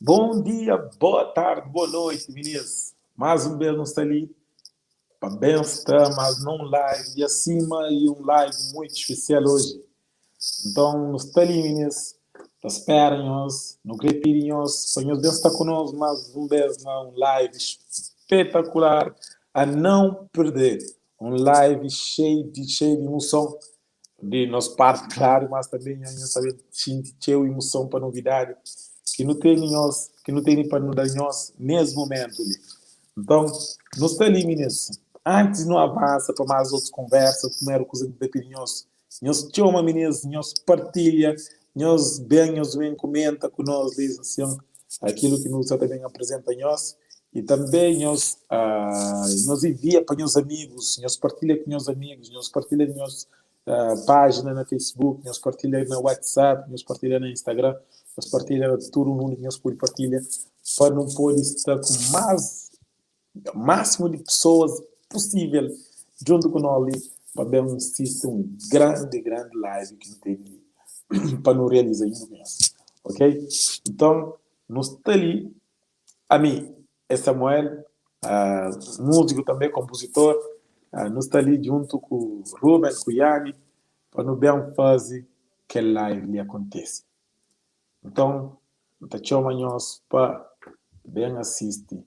Bom dia, boa tarde, boa noite, meninas. Mais um beijo está ali. Para bem estar mais num live de acima e um live muito especial hoje. Então, nos está ali, meninas. Esperem-nos, no grepirem-nos. Sonhos bem estar conosco mais um beijo, um live espetacular a não perder. Um live cheio de emoção. De nossa parte, claro, mas também a gente sabe sentir emoção para novidade que não tem para nos dar nós nesse momento. Então, nós está ali, meninas. Antes de não avança para mais outras conversas, primeiro coisa de pedir nós chama, meninas, nós partilha, nós bem comenta com nós, diz assim, aquilo que nos também apresenta a nós, e também nós envia para meus amigos, nós partilha com meus amigos, nós partilha com meus página na Facebook, nós partilha no WhatsApp, nós partilha no Instagram, nós partilha todo mundo que nós pode partilhar para não poder estar com o máximo de pessoas possível junto com nós para bem assistir um grande live que não tem para não realizar ainda mesmo, ok? Então, nós está ali, a mim é Samuel, músico também, compositor, nós está ali junto com o Ruben, com o Yanni, para não bem fazer que live lhe acontece. Então, nós chamamos nós para bem assistir.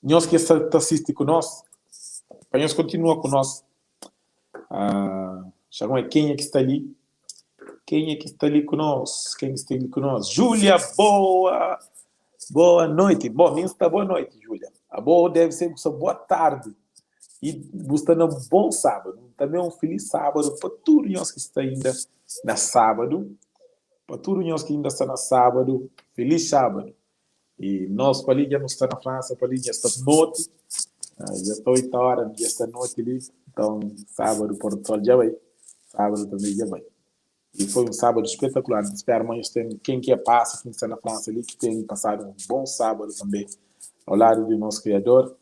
Nós que está assistir conosco, para nós continuar conosco, Chagão é quem é que está ali? Quem é que está ali conosco? Quem está ali conosco? Júlia, boa noite. Bom, nem está boa noite, Júlia. A boa deve ser boa tarde. E buscando um bom sábado. Também um feliz sábado para todos nós que estão ainda na sábado. Para todos nós que ainda estão na sábado. Feliz sábado. E nós, para ali, já não está na França, para ali, já está noite. Já está 8 horas, já está noite ali. Então, sábado, por o sol já vai. Sábado também já vai. E foi um sábado espetacular. Espero amanhã quem quer passa, quem está na França ali, que tenha passado um bom sábado também, ao lado do nosso Criador.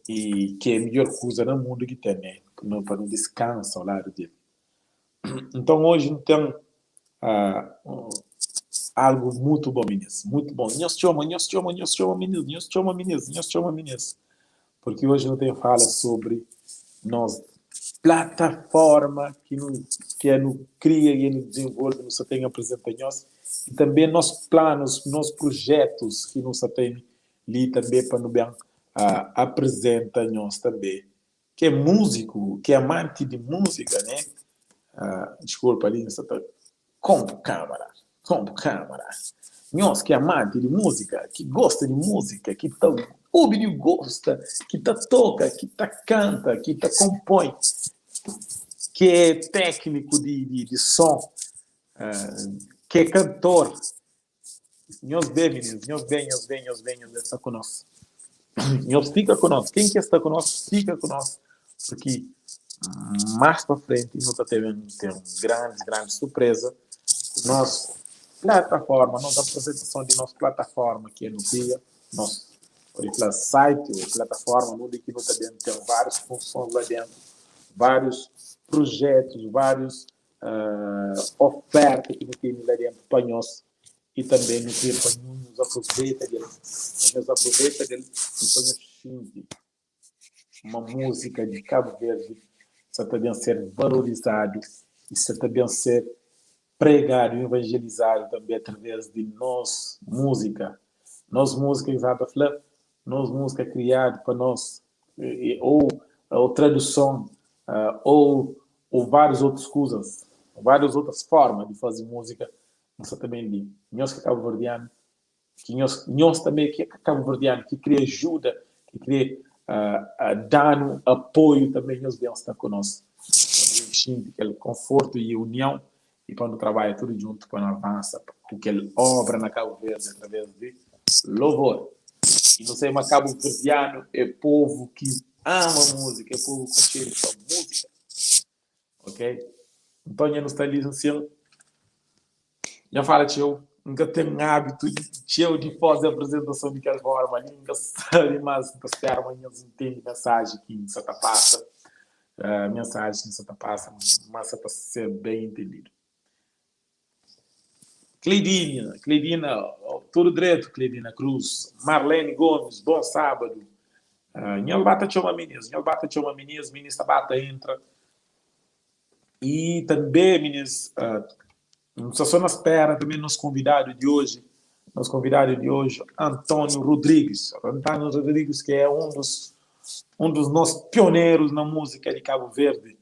E que é a melhor coisa no mundo que tem, né? Para um descanso ao lado dele. Então, hoje, então, algo muito bom, meninas. Muito bom. Nós meninas. Porque hoje eu tenho fala sobre nós plataforma que nos cria e nos desenvolve, nos tem apresenta nós, e também nossos planos, nossos projetos que nos tem ali também para nos bem apresenta nós também. Que é músico, que é amante de música, né? Desculpa ali, como câmara. Nós que é amante de música, que gosta de música, que tá ouve e gosta, que tá toca, que tá canta, que tá compõe, que é técnico de som, que é cantor. Nós bem, meninos, nós bem, está conosco. Nós fica conosco. Quem quer estar conosco, fica conosco. Porque mais para frente nós temos grande surpresa. Nossa plataforma, nossa apresentação de nossa plataforma, que é no dia, nosso site, ou plataforma, onde que nós também temos várias funções lá dentro, vários projetos, vários ofertas que nós temos lá dentro para nós, e também nos aproveita dele, uma música de Cabo Verde, isso também ser valorizado, isso também ser pregado e evangelizado também através de nós música exata, nós música criada para nós, ou tradução, ou várias outras coisas, várias outras formas de fazer música, nós também de nós que é cabo-verdiano, que nós também que é cabo-verdiano, que cria ajuda, que cria dano, apoio, também nós devemos estar conosco. Aquele conforto e união, e quando trabalha tudo junto, quando avança, porque ele obra na Cabo Verde através de louvor. E não sei, mas Cabo Verdeano é povo que ama música, é povo que cheira para música. Ok? Então, eu não está ali assim, já fala, tio, nunca tenho hábito de fazer a apresentação de qualquer forma, nunca sabe, mas espero amanhã entende mensagem que isso está passa, mensagem que isso está passa, mas para ser bem entendido. Cleidina, tudo direito, Cleidina Cruz. Marlene Gomes, bom sábado. Nhalbata tinha uma ministra Bata entra. E também, meninas, só na espera também nosso convidado de hoje, Antônio Rodrigues. Antônio Rodrigues, que é um dos nossos pioneiros na música de Cabo Verde.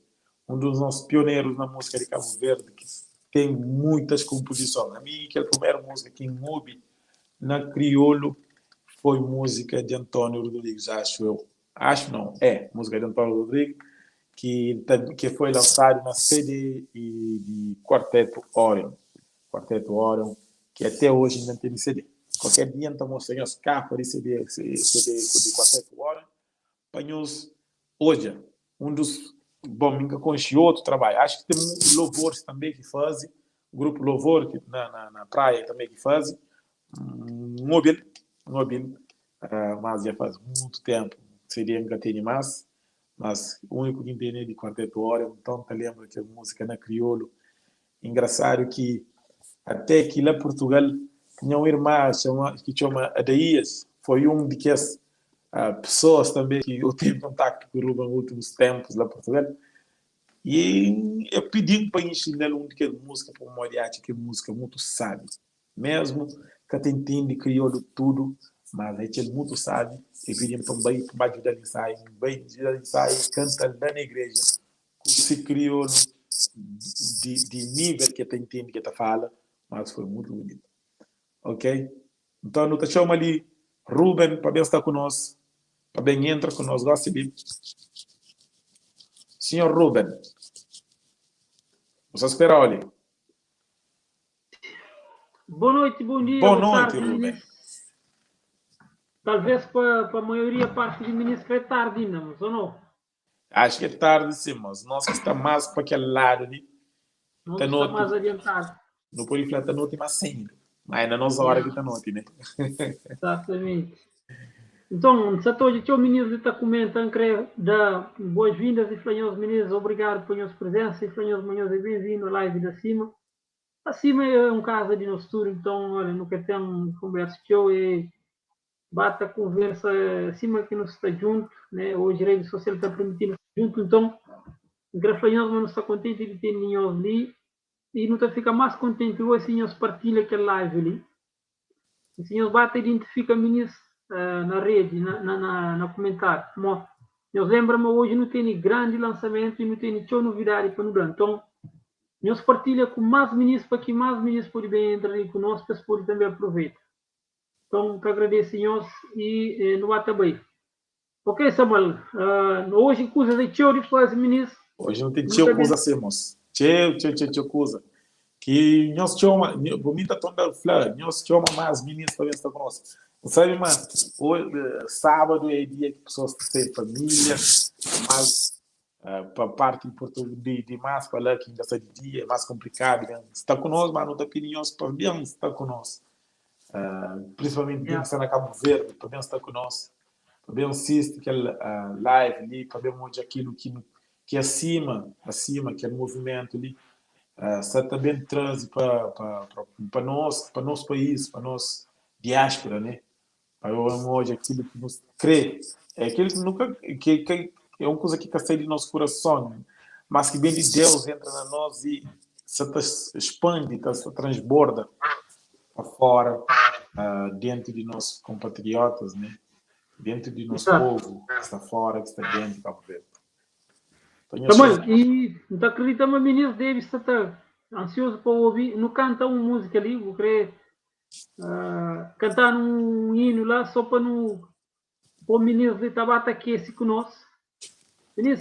Que tem muitas composições. A minha, que a primeira música que ouvi na crioulo foi música de Antônio Rodrigues, música de Antônio Rodrigues, que foi lançado na CD de Quarteto Orion, que até hoje ainda tem CD. Qualquer dia então mostrei as capas de CD de Quarteto Orion, panhos hoje, dos nunca conheci outro trabalho. Acho que tem louvores também que fazem, grupo Louvor que na praia também que fazem, móvel, mas já faz muito tempo, seria nunca tem mais, mas o único que entende de Quarteto Orion, então te lembra que a música na crioulo, engraçado que até que lá em Portugal tinha uma irmã que chama Adaías, foi de que as pessoas também que eu tive contato com nos últimos tempos lá em Portugal, e eu pedi para ensinar que é música para o que é música muito sábia, mesmo que te entende crioulo tudo, mas a gente muito sabe, e pedimos também para ajudar a ensaio, bem ajudar a ensaio, canta na igreja, que se criou de nível que tem entende que fala, mas foi muito bonito. Ok? Então, não te chama ali, Ruben, para bem estar conosco, para bem entra conosco, gosta de Senhor Ruben, você espera ali. Boa noite, bom dia, boa noite, tarde, Ruben. Talvez para a maioria parte do ministro é tarde ainda, mas ou não? Acho que é tarde, sim, mas nós que estamos mais para aquele lado ali, Não está mais adiantado. Não pode falar da noite, mas sim. Mas ainda não é hora que está noite, né? Exatamente. Então, se todos os meninos estão comentando, queria dar boas-vindas e fanhosos meninos, obrigado por a presença e fanhosos meninos e bem-vindo à live da Cima. Acima é um caso de nosso tour, então, olha, nunca tem conversa que eu e bata a conversa acima que nos está junto, né? Hoje a rede social está permitindo junto, então, grafanhosos não está contente de ter ninhos ali e não está fica mais contente hoje assim eles partilham aquela live ali. Assim eles bata identifica meninos na rede, na comentário. Como eles lembram-me hoje não tem grande lançamento e não tem nenhuma novidade para nos então nós partilha com mais meninos para que mais meninos podem bem entrar aí conosco, para podem também aproveitar. Então, te agradeço, senhores, e não há também. Ok, Samuel, hoje coisa de teu depois, meninos. Hoje não tem teu coisa hacemos. Teu coisa. Que nós chama, bonita tonda flor, nós chama mais meninos para ver se está conosco. Sabe, mano, hoje, sábado é dia que pessoas têm família, mas para parte de mais para lá que ainda está de dia, é mais complicado. Né? Está conosco, mas não está pedindo para bem estar conosco. Principalmente bem que está na Cabo Verde, para bem estar conosco. Para bem assistir aquela live ali, para bem onde aquilo que acima, que é o movimento ali. Está também traz para nosso país, para nossa diáspora, né? Para hoje aquilo que nos crê, é aquilo que nunca que é uma coisa que sai do nosso coração, né? Mas que bem de Deus entra na nós e se expande, se transborda para fora, dentro de nossos compatriotas, né? Dentro de nosso povo que está fora, que está dentro de Cabo Verde. Samuel, e não acredita, mas menino Davis está ansioso para ouvir, não canta uma música ali, vou querer cantar um hino lá só para o menino de Tabata que esse conosco. Menino,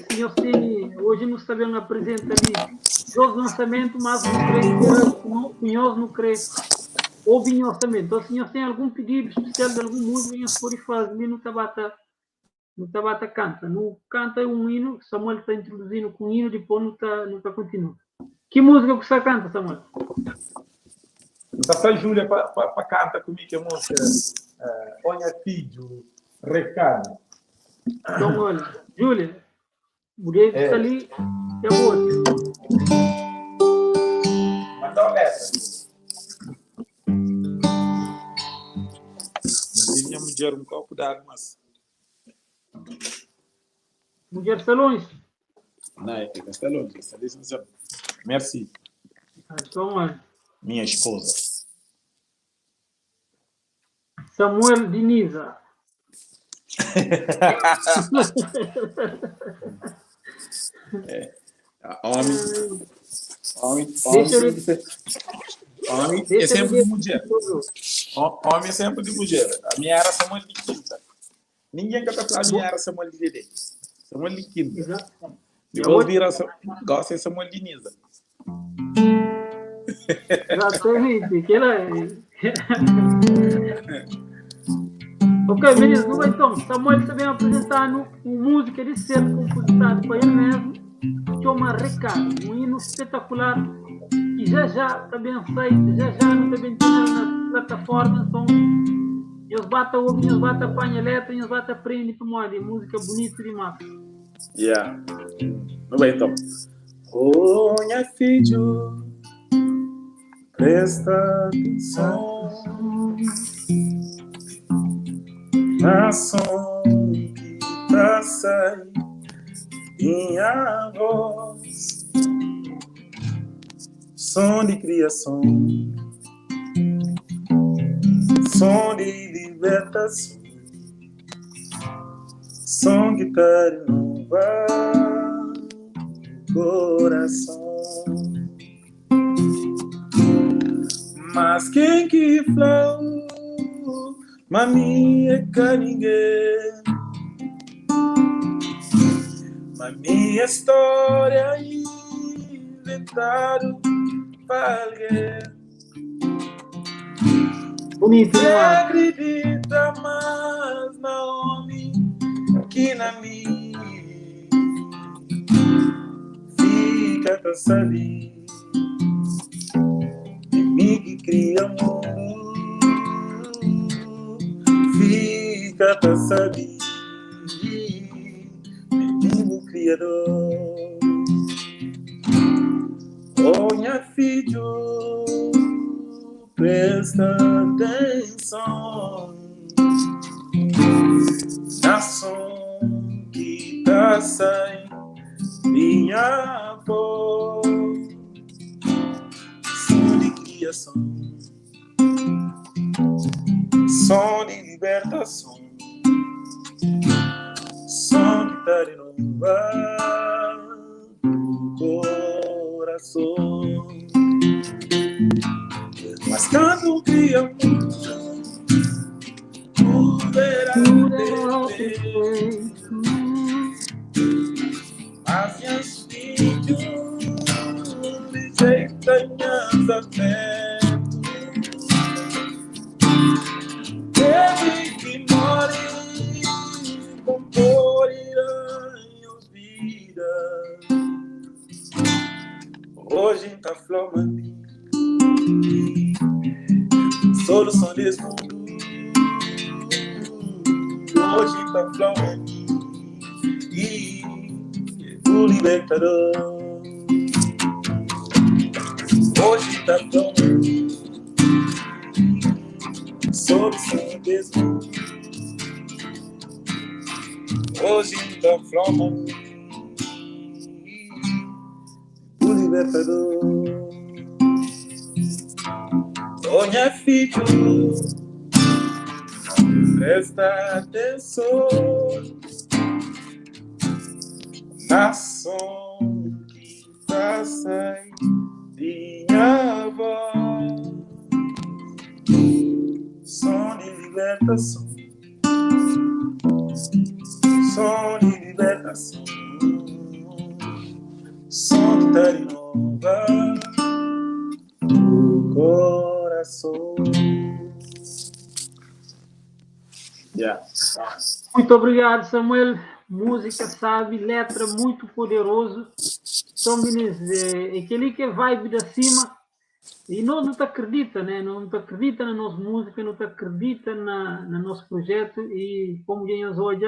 hoje nós estamos apresentando ali dois lançamentos, mas não creio ouvir orçamento. Então, se nós tem algum pedido especial de algum música, nós podemos fazer ali no Tabata canta. No canta um hino, Samuel está introduzindo com um hino, depois não está continuando. Que música que você canta, Samuel? Está a Júlia para cantar comigo a música Olha Filho, Recado. Então, olha, Júlia, o David está ali, é o outro. Manda uma letra. Devia mulher um copo d'água, mas... Mulher Salões? Não, é Castelões, está licenciado. Merci. Então, olha. Minha esposa. Samuel Diniza. Homem é sempre de mulher. Homem é sempre de mulher. A minha era Samuel de quinta. Ninguém quer falar a minha era Samuel de direita. Samuel de quinta. Depois vira gosta de Samuel de Niza. Exatamente. Ok, meninos, então, Samuel também apresentando uma música de ser compositada para ele mesmo, chama Recado, um hino espetacular que já também aceita, já não também tem nas plataformas, então eles batem o eles batem a panha letra, eles batem a prende para moda, música bonita demais. Yeah. Não vai então. Olha, filho, presta atenção na som que tá saindo minha voz, som de criação, som de libertação. Som, guitarra nova, coração. Mas quem que falou, mami é ninguém. Mas minha história inventaram para alguém. Bonito, Você hein, acredita mais na homem que na mim. Fica com essa vida de mim que cria mundo. Fica com essa vida menino criador. Oh, minha filho, presta atenção na som que tá saindo minha voz. Som de criação, som de libertação, som que tá renovar o coração. Mas quando cria muito, poderá ter. Mas minhas filhos de jeito minhas afetos. Ele que morre compor irão vida. Hoje tá flomando. Solução desse mundo. Hoje tá flowing e o libertador. Hoje tá flowing. Solução desse mundo. Hoje tá flowing o libertador. Oh, minha filha, presta atenção na som que tá saindo minha voz. Som de libertação, som de libertação, som que tá renovar o coração. Yeah. Muito obrigado, Samuel. Música, sabe, letra muito poderoso. Então, meninos, é aquele que é vibe da cima. E nós não te acredita, né? Não te acredita na nossa música, não te acredita no nosso projeto. E como ganhamos hoje,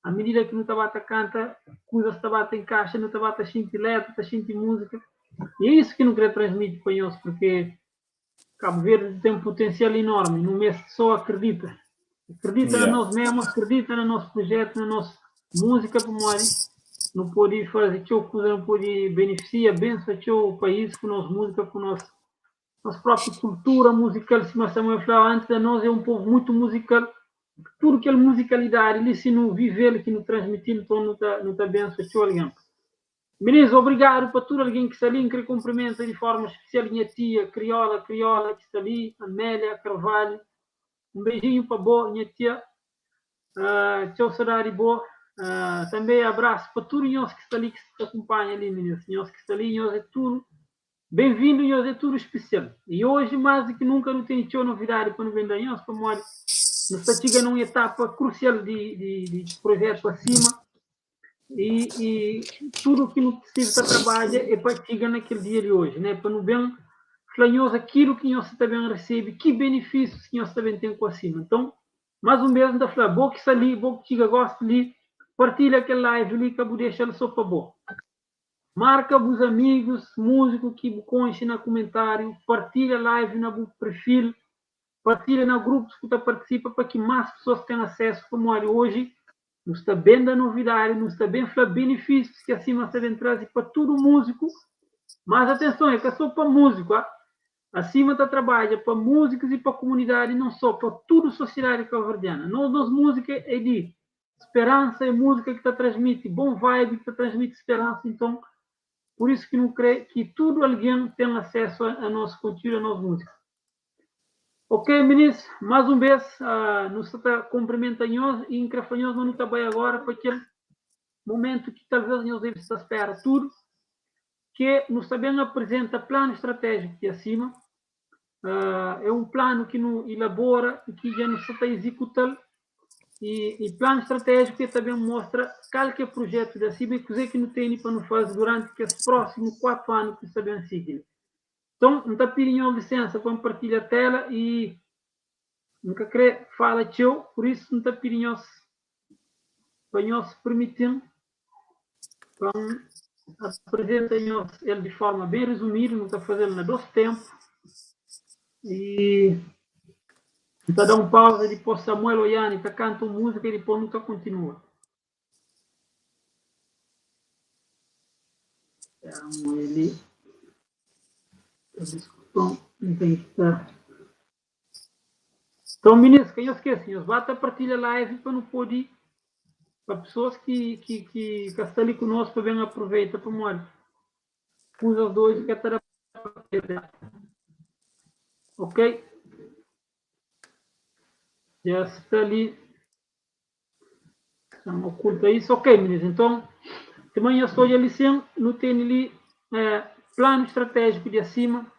à medida que não estava a canta, coisas estava em caixa, não estava a sentir letra, a sentir música. E é isso que não queria transmitir para nós, porque Cabo Verde tem um potencial enorme. No mês só acredita. Acredita na nós mesmos, acredita no nosso projeto, na nossa música, como não pode fazer coisa, não pode beneficiar, abençoar o país com nossa música, com nossa própria cultura musical. Se nós estamos a falar antes de nós, é um povo muito musical. Tudo que é musicalidade, ele se não viver, que não transmitir, então não está abençoar alguém. Meninos, obrigado para todo alguém que está ali, que cumprimenta de forma especial minha tia, Criola, que está ali, Amélia, Carvalho. Um beijinho para boa, minha tia. Tchau, saudade boa. Também abraço para todos nós que estão ali, que se acompanham ali, meninos. Nós que estão ali, nós é tudo. Bem-vindo, nós é tudo especial. E hoje, mais do que nunca, não tem novidade para não vender nós, para nós. Nós estamos chegando numa etapa crucial de projeto acima. E tudo que não precisa trabalhar é para chegar naquele dia de hoje, né? Para não bem falar aquilo que nós também recebe, que benefícios que nós também temos com acima. Então, mais um mês ainda falar, bom que está ali, bom que chega, gosta ali, partilha aquela live ali, que eu vou deixar só para bom. Marca os amigos, músicos que conche no comentário, partilha a live no perfil, partilha no grupos que você participa para que mais pessoas tenham acesso como é hoje. Não está bem da novidade, não está bem falar benefícios que acima se vem trazer para todo músico. Mas atenção, é que é só para músico. Acima está trabalha para músicos e para a comunidade, não só para toda a sociedade cabo-verdiana. Nossa música é de esperança, é música que está transmite bom vibe, que está transmite esperança. Então, por isso que não creio que todo alguém tem acesso a nosso conteúdo, a nossa música. Ok, ministro, mais uma vez, nos está cumprimentando e encrafanhamos, mas não está bem agora, para aquele momento que talvez nós devemos estar espera tudo, que nos também apresenta plano estratégico de acima. É um plano que nos elabora e que já nos está executando. E plano estratégico que também mostra qualquer projeto de acima e coisa que não tem para nos fazer durante os próximos 4 anos que sabem seguir. Então, não está pedindo licença para compartilhar a tela e nunca creio fala teu, por isso não está pedindo para nós permitir para apresentar ele de forma bem resumida, não está fazendo na 2 tempos e está dando pausa depois Samuel Oyani está cantando música e depois nunca continua. Então, ele então, ministro, que eu esqueci, nós vamos partilhar live para não poder, para pessoas que estão ali conosco, para bem aproveitar para morrer. Usa os dois que está ok? Já está ali. Não oculta isso. Ok, ministro. Então, também eu estou ali sem, não tem ali plano estratégico de acima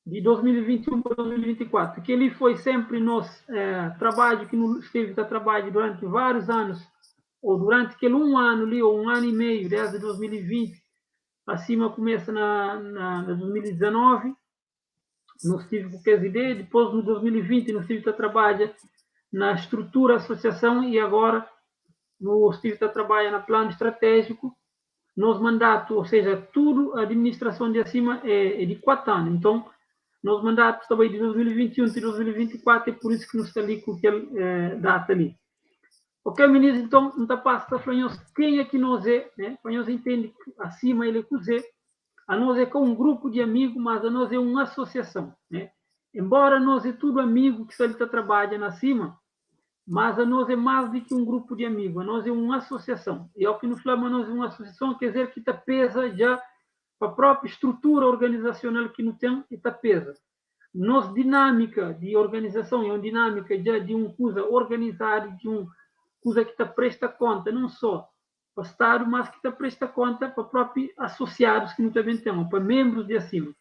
de 2021 para 2024, que ele foi sempre nosso trabalho, que não esteve a trabalho durante vários anos, ou durante aquele 1 ano ali, ou 1 ano e meio, desde 2020, acima começa na 2019, nós tive com essa ideia, depois no 2020 nós tive a trabalhar na estrutura associação e agora nós tive a trabalhar no plano estratégico, nos mandatos, ou seja, tudo a administração de acima é de 4 anos, então nos mandatos também de 2021 e 2024, é por isso que nos está ali com aquele data ali. Ok, ministro, então, não está passando para quem é que nós é, né? Para nós entender que acima ele é que é, a nós é com um grupo de amigos, mas a nós é uma associação, né? Embora nós é tudo amigo que está trabalhando acima, mas a nós é mais do que um grupo de amigos, a nós é uma associação. E ao que nos falamos, nós é uma associação, quer dizer que está pesa já a própria estrutura organizacional que não tem, está pesa. Nossa dinâmica de organização é uma dinâmica já de uma coisa organizada, de uma coisa que está presta conta, não só para o Estado, mas que está presta conta para próprios associados que não também temos, para membros de acima.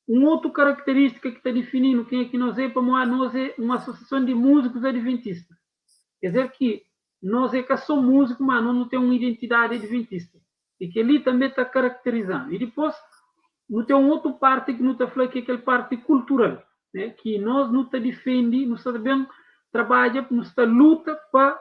Uma outra característica que está definindo quem é que nós é, para nós é uma associação de músicos adventistas. Quer dizer que nós é que somos músicos, mas nós não temos uma identidade adventista. E que ali também está caracterizando. E depois, não tem uma outra parte que não está falando, que é aquela parte cultural, né? Que nós não está defende, não está bem trabalha, não está luta para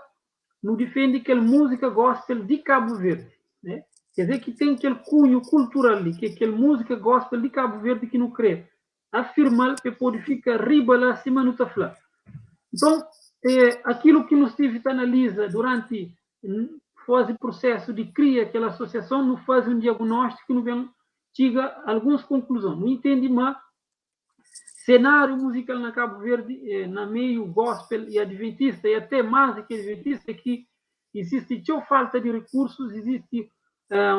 não defende aquela música gospel de Cabo Verde, né? Quer dizer que tem aquele cunho cultural ali, que é aquela música gospel de Cabo Verde que não crê. Afirmar que pode ficar riba lá acima não está falando. Então, aquilo que nos tive analisa durante faz o processo de criar aquela associação, não faz um diagnóstico, não vem chega a algumas conclusões. Não entende mais cenário musical na Cabo Verde, na meio gospel e adventista, e até mais do que adventista, que existe falta de recursos, existe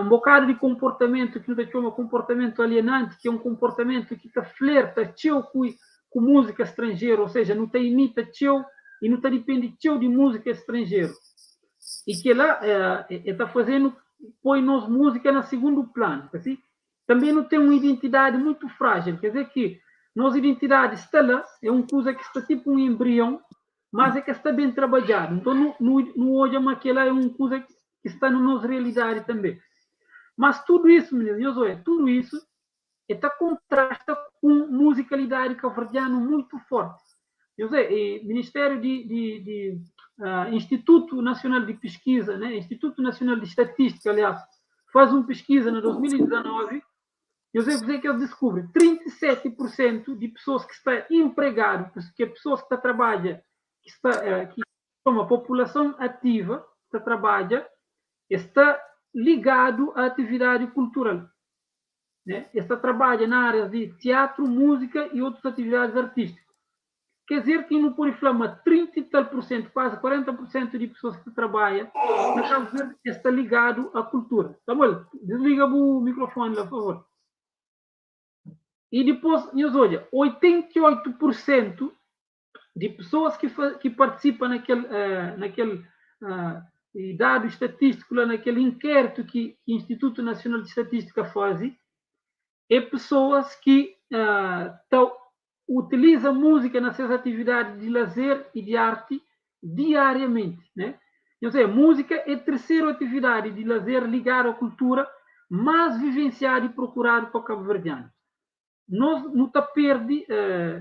um bocado de comportamento que não chama comportamento alienante, que é um comportamento que flerta com música estrangeira, ou seja, não imita e não depende de música estrangeira. E que lá está fazendo, põe nos música na segundo plano. Assim? Também não tem uma identidade muito frágil, quer dizer que nossa identidade está lá, é uma coisa que está tipo um embrião, mas é que está bem trabalhado. Então, não olhamos que ela é uma coisa que está na nossa realidade também. Mas tudo isso, meninos, tudo isso está contrasta com musicalidade cabo-verdiana muito forte. Ministério Instituto Nacional de Pesquisa, né? Instituto Nacional de Estatística, aliás, faz uma pesquisa em 2019, eu sei que eles descobrem 37% de pessoas que estão empregadas, que pessoas que trabalham, que uma população ativa, que trabalha, está ligado à atividade cultural. né? Esta trabalha na área de teatro, música e outras atividades artísticas. Quer dizer que no Poriflama 30 e tal por cento, quase 40% de pessoas que trabalham na Cabo Verde está ligado à cultura. Samuel, desliga o microfone, por favor. E depois, olha, 88% de pessoas que participam naquele dado estatístico, naquele inquérito que o Instituto Nacional de Estatística faz, é pessoas que utilizam música nessas atividades de lazer e de arte diariamente, né? Ou seja, música é a terceira atividade de lazer ligada à cultura mais vivenciada e procurada por cabo-verdianos. Nós não está perde,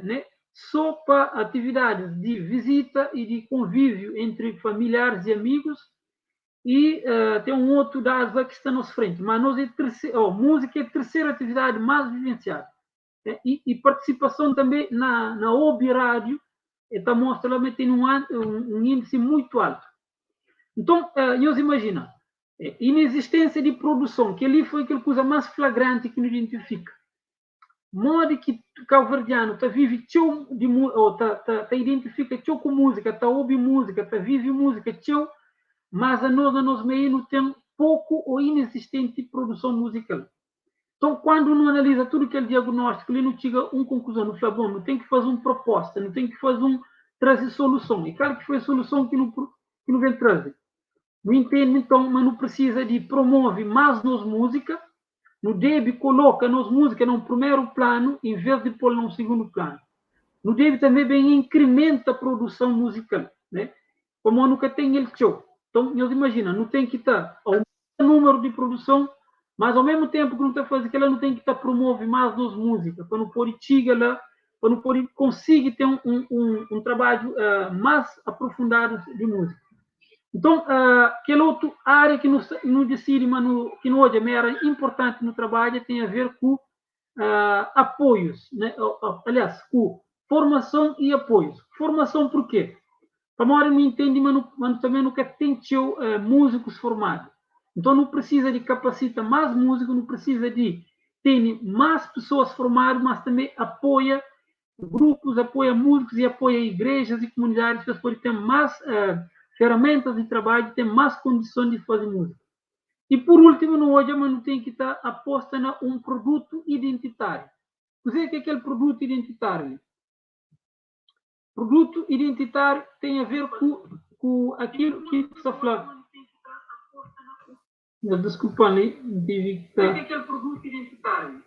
né? Só para atividades de visita e de convívio entre familiares e amigos. E tem um outro dado que está à nossa frente, mas nós música é a terceira atividade mais vivenciada. E participação também na OB Rádio, está mostrando que tem um índice muito alto. Então, nós imaginamos, inexistência de produção, que ali foi aquela coisa mais flagrante que nos identifica. Modo que o cabo-verdiano está vive está identifica tchau com música, está ouve música, está vive música, tchau, mas a nós meio não tem pouco ou inexistente produção musical. Então, quando não analisa tudo aquele diagnóstico, ele não chega a uma conclusão, não fala, bom, não tem que fazer uma proposta, não tem que fazer trazer solução. E claro que foi a solução que não vem trazer. Não entende, então, mas não precisa de promover mais nos música, no deve coloca nos música num primeiro plano, em vez de pôr num segundo plano. No deve também bem incrementa a produção musical, né? Como nunca tem ele show. Então, nós imagina, não tem que estar ao número de produção, mas ao mesmo tempo que não está fazendo, ela não tem que estar promover mais nos músicas, para não pôr tiga lá, para não pôr conseguir ter um trabalho mais aprofundado de música. Então, aquela outra área que não decide, mas que não hoje é importante no trabalho, tem a ver com apoios, né? Aliás, com formação e apoios. Formação por quê? Para a não entende, mas também nunca tem músicos formados. Então, não precisa de capacitar mais músicos, não precisa de ter mais pessoas formadas, mas também apoia grupos, apoia músicos e apoia igrejas e comunidades que podem ter mais ferramentas de trabalho, ter mais condições de fazer música. E por último, no hoje, mas não tem que estar aposta em um produto identitário. O que é aquele produto identitário? Produto identitário tem a ver com aquilo que está falando. Desculpa ali, tive que estar. O que é aquele produto identitário?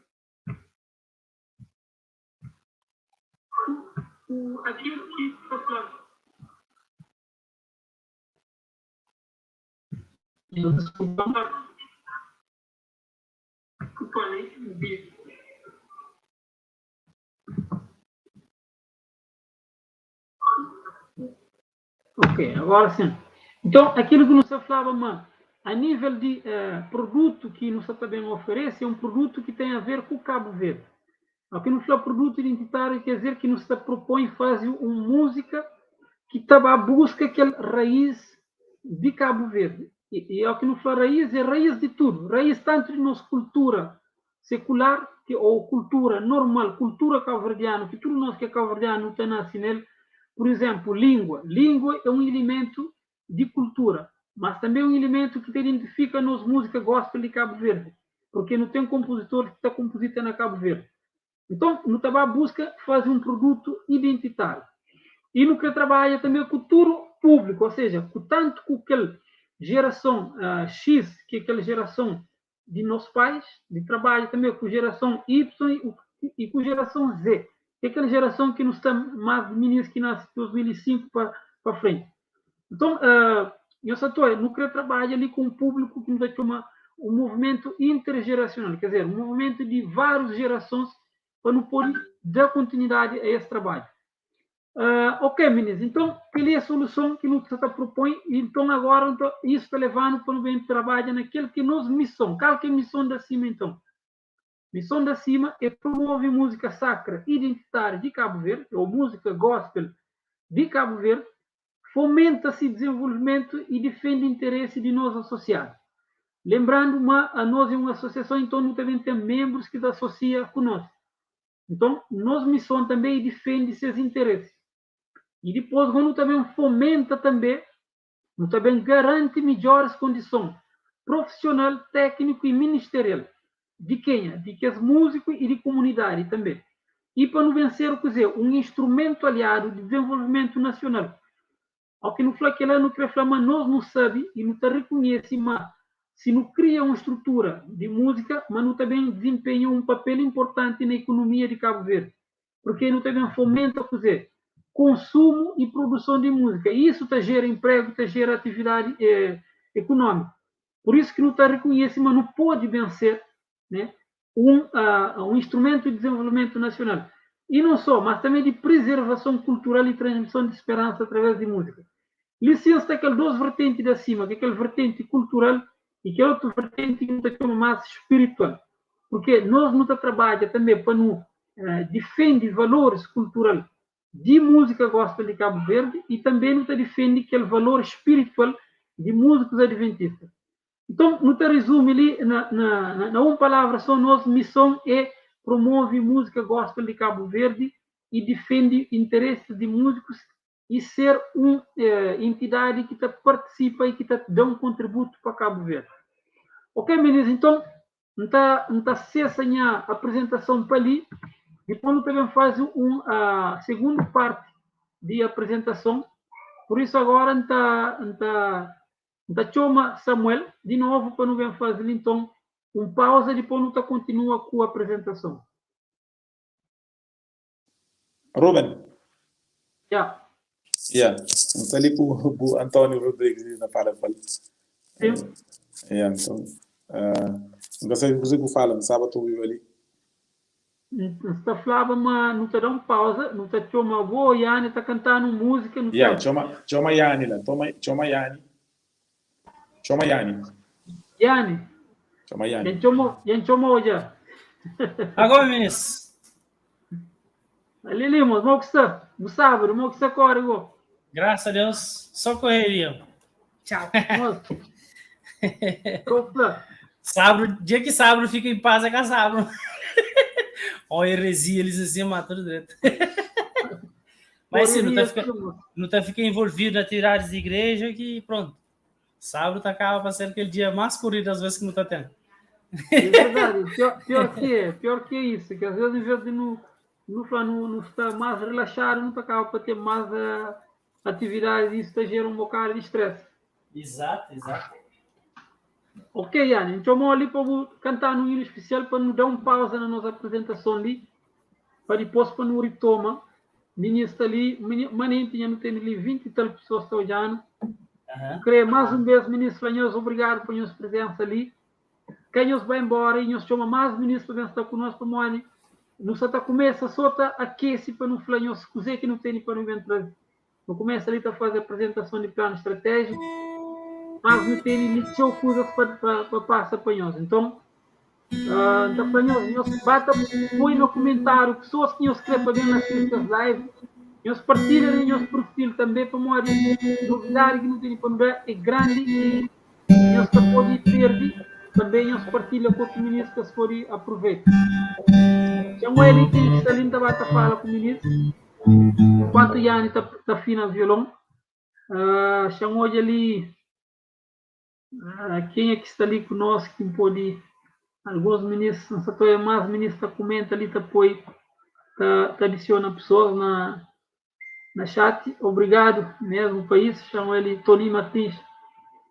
Aquilo que está falando. Desculpa. Desculpa ali, Ok, agora sim. Então, aquilo que nos falava, mano, a nível de produto que nos também oferece, é um produto que tem a ver com o Cabo Verde. Aqui nos fala produto identitário, quer dizer que nos propõe fazer uma música que estava à busca aquela raiz de Cabo Verde. E aqui nos fala raiz, é raiz de tudo. Raiz tanto de nossa cultura secular, ou cultura normal, cultura cabo-verdiana, que tudo nós que é cabo-verdiano não tem nascido nele. Por exemplo, língua. Língua é um elemento de cultura, mas também é um elemento que te identifica nas músicas gospel de Cabo Verde, porque não tem compositor que está composita na Cabo Verde. Então, no trabalho busca fazer um produto identitário. E no que trabalha também com o futuro público, ou seja, tanto com aquela geração X, que é aquela geração de nossos pais, de trabalho também com geração Y e com geração Z, que é aquela geração que nos está mais de meninos que nascem de 2005 para frente. Então, eu só estou no que trabalho ali com um público que nos vai tomar um movimento intergeracional, quer dizer, um movimento de várias gerações para não poder dar continuidade a esse trabalho. Ok, meninas, então, qual é a solução que nos propõe? Então, agora, isso está levando para o bem trabalho naquele que nos missão. Qual que é a missão da CIMA, então? Missão da CIMA é promover música sacra identitária de Cabo Verde, ou música gospel de Cabo Verde, fomenta-se desenvolvimento e defende o interesse de nós associados. Lembrando, a nós é uma associação, então nós também temos membros que se associam conosco. Então, nossa missão também é defender seus interesses. E depois, quando também fomenta também, nós também garante melhores condições profissional, técnico e ministerial de quem? De que os músicos e de comunidade também. E para não vencer, quer dizer, um instrumento aliado de desenvolvimento nacional. Ao que não fala que lá não quer falar, mas nós não sabe e não reconhece, mas se não cria uma estrutura de música, mas não também desempenha um papel importante na economia de Cabo Verde. Porque não também fomenta, quer dizer, consumo e produção de música. E isso está gera emprego, está gera atividade econômica. Por isso que não está reconhece, mas não pode vencer, né, um instrumento de desenvolvimento nacional. E não só, mas também de preservação cultural e transmissão de esperança através de música. Licença aquelas duas vertentes de cima, que é aquela vertente cultural e que é outra vertente que não chama mais espiritual. Porque nós não trabalhamos também para não defender valores culturais de música gospel de Cabo Verde e também não defende aquele valor espiritual de músicos adventistas. Então, não te resume ali na uma palavra só, nossa missão é promover música gospel de Cabo Verde e defende interesses de músicos e ser uma entidade que participa e que dá um contributo para Cabo Verde. Ok, meninos? Então, não está cessa a apresentação para ali. Depois nós também faz a segunda parte de apresentação. Por isso agora não chama Samuel de novo para não fazer então pausa e depois não continua com a apresentação. Ruben. Yeah. Yeah. Então ali com o Antônio Rodrigues na fala. Sim. Yeah, então, não sei o que fala, sábado eu ali. Está falando, mas não está dando pausa, não está chama o Yane está cantando música, não Yeah, chama Yane lá, chama Yane. Chama Yane. Yane. Chama Yane. Yan chama hoje. Agora, ministro. Ali limos, mal que está, no sábado, mal que está corre. Graças a Deus, só correria. Tchau. Sábado, dia que sábado fica em paz é com a sábado. Olha a heresia, eles assim matam tudo direito. Mas sim, não tá ficando envolvido na atividades de igreja que pronto. Sábado acaba para ser aquele dia mais corrido às vezes que não está tendo. É verdade, pior que é isso, que às vezes em vez de não estar mais relaxado, não acaba para ter mais atividades e isso gera um bocado de estresse. Exato. Ok, Yane, então ali para cantar um hino especial para nos dar uma pausa na nossa apresentação ali, para depois para nos retoma. Ministro ali, manente, não tem ali 20 e tal pessoas que estão olhando. Creio mais uma vez, ministro Flanhoso, obrigado por nossa presença ali. Quem nos vai embora e nos chama mais ministro para estar conosco, Moani. Não só começa, só aquece para não Flanhoso, cozer que não tem para não entrar. Não começa ali a fazer a apresentação de plano estratégico, mas não tem iniciou coisas para passar para nós. Então, para nós, bata põe no comentário pessoas que nos escrevem para ver nas nossas lives. Nós partilhamos em nosso perfil também para mostrar novidade que não tem para ver é grande e nós pode perder também nós partilha com os ministros que forem aproveitar. Chamo ele que está ali na bata fala com o ministro enquanto Yane está fina violão. Chamo ele ali quem é que está ali conosco que pode alguns ministros, não sei mais ministros comenta ali depois adiciona pessoas na chat. Obrigado mesmo para isso. Chamo ele Tony Martins.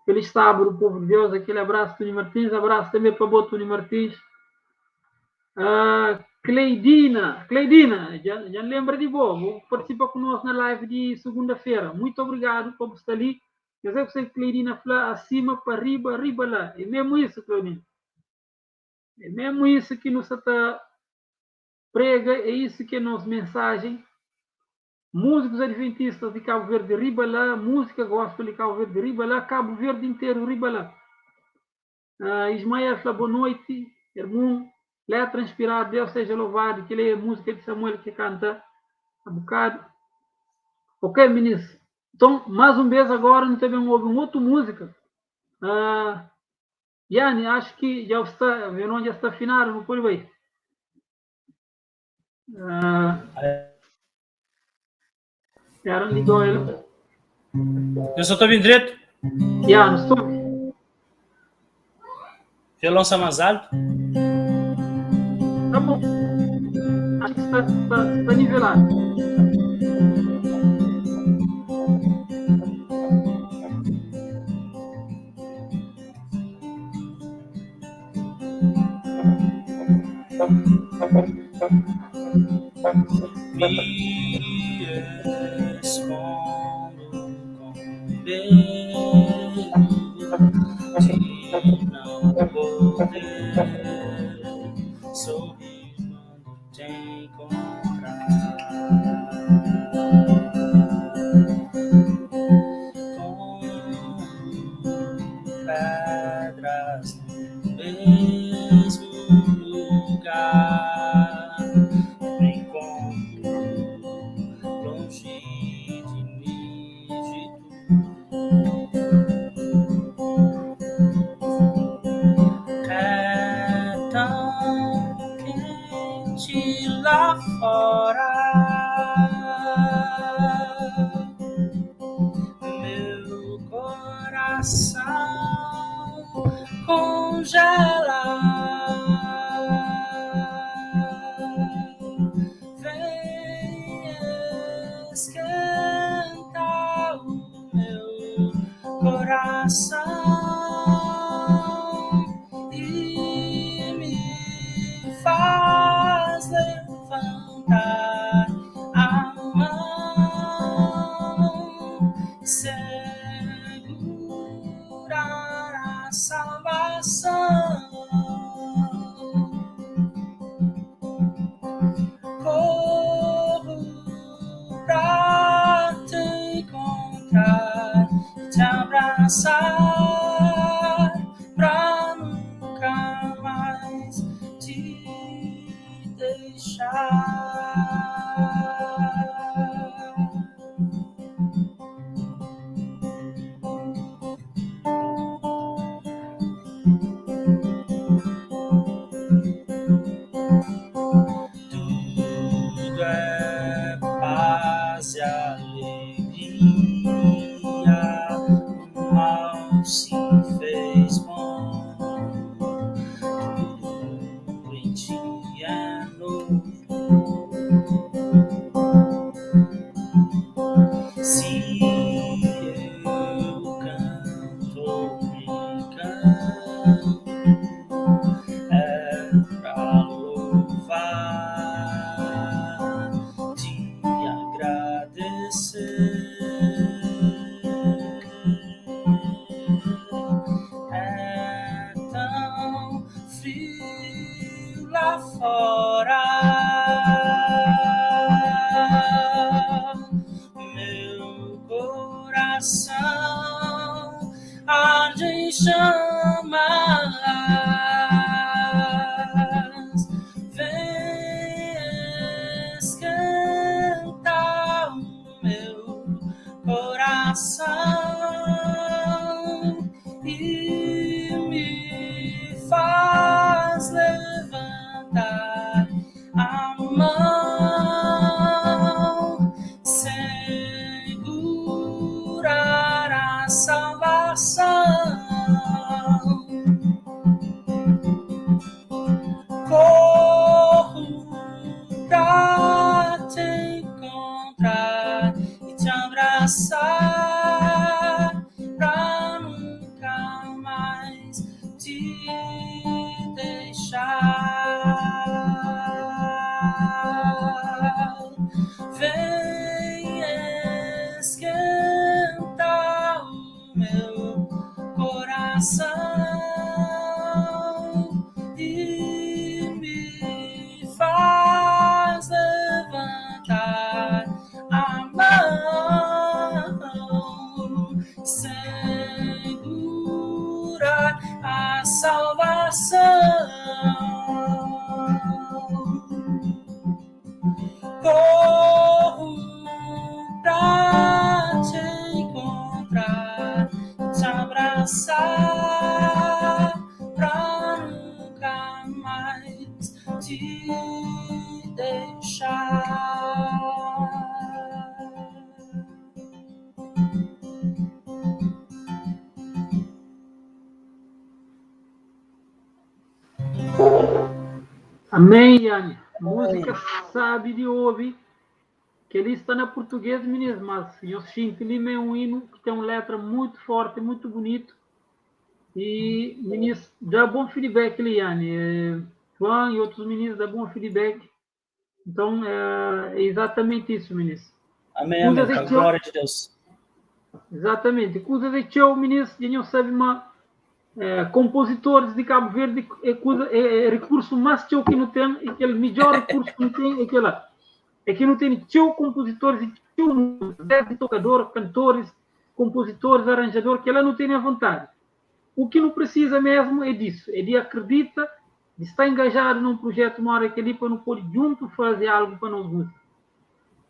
Feliz sábado, povo de Deus. Aquele abraço, Tony Martins. Abraço também para o Tony Martins. Cleidina, já lembra de boa. Participa conosco na live de segunda-feira. Muito obrigado por estar ali. Eu sei que você, Cleidina, fala acima, para riba lá. É mesmo isso, Cleidina. É mesmo isso que nos prega, é isso que é nossa mensagem. Músicos adventistas de Cabo Verde, riba lá, música gospel de Cabo Verde, riba lá, Cabo Verde inteiro, riba lá. Ismael fala boa noite, irmão, lá transpirar, Deus seja louvado, que ele é música de Samuel que canta a bocado. Ok, ministro? Então, mais uma vez agora, nós também ouvimos outra música. Yani, acho que já está, não já está afinado, não pode ver. Já não ligou ele. Eu só estou vindo direto. Já, não estou. Violão está mais alto. Tá bom. Acho que está nivelado. Me escondo com medo de não poder sorrir quando te encontrar. Com pedras no mesmo lugar, me encontro longe de mim, de tudo. É tão quente lá fora, meu coração congela. Vem esquentar o meu coração e me faz levantar a mão, segurar a salvação. Corro pra te encontrar, te abraçar, pra nunca mais te deixar. Tudo é paz e alegria, o mal se fez bom, tudo em ti é novo. Se eu canto, me canto, é pra louvar, te agradecer. É tão frio lá fora, meu coração arde em chamas. Vem esquentar o meu coração e me faz levantar a mão, segurar a salvação. Corro pra te encontrar e te abraçar, pra nunca mais te deixar. Vem esquentar o meu coração e me faz levantar a mão, segurar a salvação. Corro pra te encontrar, te abraçar, te deixar. Amém, Yane. Música sabe de ouvir, que ele está na português mesmo, mas eu sinto ele é um hino que tem uma letra muito forte, muito bonito. E ministro, dá bom feedback, Yane. Juan e outros ministros dão bom feedback. Então, é exatamente isso, ministro. Amém, amém. Com a glória de Deus. Exatamente. Coisa de teu, ministro, de não sabe, mas compositores de Cabo Verde é recurso mais teu que não tem, e aquele melhor recurso que não tem é aquela. É que não tem teu compositores e teu tocadores, cantores, compositores, arranjadores, que ela não tem a vontade. O que não precisa mesmo é disso, é de acredita, de estar engajado num projeto, uma hora que ele para não pode junto fazer algo para nós músicos.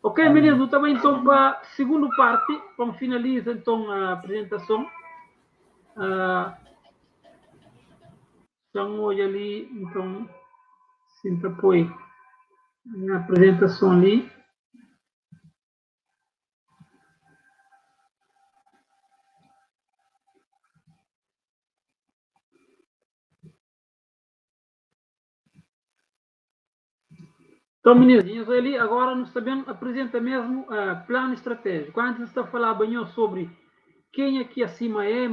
Ok, meninos, também então para a segunda parte, vamos finalizar então a apresentação. Então, hoje ali, então, sinta apoio na apresentação ali. Então, meninos, ali agora nós sabemos, apresenta mesmo plano estratégico. Antes está a falar bem sobre quem aqui acima é,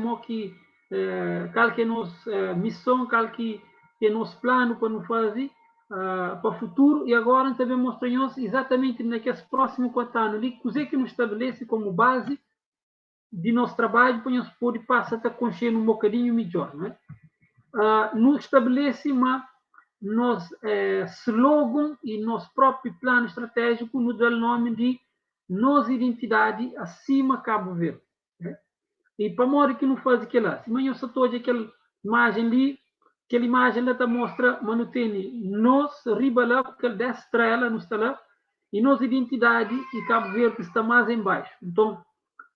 qual que é a nossa missão, qual que é o nosso plano para nos fazer para o futuro. E agora também mostramos exatamente naqueles próximos 4 anos ali, o que nos estabelece como base de nosso trabalho para nós poder passar a conhecer um bocadinho melhor. Não é? Nos estabelece nosso slogan e nosso próprio plano estratégico nos dá o nome de nossa identidade acima Cabo Verde. Né? E para morrer que não faz aquilo lá. Se amanhã eu só estou aquela imagem ali, aquela imagem lá mostra, mas não tem nós, riba lá, porque ele desce estrela, não está lá, e nossa identidade e Cabo Verde está mais embaixo. Então,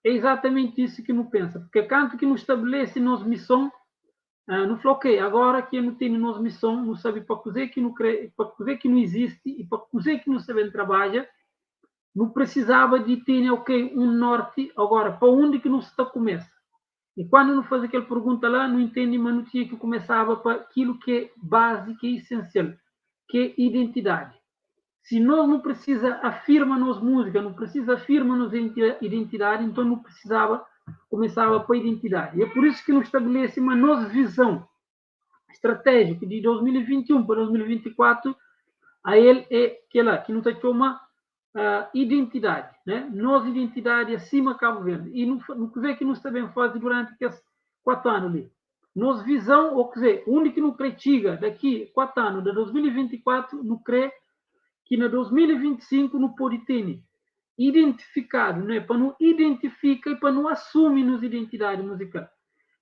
é exatamente isso que não pensa, porque canto que nos estabelece nossa missão, não falou, ok, agora que não tem nossa missão, não sabe para cozer que não existe e para cozer que não sabe trabalha, não precisava de ter, ok, um norte, agora, para onde que não se está começa? E quando não faz aquela pergunta lá, não entende, mas não tinha que começava para aquilo que é básico, que é essencial, que é identidade. Se nós não precisa afirma nos música, não precisa afirma nos identidade, então não precisava, começava para a identidade. E é por isso que nos estabelece uma nossa visão estratégica de 2021 para 2024, a ele é aquela que não está uma identidade, né? Nossa identidade acima Cabo Verde. E não que nós também fazemos durante esses 4 anos ali. Nossa visão, ou quer dizer, o único que não critica daqui 4 anos, de 2024, não crê que na 2025 não pode ter identificado, né? Para não identificar e para não assumir nos identidade musical.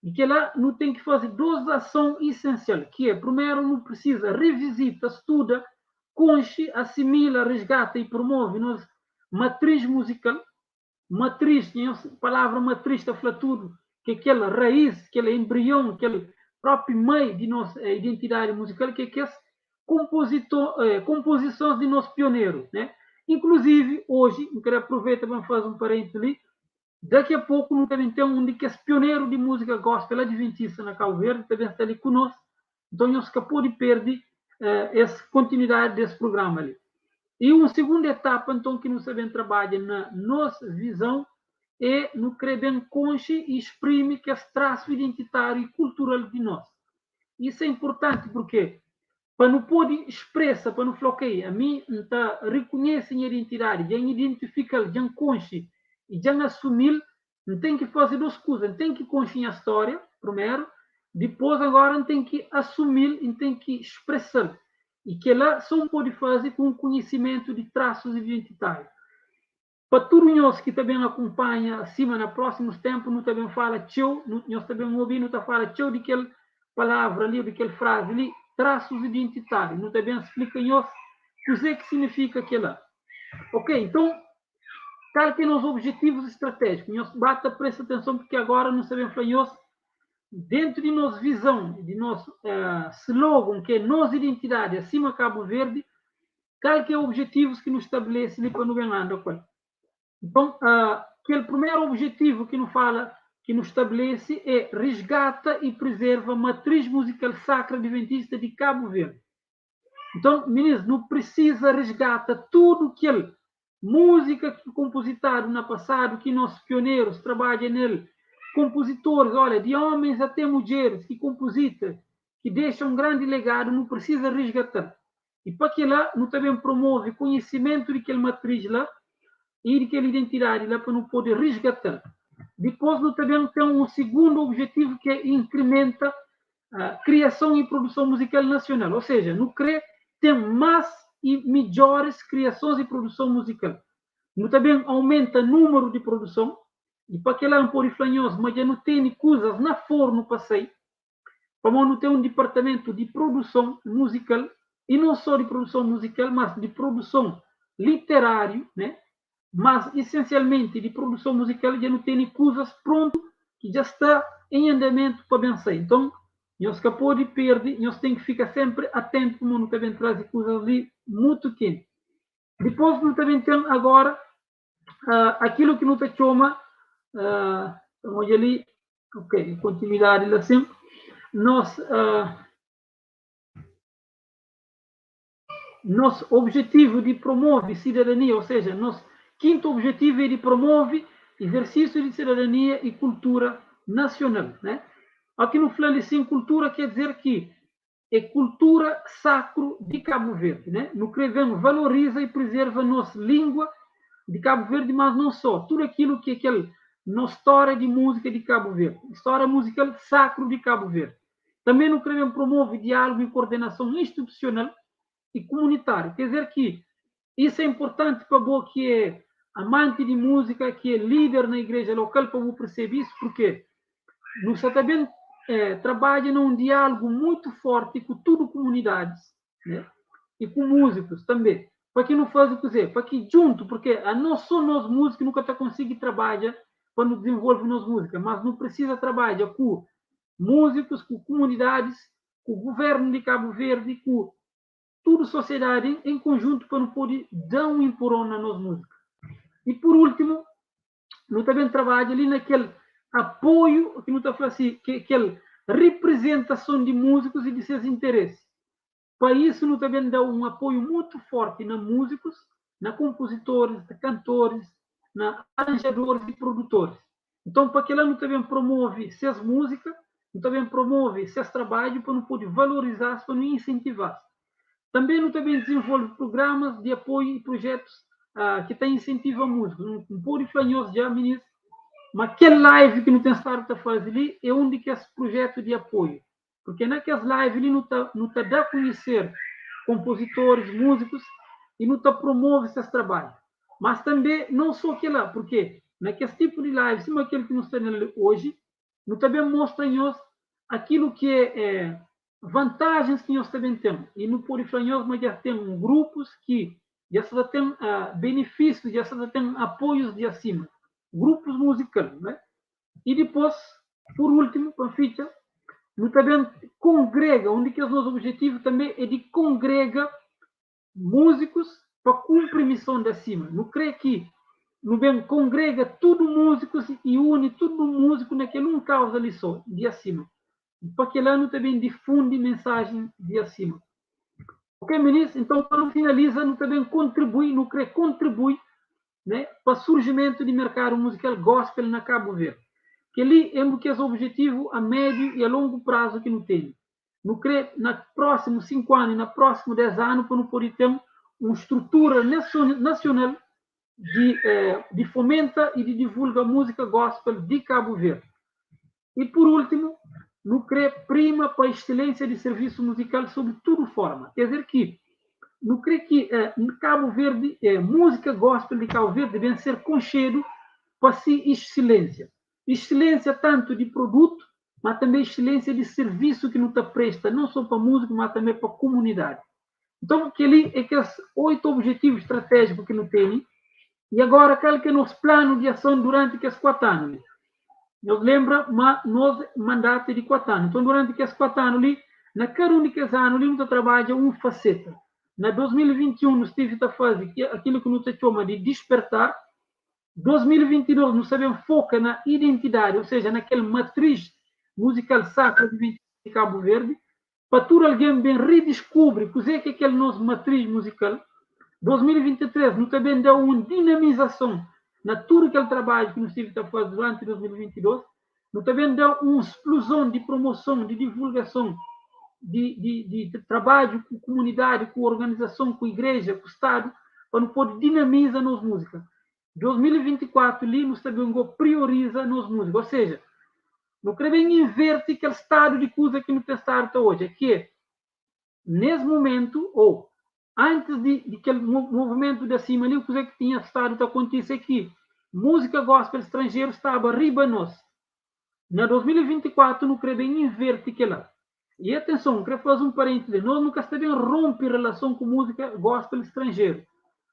E que ela não tem que fazer 2 ações essenciais, que é, primeiro, não precisa revisita, estuda, conche, assimila, resgata e promove nossa matriz musical. Matriz, a palavra matriz está falando tudo, que é aquela raiz, aquele embrião, aquele próprio meio de nossa identidade musical, que é que composições de nosso pioneiro, né? Inclusive, hoje, eu quero aproveitar para fazer um parênteses ali, daqui a pouco nós também temos um que é pioneiro de música gospel adventista na Cabo Verde, também está ali conosco, então não escapou de perder essa continuidade desse programa ali. E uma segunda etapa, então, que nós sabemos trabalha na nossa visão, é no querer bem conche e exprime que é traço identitário e cultural de nós. Isso é importante porque para não poder expressa, para não falar, ok, a mim tá, reconhece a identidade, já identifica, já conche e já assumir, não tem que fazer 2 coisas, tem que conhecer a história, primeiro, depois agora tem que assumir, tem que expressar. E que ela só pode fazer com conhecimento de traços identitários. Para todos que também acompanha acima nos próximos tempos, não também fala tchau, nós também ouvimos, não fala tchau de aquela palavra ali, de aquela frase ali, traços identitários. Não também explica-nos o que significa aquilo. Ok, então, quais são os objetivos estratégicos? Nós presta atenção, porque agora não sabemos falar dentro de nossa visão, de nosso slogan, que é nossa identidade, acima Cabo Verde, qual que é o objetivo que nos estabelece ali para não ganhar. Então, aquele primeiro objetivo que nos fala, que nos estabelece é resgata e preserva a matriz musical sacra adventista de Cabo Verde. Então, ministro, não precisa resgata tudo aquele música que compositaram no passado, que nossos pioneiros trabalham nele, compositores, olha, de homens até mulheres que compositam, que deixam um grande legado, não precisa resgatar. E para que lá, não também promove conhecimento daquela matriz lá e daquela identidade lá para não poder resgatar. Depois, nós também temos um segundo objetivo que é incrementa a criação e produção musical nacional. Ou seja, no CRE tem mais e melhores criações e produção musical. No também aumenta o número de produção, e para que lá não pode flanhoso, mas já não tem coisas na forno passeio, para não ter um departamento de produção musical, e não só de produção musical, mas de produção literária, né? Mas essencialmente de produção musical já não tem coisas prontas, que já está em andamento para vencer. Então, nós que pode perder, nós temos que ficar sempre atentos, como não também traz coisas ali muito quentes. Depois, nós também temos agora aquilo que não te chama, vamos ali, ok, continuidade assim, nosso objetivo de promover cidadania, ou seja, nosso quinto objetivo é de promover exercício de cidadania e cultura nacional, né? Aqui no falo assim, cultura quer dizer que é cultura sacro de Cabo Verde, né? No que valoriza e preserva a nossa língua de Cabo Verde, mas não só, tudo aquilo que é aquela nossa história de música de Cabo Verde, história musical sacro de Cabo Verde. Também no que promove diálogo e coordenação institucional e comunitário, quer dizer que isso é importante para você que é amante de música, que é líder na igreja local, para você perceber isso, porque nós também trabalha num diálogo muito forte com todas as comunidades, né? E com músicos também, para que não fazem o que dizer, para que junto, porque não só nós músicos nunca está conseguindo trabalhar para nos desenvolver nas músicas, mas não precisa trabalhar com músicos, com comunidades, com o governo de Cabo Verde, com toda a sociedade em conjunto para não poder dar um empurrão nas nossas músicas. E por último, nós também trabalha ali naquele apoio, que não está falando assim, que aquela representação de músicos e de seus interesses. Para isso, nós também dá um apoio muito forte na músicos, na compositores, na cantores, na arranjadores e produtores. Então, para que lá nós também promove suas músicas, nós também promove seus trabalhos para não poder valorizar, para não incentivar. Também nós também desenvolve programas de apoio e projetos que têm incentivo a música. Não pode falar já, ministro, mas aquela live que não tem estado a fazer ali é um desses projetos de apoio. Porque naquelas lives ali não está dá a conhecer compositores, músicos, e não está promove esses trabalhos. Mas também não só aquela, porque naquele tipo de live, como aquele que nós temos hoje, não também mostra-nos aquilo que é vantagens que nós também temos. E no Poliflanhoso nós já temos grupos que já só têm benefícios, já só têm apoios de acima. Grupos musicais, né? E depois, por último, para ficha, nós também congrega, um dos nossos objetivos também é de congrega músicos para cumprir a missão de acima. Não creio que não bem congrega tudo músicos e une tudo músico naquele um causa ali só, de acima. Para que lá não também difunde mensagem de acima. Ok, ministro? Então, para finalizar, não também contribui, não creio contribui, né, para o surgimento de mercado musical gospel na Cabo Verde. Que ali é o que é o objetivo a médio e a longo prazo que não tem. Não creio, nos próximos 5 anos, nos próximos 10 anos, para não poder ter uma estrutura nacional de fomenta e de divulga a música gospel de Cabo Verde. E por último, não creio prima para a excelência de serviço musical sob toda forma. Quer dizer que não creio que Cabo Verde, música gospel de Cabo Verde deve ser conchedo para si excelência. Excelência tanto de produto, mas também excelência de serviço que não está presta, não só para a música, mas também para a comunidade. Então, aquele é que os 8 objetivos estratégicos que não tem, e agora, qual que é o nosso plano de ação durante esses 4 anos? Eu lembro, mas nós mandato de 4 anos. Então, durante esses 4 anos ali, na cada um daqueles anos ali, nós trabalhamos uma faceta. Na 2021, nós tivemos a fazer aquilo que nós chamamos de despertar. 2022, nós sabemos foca na identidade, ou seja, naquela matriz musical sacra de Cabo Verde, para tudo alguém bem redescobre o que é aquela nossa matriz musical. 2023, nós também deu uma dinamização na tudo aquele trabalho que nós tivemos a fazer durante 2022. Nós também deu uma explosão de promoção, de divulgação, de trabalho com a comunidade, com a organização, com a igreja, com o Estado, para não poder dinamizar nos músicas. 2024, ali, nós também prioriza nos músicas, ou seja, não queremos inverter aquele estado de coisa que não tem estado até hoje, é que, nesse momento, ou antes de aquele movimento de acima ali, o que tinha estado a acontecer aqui, música gospel estrangeira estava arriba nós. Na 2024, não queremos inverter aquela. E atenção, quero fazer um parêntese, nós nunca estamos romper relação com música gospel estrangeira.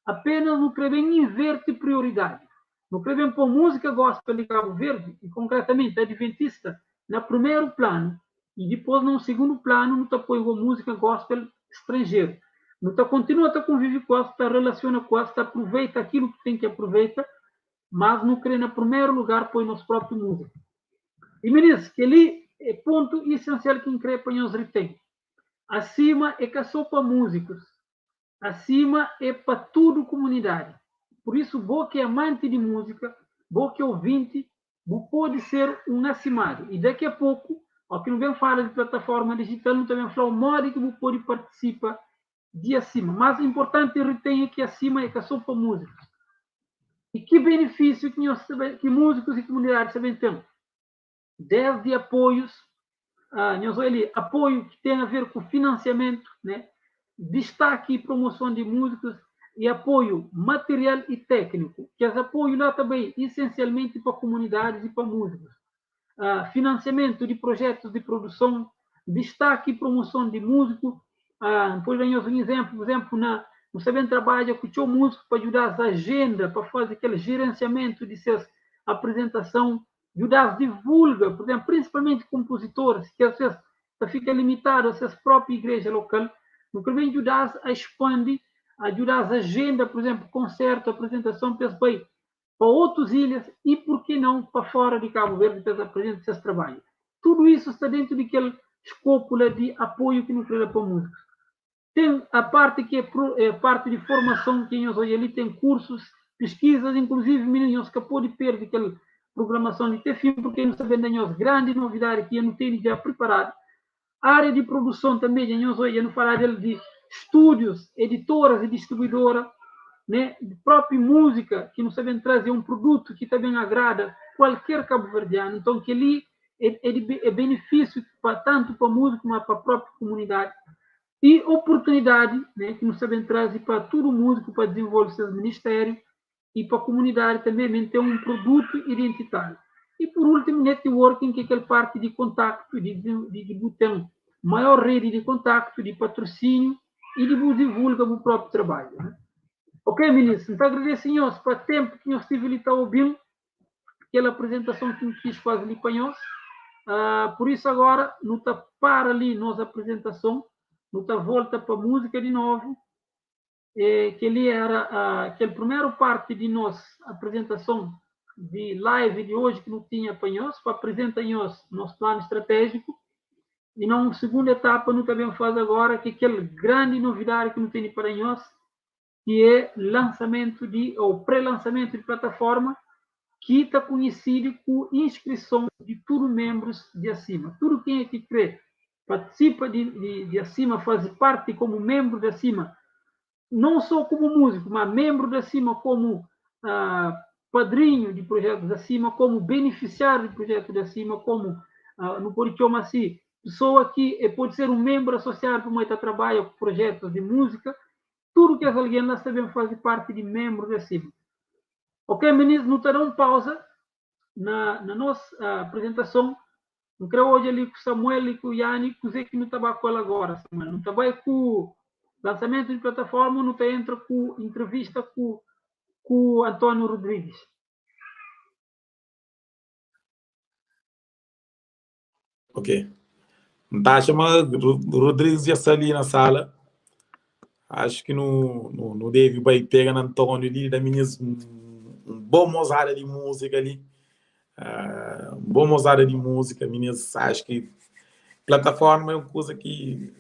Apenas não queremos inverter prioridade. Não queremos pôr música gospel de Cabo Verde, e concretamente adventista, no primeiro plano, e depois no segundo plano não está pôr música gospel estrangeira. Não está continua a conviver com ela, está relaciona com ela, está aproveita aquilo que tem que aproveitar, mas não quer no primeiro lugar pôr nosso próprio música. E meninos, que ali é ponto essencial que increpa nos retém. Acima é que só para músicos. Acima é para tudo comunidade. Por isso, vou que é amante de música, vou que é ouvinte, vou pode ser um acimado. E daqui a pouco, ao que não vem falar de plataforma digital, não também falar o modo que vou pode participar de acima. Mas o importante retenha que acima é que só para música. E que benefício que músicos e comunidades também têm? Desde apoios, apoio que tem a ver com financiamento, né? Destaque e promoção de músicos e apoio material e técnico, que é apoio lá também essencialmente para comunidades e para músicos. Financiamento de projetos de produção, destaque e promoção de músico. Depois ganhamos um exemplo, por exemplo, no Sabem trabalha com o músico para ajudar as agendas, para fazer aquele gerenciamento de suas apresentações, ajudar a divulga, por exemplo, principalmente compositores, que às vezes fica limitado a sua própria igreja local, no que vem ajudar a expandir, ajudar a agenda, por exemplo, concerto, apresentação, para outras ilhas e, por que não, para fora de Cabo Verde, para apresentar seus trabalhos. Tudo isso está dentro daquele escópula de apoio que nos cria para músicos. Tem a parte que é parte de formação, que nós hoje ali tem cursos, pesquisas, inclusive, meninos, que pode perder aquela programação de ter filme, porque não sabem das grande novidade que eu não tenho já preparado. A área de produção também, nós hoje não falar de estúdios, editoras e distribuidoras, né? Própria música, que não sabem trazer um produto que também agrada qualquer cabo-verdiano. Então, que ali é benefício tanto para a música, como para a própria comunidade. E oportunidade, né, que não sabem trazer para todo músico para desenvolver seus ministérios e para a comunidade também ter um produto identitário. E por último, networking, que é aquela parte de contato, de ter maior rede de contato, de patrocínio e de divulgar o próprio trabalho. Né? Ok, ministro? Então, agradecemos para o tempo que nós estive ali a ouvir, aquela apresentação que nos quis fazer ali para nós. Por isso, agora, não está para ali nossa apresentação, não está volta para a música de novo, que ali era aquela primeira parte de nossa apresentação de live de hoje, que não tinha para nós, para apresentar nosso plano estratégico. E na segunda etapa, não também faz agora, que é aquela grande novidade que não tem para nós, que é lançamento ou pré-lançamento de plataforma, que está conhecido com inscrição de todos os membros de acima. Tudo quem é que crê, participa de acima, faz parte como membro de acima, não só como músico, mas membro de acima como padrinho de projetos de acima, como beneficiário de projetos de acima, como, no Porichoma assim, pessoa que pode ser um membro associado para uma trabalha com projetos de música, tudo que as alguém lá sabem fazer parte de membro de acima. Ok, meninos, não terão pausa na nossa apresentação. Não creio hoje ali com o Samuel e com o Yanni, que não estava com ela agora, Samuel. Não estava com o lançamento de plataforma, não entra com entrevista com o Antônio Rodrigues. Ok. Tá chamando Rodrigues já está ali na sala. Acho que no David vai pegar no Antônio ali, da meninas bom mozada de música ali. Bom mozada de música, meninas. Acho que plataforma é uma coisa que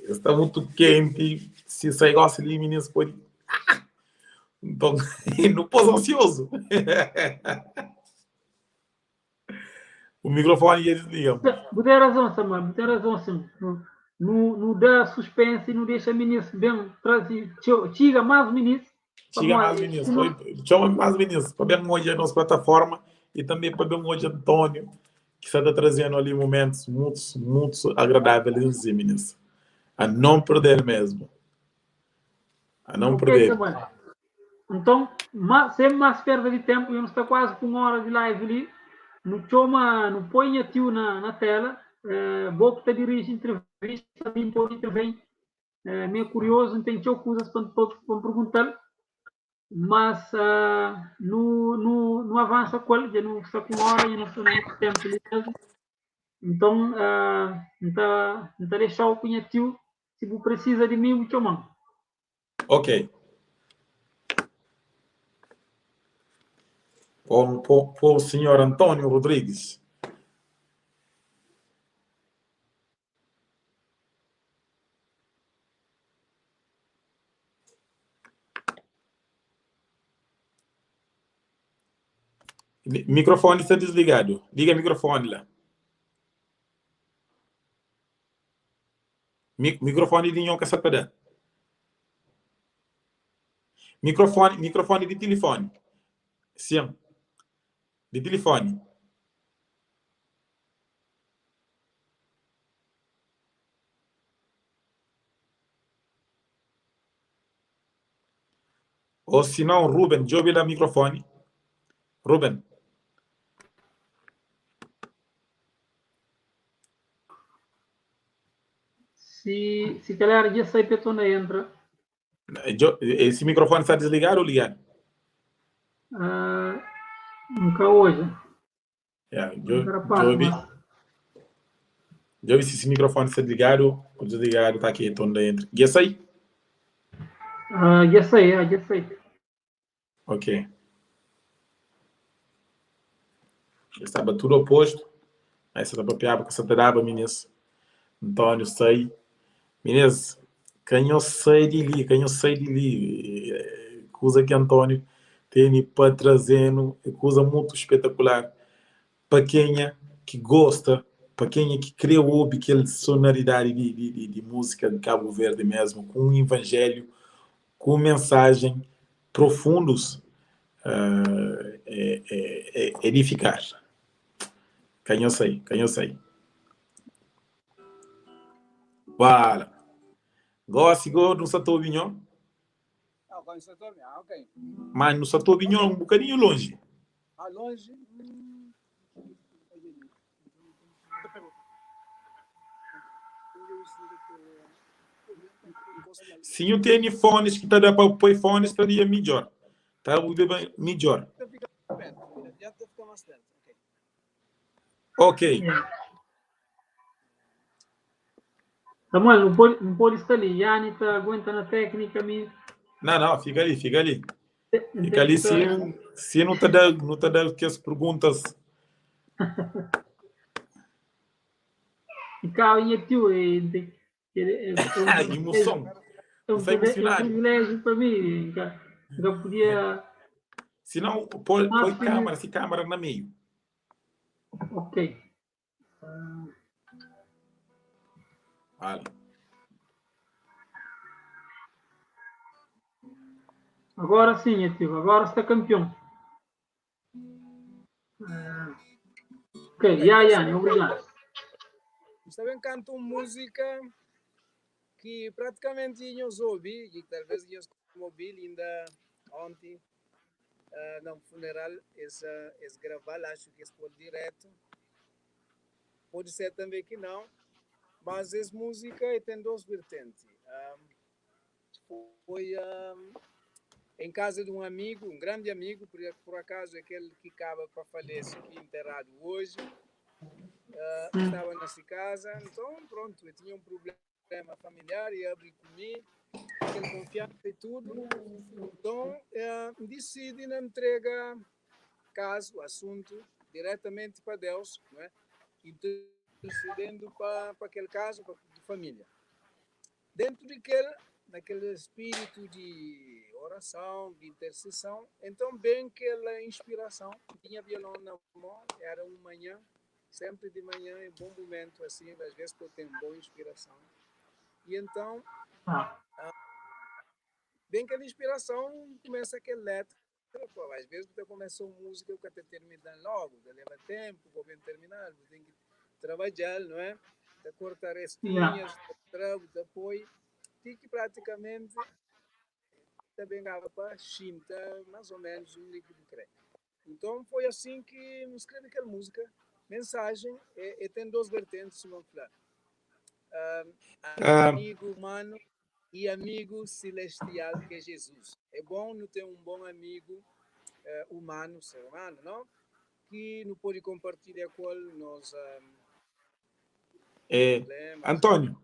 está muito quente. Se você gosta ali, meninas, pode. Então, não posso ansioso. O microfone eles ligam. Tem razão, Samuel, tem razão, sim. Não dá suspense e não deixa ministro bem trazer. Tira mais ministro. Chega mais ministros. Chama mais ministros. Para ver hoje a nossa plataforma e também para ver hoje Antônio, que está trazendo ali momentos muito agradáveis, ministros. A não perder mesmo. A não perder. Samuel. Então, sem mais perda de tempo, a gente está quase com 1 hora de live ali. Não põe a tio na tela. Vou que dirige entrevista, também pode intervir. Meio curioso, não tem coisas para perguntar, mas não avança com ele, já não está com 1 hora e não está no tempo ali mesmo. Então, não está deixar o tio, se você precisa de mim, muito mal. Ok. Para o senhor Antônio Rodrigues. Microfone está desligado. Liga o microfone lá. Microfone de nhonca sapada. Microfone de telefone. Sim. De telefone. Ou se não, Ruben, já ouviu o microfone? Ruben. Se calhar já sei para onde entra. Esse microfone está desligado ou ligado? Nunca hoje. Já ouvi se esse microfone está ligado ou desligado, está aqui, onde entra. Já sei? Já sei. Ok. Estava tudo oposto. Aí você está para piar, porque você está meninas. Antônio, sei. Meninas, quem eu sei de ali. Coisa que Antônio tem para trazendo, é coisa muito espetacular. Para quem é que gosta, para quem é que crê ouve aquela sonoridade de música de Cabo Verde mesmo, com um evangelho, com mensagem profundos, edificar. Quem eu sei. Voilà. Gosto no Santo Vinhão. Ok. Mas no Santo Vinhão um bocadinho longe. Longe? Se eu tenho fones que está dando para pôr fones, estaria melhor. Tá melhor. Já estou ficando mais dentro. Ok. Samuel, não pode estar ali. Yanni está aguentando a técnica. Não, fica ali. Fica ali se não está dando que as perguntas. Ficava em tio. Emoção. É um privilégio para mim. Eu podia. Se não, põe câmera na meio. Ok. Vale. Agora sim, tio. Agora está campeão. Ok, Yanni, obrigado. Está bem, canto música que praticamente eu ouvi, e talvez eu ouvi ainda ontem, no funeral, é gravar, acho que é por direto. Pode ser também que não, mas essa música tem duas vertentes. Foi em casa de um amigo, um grande amigo, por acaso aquele que acaba para falecer, que enterrado hoje. estava nessa casa, então pronto, eu tinha um problema familiar e abri comigo, aquele confiança e tudo. Então, decidi não entregar caso, assunto, diretamente para Deus, não é? Intercedendo para aquele caso, para a família. Dentro daquele espírito de oração, de intercessão, então bem aquela inspiração, tinha violão na mão, era uma manhã, sempre de manhã, em bom momento, assim, às vezes eu tenho boa inspiração. E então, bem aquela inspiração, começa aquele letra, pô, às vezes você começou música, eu até terminar logo, leva tempo, vou bem terminar, vou ter que trabalhar, não é? De cortar restinhas, de apoio, tem que praticamente também dava para chinta mais ou menos um líquido de creme. Então foi assim que me escrevi aquela música. Mensagem tem duas vertentes, se vamos falar. Amigo humano e amigo celestial que é Jesus. É bom não ter um bom amigo humano, ser humano, não? Que não pode compartilhar com ele nós Antônio,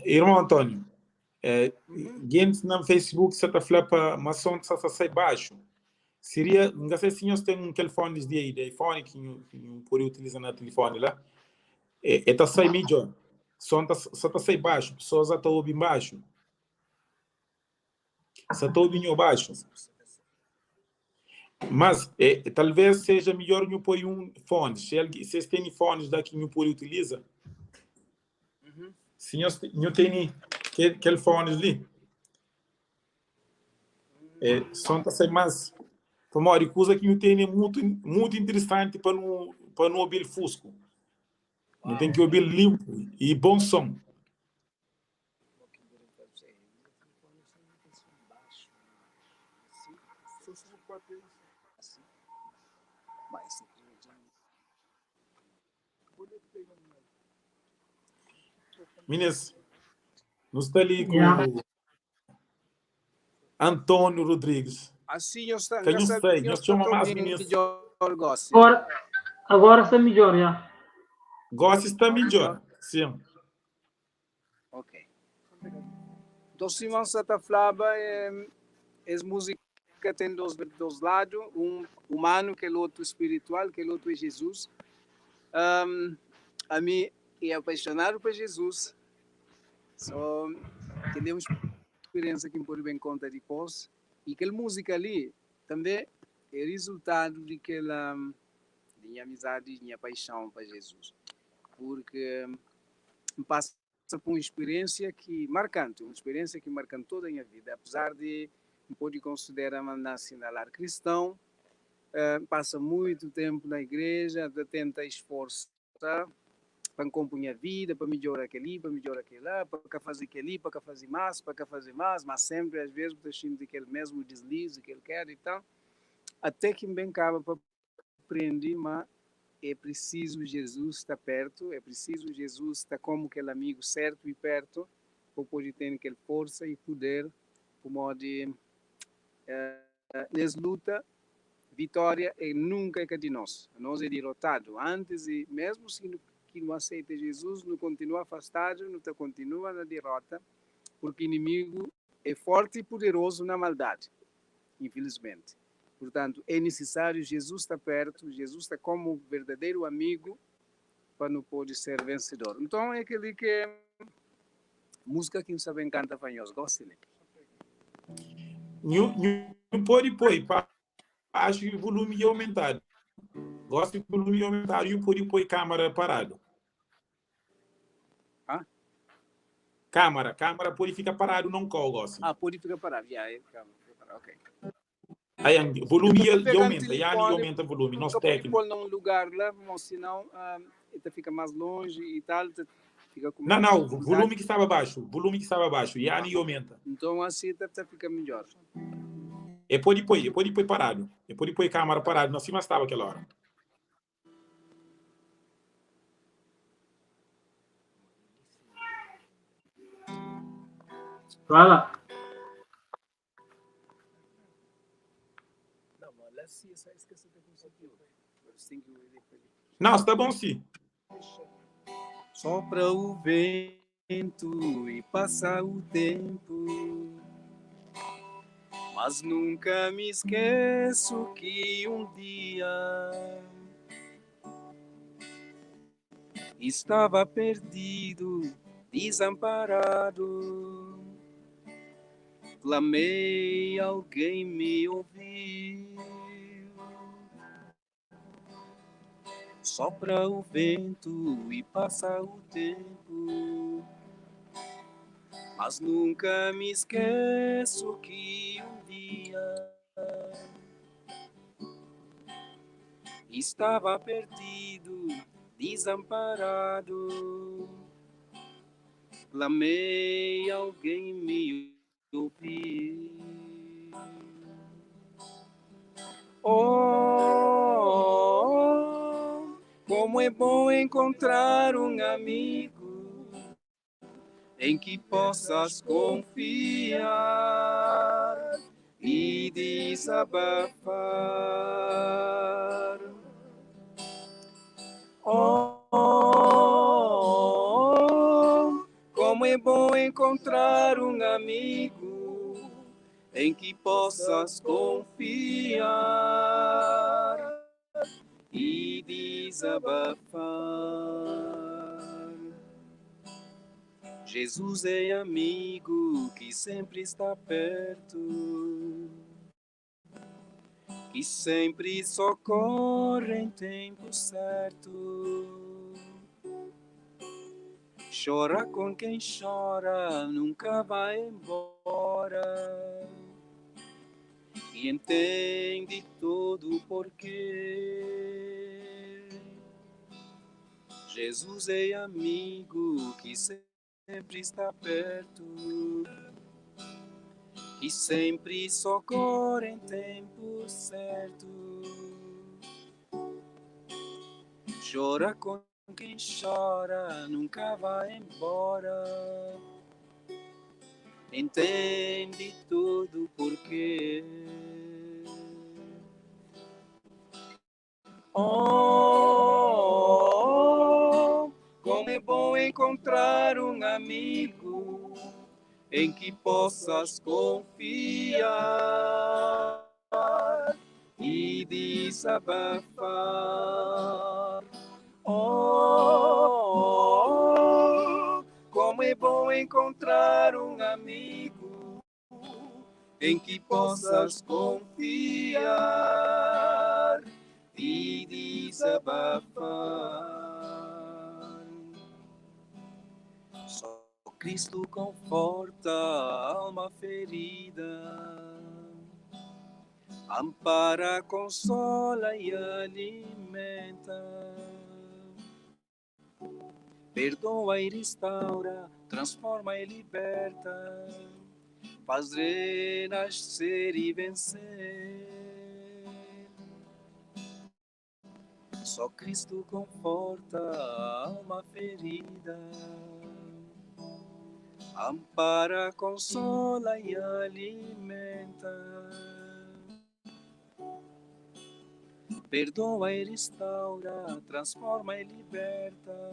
irmão Antônio, gente no Facebook você está falando para maçom que está sai baixo. Seria, não sei se nós tem um telefone de iPhone que não pode utilizar no telefone lá. Está sai melhor. Só está sai baixo, pessoas estão ouvindo baixo. Só está ouvindo baixo. Mas talvez seja melhor não pôr um fone. Se vocês têm fones daqui não pode utilizar. Se não tem aquele fone ali, só está sai mais. Uma coisa que não tem muito interessante para não ouvir fusco. Não tem que ouvir limpo e bom som. Meninas, nós estamos ali com o Antônio Rodrigues. Assim, eu estou nós chamamos mais meninas. Agora está melhor, já. Gosto está melhor, sim. Ok. Então, Simão Santa Flava música tem dois lados, um humano, que é o outro espiritual, que é o outro é Jesus. A mim é apaixonado por Jesus. Só que deu uma experiência que me pode bem conta depois. E aquela música ali também é resultado daquela minha amizade, minha paixão para Jesus. Porque me passa por uma experiência marcante toda a minha vida. Apesar de me pode considerar nacional cristão, passa muito tempo na igreja, tenta esforçar para acompanhar a vida, para melhorar aquele, para melhorar aquele lá, para fazer aquele, para fazer mais, mas sempre às vezes eu sinto aquele mesmo deslize que ele quer e tal, até que bem acaba para aprender, mas é preciso Jesus estar perto, é preciso Jesus estar como aquele amigo certo e perto, para poder ter aquela força e poder, por modo de nessa luta, vitória nunca é de nós é derrotado. Antes, e mesmo se não aceita Jesus, não continua afastado, não continua na derrota, porque o inimigo é forte e poderoso na maldade, infelizmente. Portanto, é necessário Jesus estar perto, Jesus está como verdadeiro amigo para não poder ser vencedor. Então, é aquele que é música que não sabe encanta fanhoso, gosta, né? Não pode pôr, acho que o volume ia aumentar. Gosto do volume aumentar e não pode pôr câmera parado. Câmera pode ficar parado, não colo, assim. Pode ficar parado, ok. Aí, o volume ia aumenta, aumenta o volume, nosso técnico. Pode num lugar lá, senão ele fica mais longe e tal, fica com não, o volume que estava baixo, e aumenta. Então assim fica melhor. Pode pôr parado, pode pôr câmera parado, nós cima estava aquela hora. Vai lá. Não, mas lá sim, só esqueci de conseguir. Não, está bom sim. Sopra o vento e passa o tempo, mas nunca me esqueço que um dia estava perdido, desamparado. Clamei, alguém me ouviu. Sopra o vento e passa o tempo, mas nunca me esqueço que um dia estava perdido, desamparado. Clamei, alguém me ouviu. Oh, como é bom encontrar um amigo em que possas confiar e desabafar. Oh, como é bom encontrar um amigo em que possas confiar e desabafar. Jesus é amigo que sempre está perto, que sempre socorre em tempo certo. Chora com quem chora, nunca vai embora, e entende todo o porquê. Jesus é amigo que sempre está perto, que sempre socorre em tempo certo. Chora com quem chora, nunca vai embora, entende tudo o porquê. Oh, como é bom encontrar um amigo em que possas confiar e desabafar. Oh, como é bom encontrar um amigo em que possas confiar e desabafar. Só Cristo conforta a alma ferida, ampara, consola e alimenta, perdoa e restaura, transforma e liberta, faz renascer e vencer. Só Cristo conforta a alma ferida, ampara, consola e alimenta, perdoa e restaura, transforma e liberta,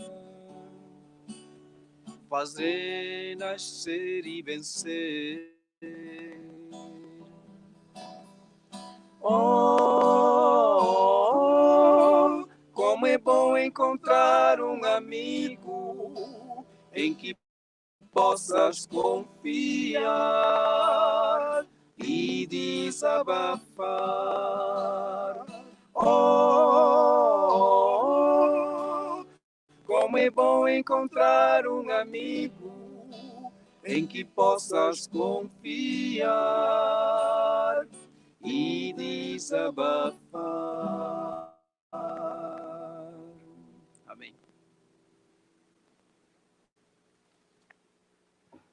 faz renascer e vencer. Oh, como é bom encontrar um amigo em que possas confiar e desabafar. Oh, como é bom encontrar um amigo em que possas confiar e desabafar. Amém.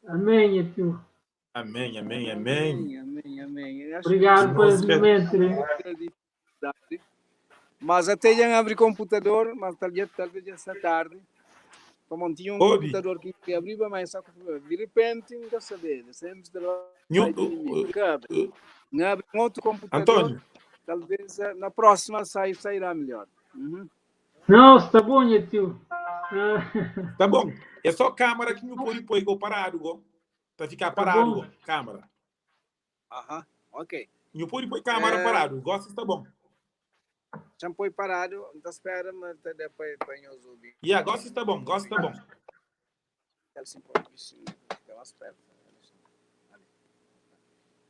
Amém, tio. Amém, amém, Amém, amém. amém, amém. Eu acho Obrigado por esse música- momento, né? Mas até já abri computador, mas talvez essa tarde. Como tinha um Ouve, computador que abria, mas só que de repente não quer saber. Sempre de lá Nho- não abre um outro computador, Antônio, talvez na próxima sairá melhor. Uhum. Não, está bom, né, tio? Tá bom. É só câmera que não pode pôr igual parado, go. Para ficar Tá parado, bom. go. Câmera. Aham, ok. Não pode pôr câmera parado. Gosta, tá bom. Já me põe parado, não espera, mas até depois põe os ouvidos. Yeah, gosta, tá bom. Gosta, tá bom.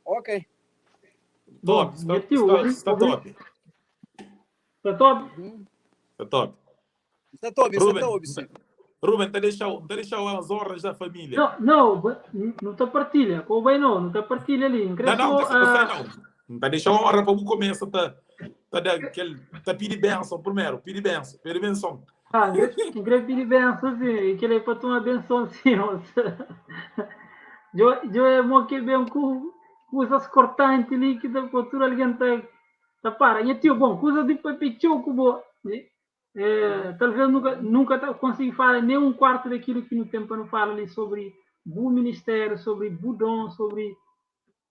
Ok. Bom, Top. né, tio? Está top. Está top? Está top. Está top, Ruben, sim. Ruben, tá deixando as ordens da família. Não está partilha. Ou bem não está partilha ali. Não, tá sei não. Não tá deixando uma hora para o começo, tá pedir bênção primeiro, pedir bênção. Ingresso pedir benção, sim. Que ele é para tomar benção, sim. Eu é bom que bem com coisas cortantes ali, que da cultura alguém tá para. E tio, bom, coisa de papichou, cubo. Talvez nunca consigo falar nem um quarto daquilo que no tempo não fala ali sobre o ministério, sobre budon, sobre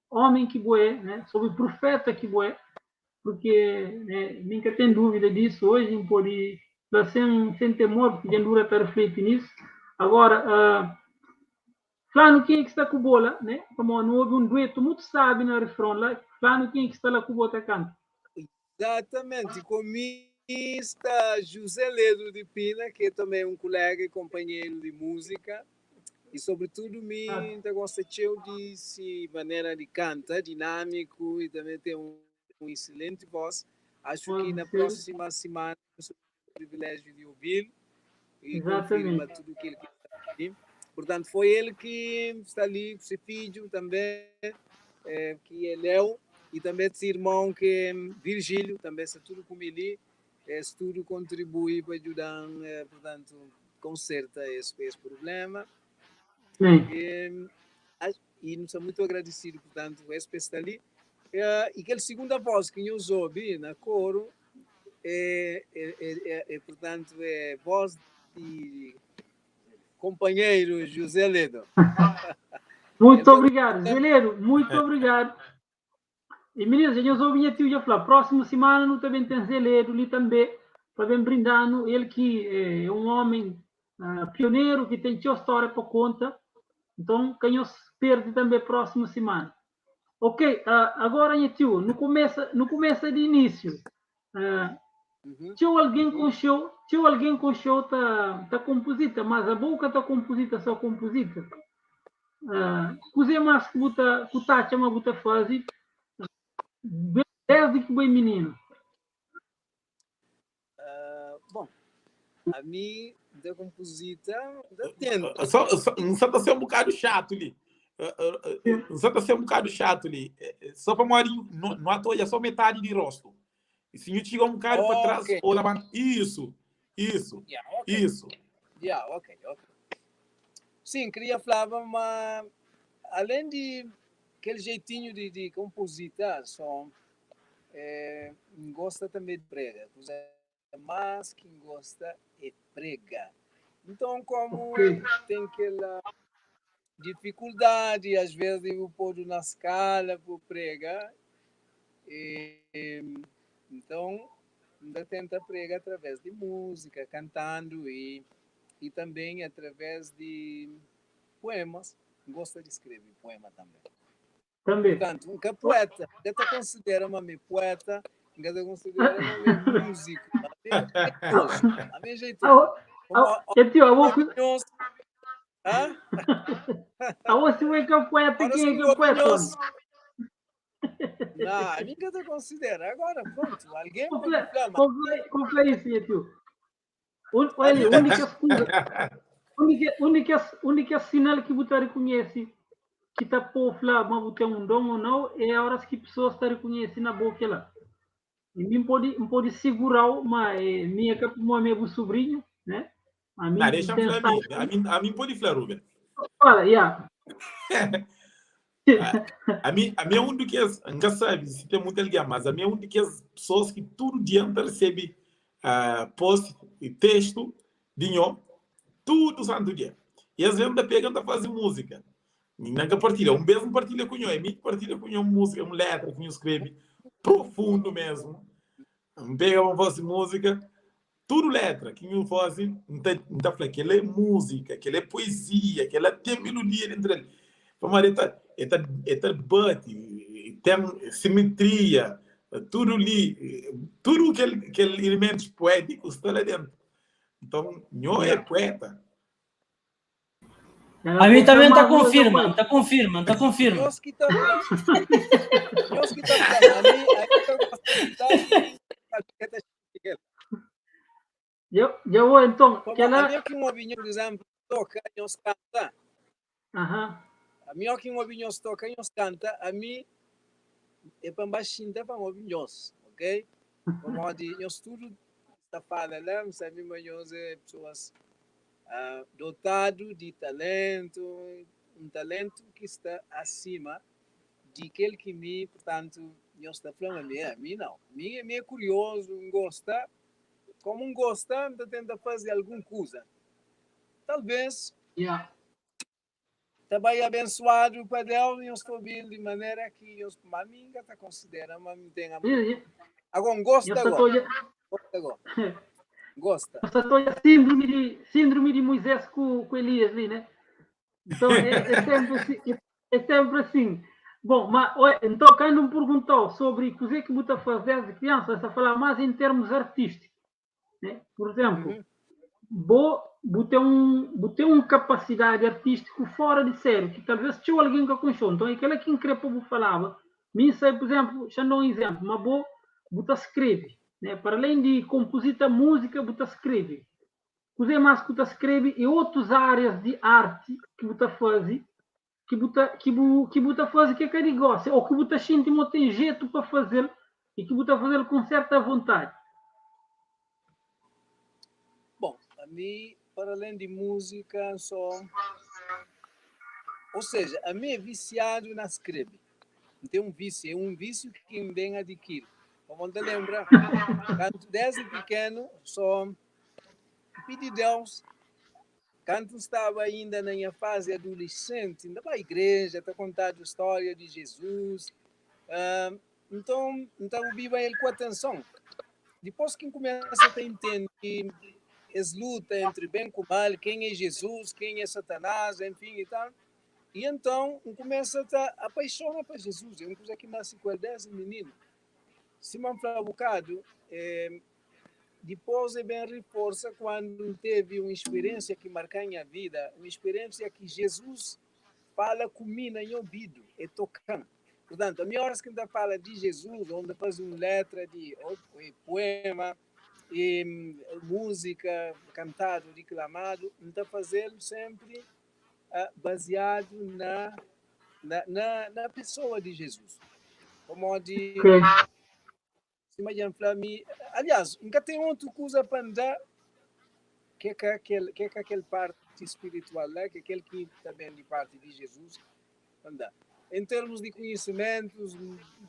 homem que boé, né? Sobre profeta que boé, porque né, nunca tem dúvida disso hoje, não pode sem temor, porque a dura para refletir nisso. Agora, Flano quem é que está com bola, né? Como não houve um dueto muito sábio no refrão lá, Flano quem é que está lá com o bola canta. Exatamente, comigo está José Ledo de Pina, que é também um colega e companheiro de música, e sobretudo me gosta de maneira de cantar, dinâmico, e também tem um excelente voz. Acho que na próxima semana eu sou o privilégio de ouvir e confirma tudo o que ele quer. Portanto, foi ele que está ali com seu filho também, que é Léo, e também esse irmão que é Virgílio, também está tudo com ele, isso tudo contribui para ajudar, portanto, conserta esse problema. E não sou muito agradecido, portanto, esse está ali. E aquela segunda voz que eu ouvi na coro portanto, é voz de companheiro José Ledo. Muito obrigado, Zeleiro, muito obrigado. E meninas, eu ouvi a tio já falar, próxima semana não também tem Zeleiro ali também, para bem brindando, ele que é um homem pioneiro, que tem sua história para conta, então quem os perde também próxima semana. Ok, agora, tio, não começa de início. Tinha alguém com show tá composita, mas a boca tá composita, só composita. Cusei mais que buta chama buta fazer desde que bem menino. Bom, a mim da composita tento. Só está sendo um bocado chato ali. Só está sendo um bocado chato ali. Só para morar no ator, é só metade de rosto. E se eu tirar um bocado para trás, ou levanta. Isso. Isso. Ok. Sim, queria falar, mas além de aquele jeitinho de compositar, gosta também de prega. Mas quem gosta é prega. Então, como tem aquela dificuldade, às vezes, de pôr na escala para pregar, então, ainda tenta pregar através de música, cantando e também através de poemas. Gosta de escrever poema também. Portanto, um poeta, você considera-me poeta, você considera-me músico. A minha jeito. Aonde se vê que é poeta, quem é que é poeta? Não, a mim que te considera. Agora, pronto, alguém pode falar. Qual é isso, tio? Única sinal que você reconhece que está por falar, mas você é um dom ou não, é a hora que pessoas estão reconhecendo na boca lá. E mim pode segurar, mas minha que é meu sobrinho, né? A mim deixa eu falar a mim pode falar, Ruben. Fala, yeah. A mim é um do que não sabe se tem muito alguém, mas a mim é um do que as pessoas que todo dia recebe post e texto de nós, todo santo dia. E às vezes ainda pega e faz música. Ninguém partilha, mesmo partilha com nós, mim partilha com nós música, uma letra que nós escreve profundo mesmo. Pega uma voz de música, tudo letra, que eu faço, então falei, aquela é música, aquela é poesia, aquela tem melodia dentro dele. Mas bate, tem simetria, tudo ali, tudo aquele elementos poéticos está lá dentro. Então, não é poeta. A mim também está confirmando, está confirmando. Nós que está falando, a mim eu vou então. A mim que uma opinião, por exemplo, toca, nós canta. A mim que uma opinião toca, nós canta, a mim é para baixinho, para uma opinião, ok? Como de nós tudo está falando, né? Sabe, mas nós é pessoas dotado de talento, um talento que está acima de aquele que me, portanto, eu estou falando a mim não. Me é curioso, gosta, como gosta, então tenta fazer alguma coisa. Talvez, também abençoado para Deus, eu estou vendo de maneira que eu, a mim está considerando, mas me tem agora gosta agora. Gosta. Essa a síndrome de Moisés com Elias ali, né? Então é sempre assim. Bom, mas então quem não perguntou sobre o que é que você fazer de criança, a falar mais em termos artísticos, né? Por exemplo, ter uma capacidade artística fora de série, que talvez tinha alguém que conheceu. Então aquela que increpa eu falava, me sei, por exemplo, já não um exemplo, mas você escreve. Né? Para além de compositar música, você escreve. Você mais que você escreve e outras áreas de arte que você faz, que você faz que é que gosta, ou que você sente que tem jeito para fazer e que você fazer com certa vontade. Bom, a mim, para além de música, ou seja, a mim é viciado na escrever. Tem um vício que me vem adquirir. Como te lembra, quando desde pequeno, só pedi Deus, quando estava ainda na minha fase adolescente, ainda para a igreja, está contando a história de Jesus. Então eu vivo ele com atenção. Depois que começa a entender as lutas entre bem e mal, quem é Jesus, quem é Satanás, enfim e tal. E então começa a apaixonar por Jesus. É uma coisa que nasce com ele desde menino. Se me fala um bocado, depois é bem reforça quando teve uma experiência que marcou a minha vida, uma experiência que Jesus fala comigo no ouvido, é tocando. Portanto, a minha hora que ainda fala de Jesus, onde faz uma letra de poema, música, cantado, declamado, está fazendo sempre baseado na pessoa de Jesus. Como de... Aliás, nunca tem outra coisa para andar que é aquele parte espiritual, né? Que é aquele que também de parte de Jesus andar. Em termos de conhecimentos,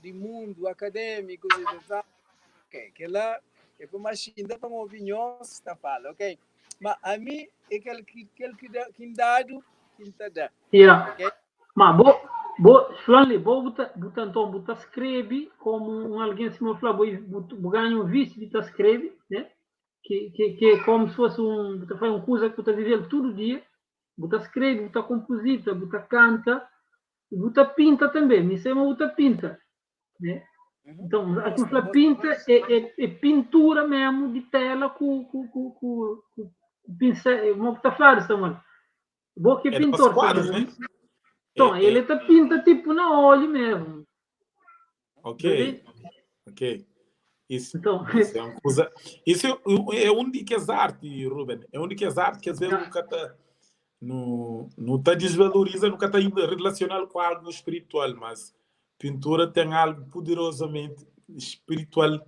de mundo acadêmico, que lá é para mais ainda para uma opinião está falando, ok? Mas a mim é aquele que dado que está dando. Okay? Mas você escreve como alguém se me falou, ganha um vício de escrever, né? Que é como se fosse você faz uma coisa que você vive todo dia, você escreve, você composita, você canta, você pinta também, me chama você pinta, né? Então, aquilo que pinta é pintura mesmo de tela com pincel, como está falando, Samuel? Boa que é pintor, quadros, né? Então, ele pinta tipo na óleo mesmo. Ok. Isso é uma coisa. Isso é únicas artes, Ruben. É únicas artes que às vezes não está desvaloriza, nunca está relacionado com algo espiritual, mas pintura tem algo poderosamente espiritual.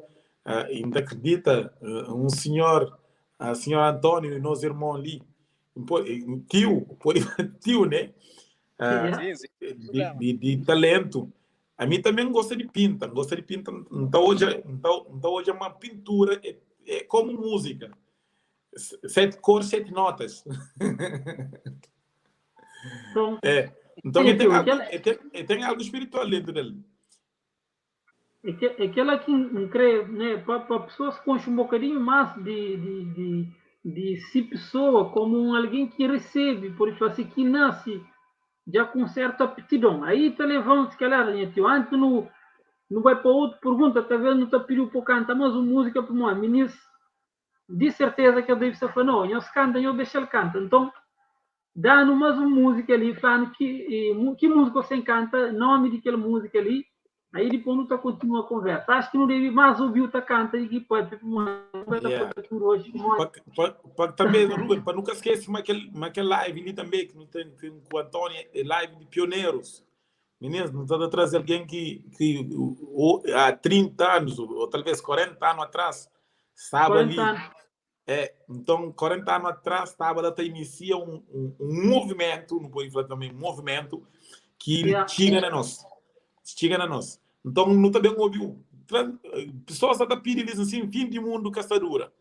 Ainda acredita, um senhor, a senhora Antônio e nós irmãos ali, tio, né? De talento. A mim também gosta de pintar. Então hoje é uma pintura, é como música. 7 cores, 7 notas. Então tem algo espiritual dentro dele. Aquela que crê, né, para pessoas que um bocadinho mais de si pessoa, como alguém que recebe, por isso assim, que nasce já com certa aptidão. Aí te levamos, se calhar, antes não vai para outra pergunta, talvez não te pediu para cantar, mas a música para mim, ministro, de certeza que eu devo ser falando, não, eu se canta, eu deixo ele cantar. Então, dá-nos mais uma música ali, falando que música você canta, nome daquela música ali, aí depois não continua a conversa. Acho que não deve mais ouvir o canta e que pode ter uma Yeah. hoje. Também, Ruben, para nunca esquecer aquela live ali também, que não tem com o Antônio, é live de pioneiros. Meninas, não está atrás de alguém que há 30 anos, ou talvez 40 anos atrás, estava 40 ali. anos. Então, 40 anos atrás, estava a iniciar um movimento, não pode falar também, um movimento que chega na nós. Chega na nós. Então, não também ouviu. Pessoas até pedem assim, fim de mundo, caçadura.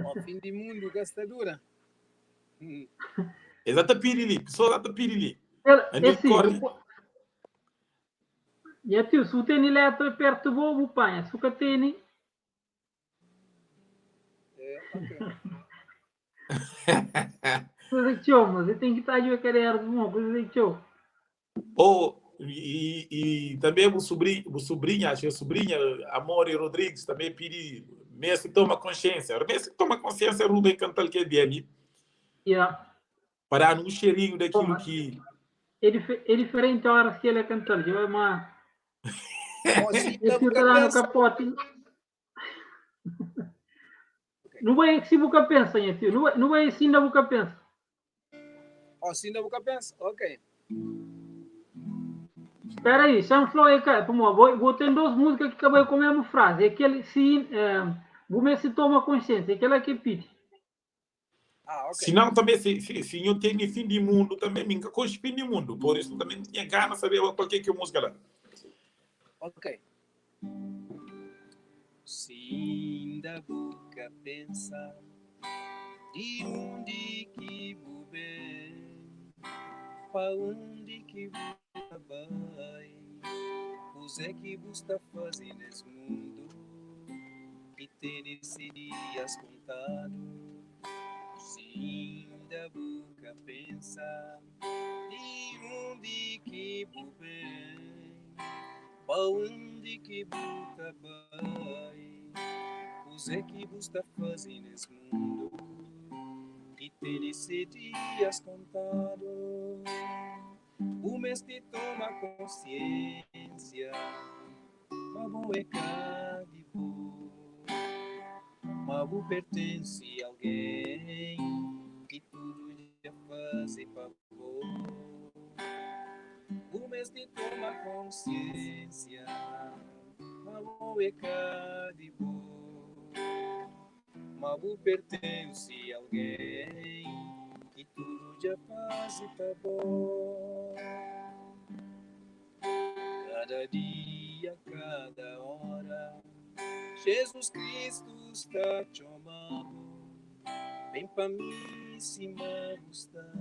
O fim de mundo, gastadura. Exato, pirili. Pessoas até pirili. É assim, e até se o tênis elétrico é perto do bobo, pai, se o tênis. Ok. Coisa que eu, mas eu tenho que estar de querer uma coisa que eu. E também o sobrinha, acho que a sobrinha, Amore Rodrigues, também pedi, mesmo que toma consciência. Mesmo que toma consciência, Rubem Cantal que é dele, para um cheirinho daquilo que... É diferente a hora que ele é cantor, eu é uma... Sim, Ele fica lá no capote. Não vai assim boca pensa, minha filha. Não vai assim da boca pensa. Sim da boca pensa? Ok. Espera aí, Sam Floyd, cara, vou ter duas músicas que acabam com a mesma frase. Aquele, se, vou ver se toma consciência. Aquela que pede. Ok. Se não, também, se eu tenho fim de mundo, também me com fim de mundo. Por isso, também tinha ganas de saber qualquer que música lá. Ok. Se da boca pensa de onde que vou bem, para onde que vou vai, os é que você está fazendo nesse mundo, que tem esses dias contados. Se da boca pensa de onde que vou bem, para onde que buta vai, os é que está fazendo nesse mundo, que tem esses dias contados. O mês que toma consciência, mas vou é cá de boa, mas vou pertence a alguém que tudo já faz para boa. O mês que toma consciência, Mabu é cá de boa, Mabu pertence a alguém que tudo já faz e tá bom. Cada dia, cada hora, Jesus Cristo está te amando. Vem pra mim se me gostar,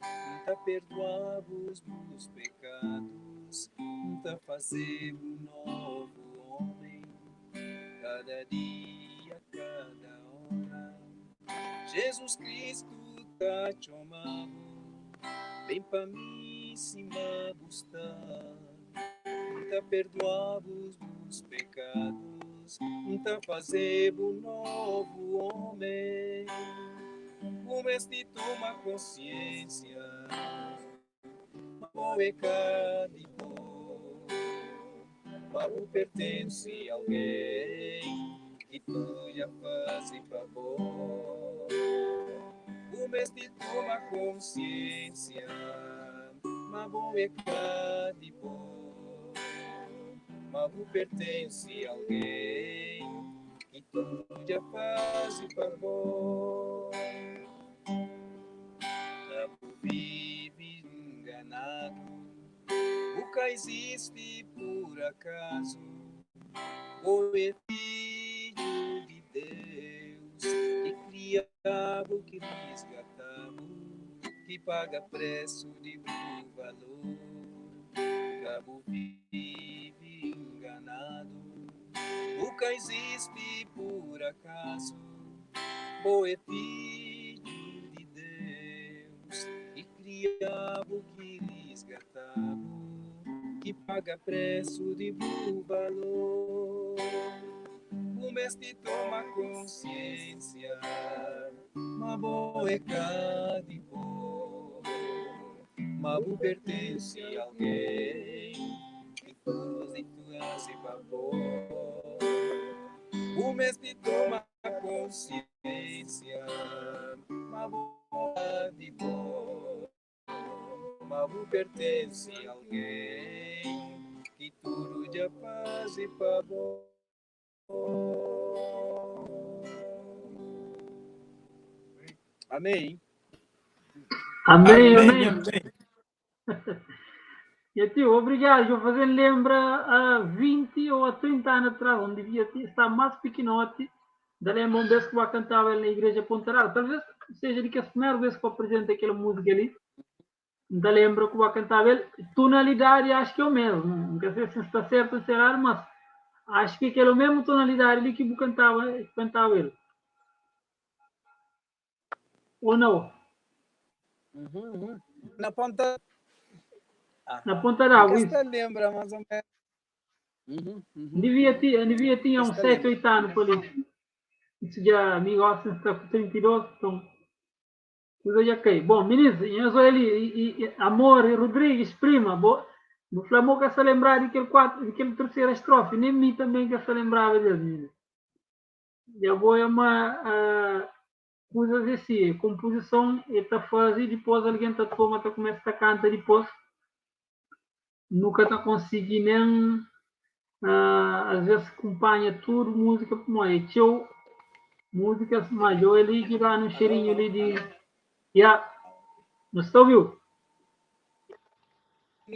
não tá perdoado os meus pecados, não tá fazendo um novo homem. Cada dia, cada hora, Jesus Cristo tá te amando. Vem pra mim se me gostar, não tá perdoado os meus pecados, não tá fazendo um novo homem. O mês de toma consciência, o pecado de boa, Mabu pertence a alguém que tu já faz pra bom. O mês de toma consciência, Mabu pecado de boa, Mabu pertence a alguém que tu já faz pra bom. Vive enganado, nunca existe por acaso. O é filho de Deus, que criado, que resgatado, que paga preço de valor. Cabo vive enganado. Nunca existe por acaso. Boa é filho de Deus e criado que resgatado, que paga preço de bom valor. O mestre toma consciência, uma boa é cá de boa, uma boa pertence a alguém que todos entusiasmam e favor. O mestre toma consciência, uma boa de boa, uma boa pertence a alguém que tudo de paz e favor. Amém. Amém, Amém, amém. amém. E tio, obrigado. Eu fazendo lembra há 20 ou há 30 anos atrás, onde devia estar mais pequenote, da lembra uma vez que eu cantava na igreja Pontarada. Talvez seja de que a primeira vez que eu apresento aquela música ali, da lembra que eu cantava ele, tonalidade acho que é o mesmo. Não sei se está certo ou errado, mas acho que é aquela mesma tonalidade ali que eu cantava ele. Ou não? Na ponta. Na ponta d'água, isso. Esta lembra mais ou menos. Devia ter uns 7, 8 anos por ali. Isso já me gosta, está com 32, então. Coisa já cai. Bom, ministro, eu sou ele, Amor e Rodrigues, prima. No Flamengo que se lembrar daquele terceira estrofe, nem mim também que se lembrava dele. Já vou é uma coisas assim, composição e está fazendo depois alguém está toma, está começa a cantar depois. Nunca está conseguindo nem às vezes acompanha tudo música como é. Tchau, música mas eu ali que dá no cheirinho ali de não estou ouvindo?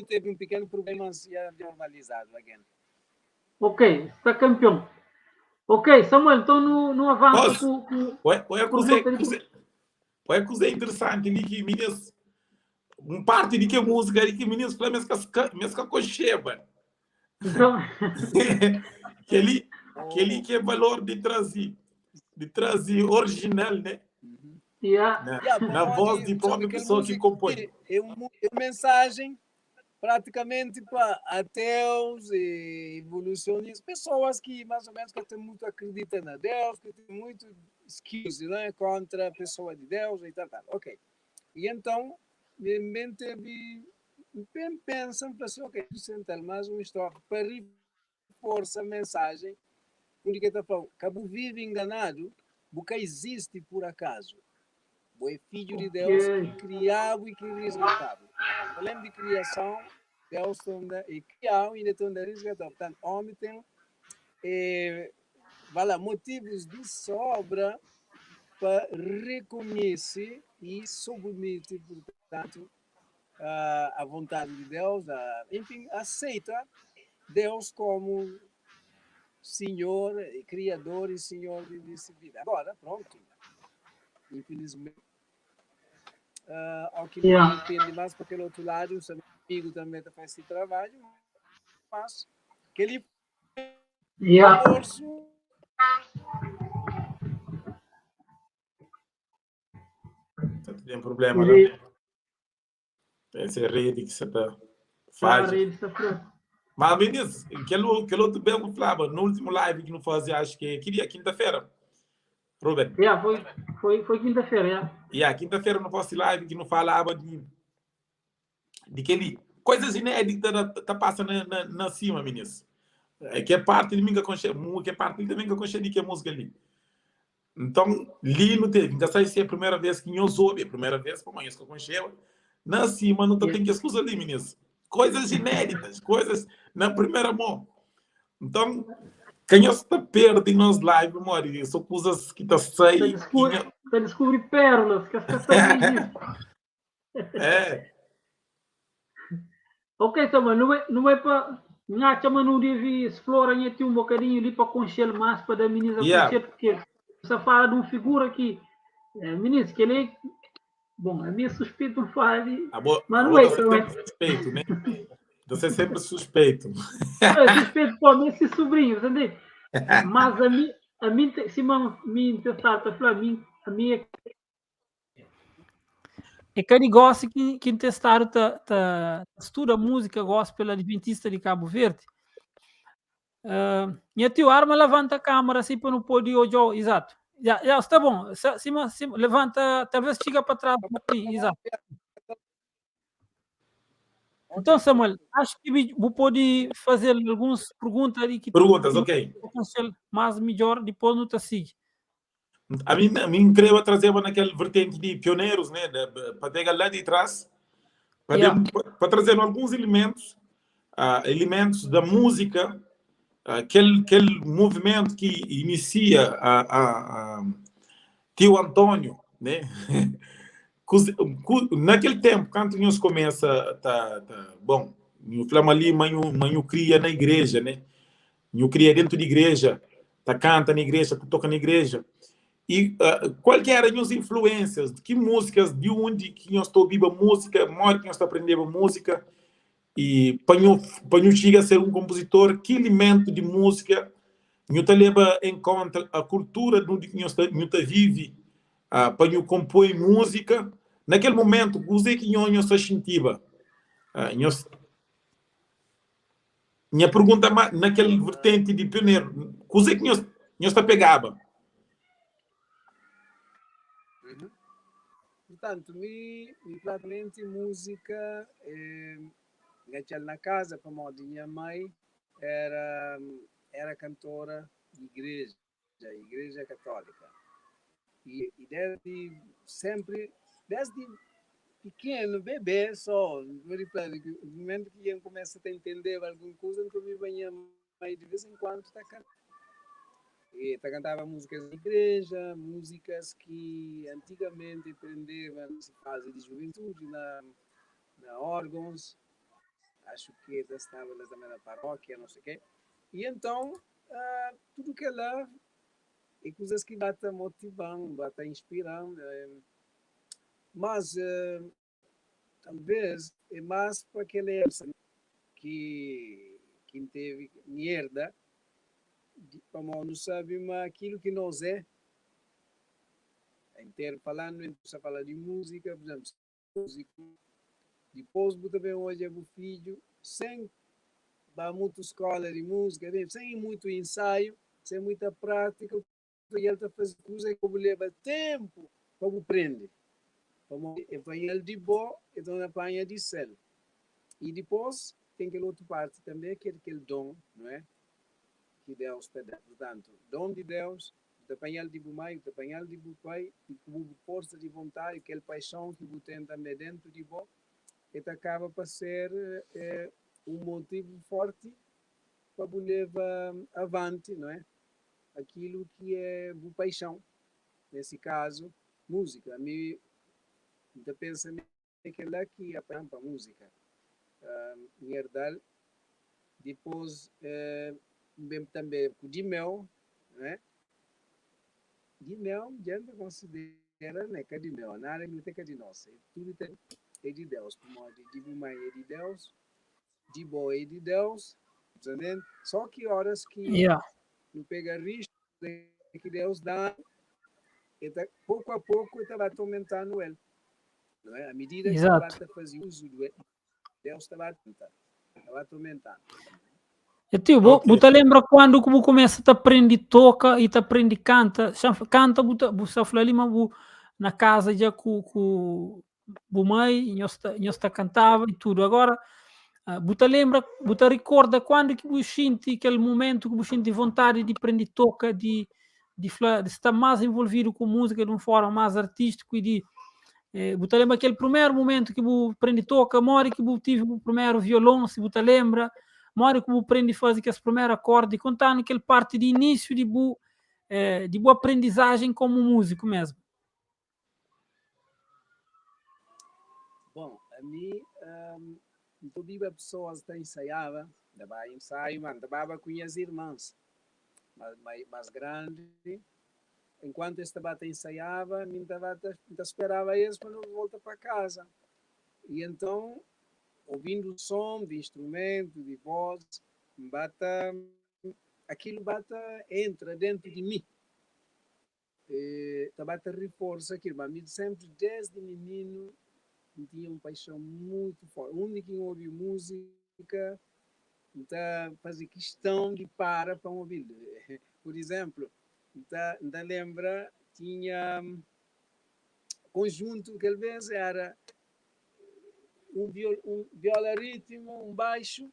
Teve um pequeno problema, mas já normalizado again. Ok, está campeão. Ok, Samuel, então no avanço com Foi coisa interessante ali que meninas, parte de que música ali que meninas falam mesmo com cheba. Então, aquele que é valor de trazer original, né? Na voz de própria pessoa que compõe. É uma mensagem praticamente para ateus e evolucionistas, pessoas que mais ou menos que têm muito acreditam na Deus, que têm muito skills, né, contra a pessoa de Deus e tal. Ok. E então, minha mente pensa, ok, sentar mais uma história para reforçar a mensagem, porque está falando, Cabo vive enganado, porque existe por acaso. É filho de Deus, criado e que resgatado. Além de criação, Deus e criado e ainda resgatado. Portanto, homem tem motivos de sobra para reconhecer e submeter, portanto, a vontade de Deus, enfim, aceita Deus como Senhor, Criador e Senhor de sua vida. Agora, pronto, infelizmente, ao que me entende mais para aquele outro lado, o seu amigo também faz esse trabalho, mas que ele esforço. Não tem problema, né? Essa é a rede que você faz. Mas, meninas, aquele outro bem que eu falava, no último live que não fazia, acho que queria quinta-feira. Ruben. Foi quinta-feira, quinta-feira não fosse live que não falava de aquele coisas inéditas tá passando na cima, meninas. Que é parte de mim que é parte de mim que eu conheci que é música ali. Então, ali não teve. Ainda sei se é a primeira vez que eu soube, a primeira vez como isso que eu conheci. Na cima não tem que excusar ali, meninas. Coisas inéditas, coisas na primeira mão. Então, quem está perto em nos live, Mori, são coisas que está saindo. Está descobrir pérolas, que as pessoas Ok, então, não é para. Não deve explorar um bocadinho ali para conhecer mais, para dar meninas a conhecer, porque você fala de uma figura que, meninas, que ele é. Bom, a minha suspeita não fala de. Mas não é também. Suspeito, né? Você é sempre suspeito. Suspeito para mim, esse sobrinho, entendeu? Mas a mim, se me testar, a mim é que ele gosta que testaram estuda música gospel adventista de Cabo Verde. E tio arma levanta a câmera assim para não poder olhar, exato. Já está bom. Cima, levanta, talvez chega para trás um pouquinho, exato. Então, Samuel, acho que vou poder fazer algumas perguntas ali que Perguntas, ok. mais melhor, depois não te siga. A mim creio trazer naquele vertente de pioneiros, né? Para pegar lá de trás, para trazer alguns elementos, elementos da música, aquele movimento que inicia a tio Antônio, né? Naquele tempo, quando nós começa, bom, eu flama ali, mas eu cria na igreja, né? Eu cria dentro da igreja, canta na igreja, toca na igreja. E qual que eram as influências, que músicas, de onde que nós estou ouvindo música, maior que nós estou aprendendo música, e para eu chegar a ser um compositor, que elemento de música eu te leva em conta a cultura de onde nós vive, para eu compor música, naquele momento, o que nós sentiva. Minha pergunta é naquele vertente de pioneiro, o que nós pegava? Portanto, praticamente música, na casa, como a minha mãe, era cantora de igreja católica. E desde sempre, desde pequeno, bebê só, no momento que eu começo a entender alguma coisa, então me venha mãe de vez em quando está cantando. E cantava músicas de igreja, músicas que antigamente aprendevam nessa fase de juventude, na órgãos, acho que estava lá também na paróquia, não sei o quê. E então, tudo que lá é coisas que vai te motivando, vai te inspirando. Mas, talvez, é mais para aquele que teve merda, como não sabe, mas aquilo que nós falando, você fala de música, por exemplo, músico, depois também hoje é o filho, sem muita escola de música, sem muito ensaio, sem muita prática, e ele está fazendo coisas que leva tempo para aprender. Como apanhar de boa, então apanha de céu. E depois tem aquela outra parte também, que é aquele dom, não é? Que Deus te dá. Portanto, dom de Deus, de apanhar de mãe, de apanhar de pai, e com força de vontade, aquela paixão que você tem também dentro de você, que acaba para ser um motivo forte para você levar avante, não é? Aquilo que é a paixão. Nesse caso, música. A mim, eu penso que lá que apanha para música. Herdal, depois também de mel, né? De mel, gente considera, né, que é de mel, nada não tem que de nós, tudo é de Deus, como de mãe é de Deus, de boa é de Deus, entendeu? Só que horas que não pega risco que Deus dá, pouco a pouco ele vai aumentando ele, não é? À medida que você vai fazer uso do ele, Deus está aumentando. E tio, você lembra quando você começa a aprender toca e aprende canta? Canta, você fala ali, mas na casa já com a mãe, nós cantava e tudo. Agora, você lembra, você recorda quando que você sente aquele momento que você sente vontade de aprender toca, de estar mais envolvido com música de uma forma mais artística e de você lembra aquele primeiro momento que você aprende toca, mora que você tive o primeiro violão, se você lembra, mora que você aprende a fazer esse primeiro acorde, contando aquele parte de início de boa aprendizagem como músico mesmo. Bom, a mim, eu vi pessoas que ensaiavam, dava ensaio, dava com as irmãs, mais grande. Enquanto esta bata ensaiava, eu esperava eles para não voltar para casa. E então, ouvindo o som de instrumento, de voz, aquilo entra dentro de mim. Tabata reforça aquilo, mas sempre desde menino tinha uma paixão muito forte. O único que ouve música então fazia questão de para ouvir. Por exemplo, então lembra tinha conjunto que às vezes era um viola ritmo, um baixo,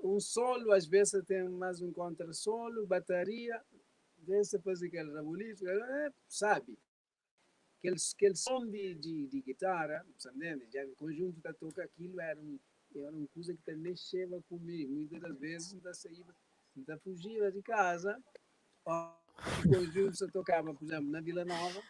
um solo, às vezes tem mais um contrassolo, bateria, às vezes faz aquele rebuliço, sabe? Aquele som de guitarra, sabe? Já o conjunto que toca aquilo era uma coisa que também mexeva comigo. Muitas das vezes ainda saía, ainda fugia de casa, o conjunto se tocava, por exemplo, na Vila Nova,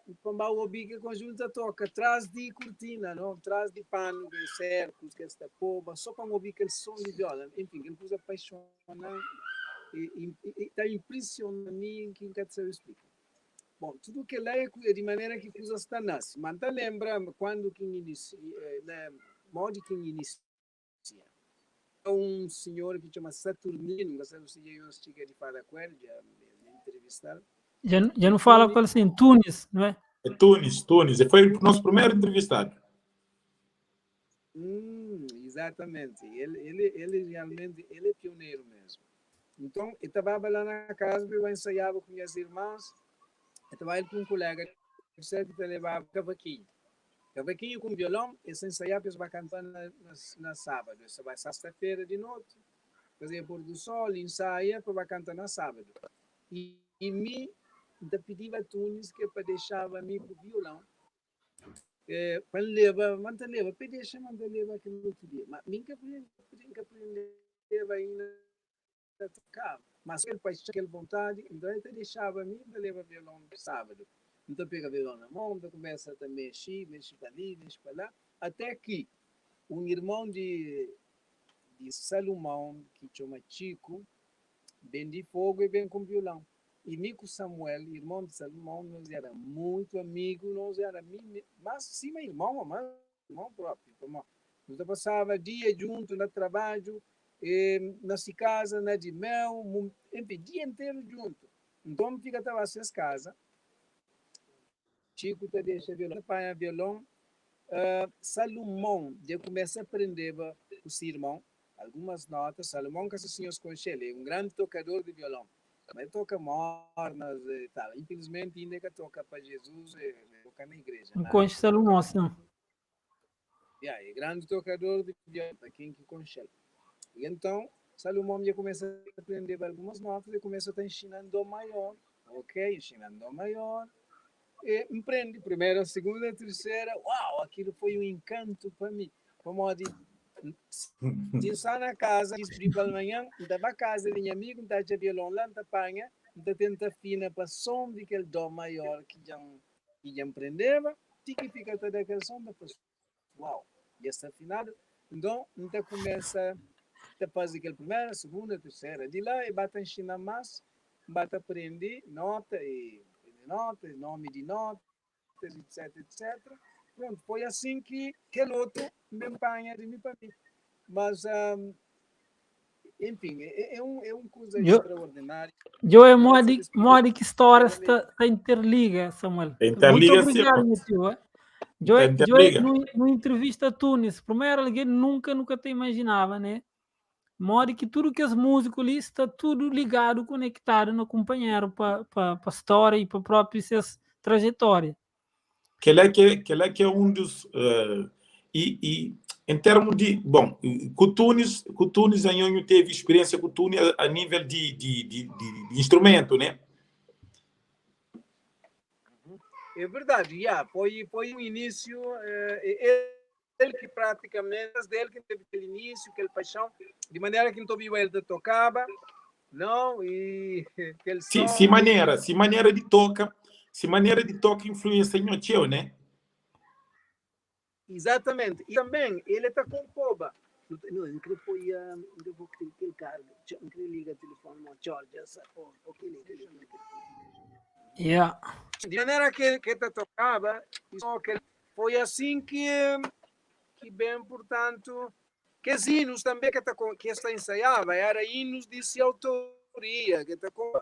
e quando eu ouvi que o conjunto toca atrás de cortina, não? Atrás de pano, de cercos, que esta pova, só para ouvir aquele som de viola. Enfim, aquele coisa apaixonante e está impressionando a mim que nunca se explica. Bom, tudo que lá é de maneira que coisas estão nascendo. Mas tá lembra quando que inicia, modo que inicia. Um senhor que chama Saturnino, não sei se eu estive de falar com ele, já me entrevistaram. Já não fala com ele assim, Tunis, não é? É Tunis. Foi o nosso primeiro entrevistado. Exatamente. Ele realmente é pioneiro mesmo. Então, eu estava lá na casa, eu ensaiava com minhas irmãs, eu estava com um colega que sempre levava cavaquinho. Cavaquinho com violão, e se ensaiava para cantar na sábado. Isso vai sexta-feira de noite, fazia pôr do sol, ensaia para cantar na sábado. E me pedia a Tunis que para deixava mim com o violão. Para levar, manda leva, deixa manda leva aquele outro dia. Mas nunca leva ainda a tocar. Mas ele faz aquela vontade, então ele deixava a mim para levar violão no sábado. Então pega violão na mão, então começa a mexer para ali, mexe para lá, até que um irmão de Salomão, que chama Chico, vem de fogo e vem com violão. E Mico Samuel, irmão de Salomão, nós era muito amigo, nós era mas sim, irmão próprio. Nós passava dia junto no trabalho, nossa casa, na de mel, enfim, dia inteiro junto. Então, fica até essas casas. Chico te deixa violão, apanha violão. Salomão já começa a aprender com o irmão algumas notas. Salomão, que se conhece, é um grande tocador de violão. Mas toca mornas e tal. Infelizmente, ainda que toca para Jesus, toca na igreja. Não conhece Salomão, não. É grande tocador de violão, para quem que conhece. E então, Salomão já começa a aprender algumas notas e começa a estar ensinando Dó maior. Ok, ensinando Dó maior. E empreende primeira, segunda, terceira. Uau, aquilo foi um encanto para mim. Como de estar na casa, de pela manhã, estava a casa de minha amigo, estava de violão lá, está apanha, está tenta fina para som de aquele Dó maior que já empreendeva, e que fica toda aquela som, depois, uau, já está afinado. Então começa a fazer aquela primeira, segunda, terceira. De lá, e bate ensinar mais, bate aprender nota e notas, nome de notas, etc. Pronto, foi assim que aquele outro me empanha de mim para mim. Mas, enfim, é uma coisa extraordinária. Eu é modo que história está interliga, Samuel. Interliga. Muito obrigado, meu tio. No entrevista a Tunis, primeiro alguém nunca te imaginava, né? Modo que tudo que os músicos ali está tudo ligado, conectado no companheiro para a história e para a própria trajetória. Que é um dos e em termos de bom, com Tunis ainda teve experiência com Tunis a nível de instrumento, né? É verdade, foi um início. Ele que praticamente, desde que teve aquele início, aquela paixão, de maneira que não viu ele tocava, não, e aquele som... Se maneira de toca influencia em teu, né? Exatamente, e também ele está com poba. Não, eu queria pôr aquele cargo, eu queria ligar o telefone, não, George, de maneira que ele tocava, foi assim que que bem, portanto, que os hinos também que está ensaiava, era hinos de sua autoria, que está com...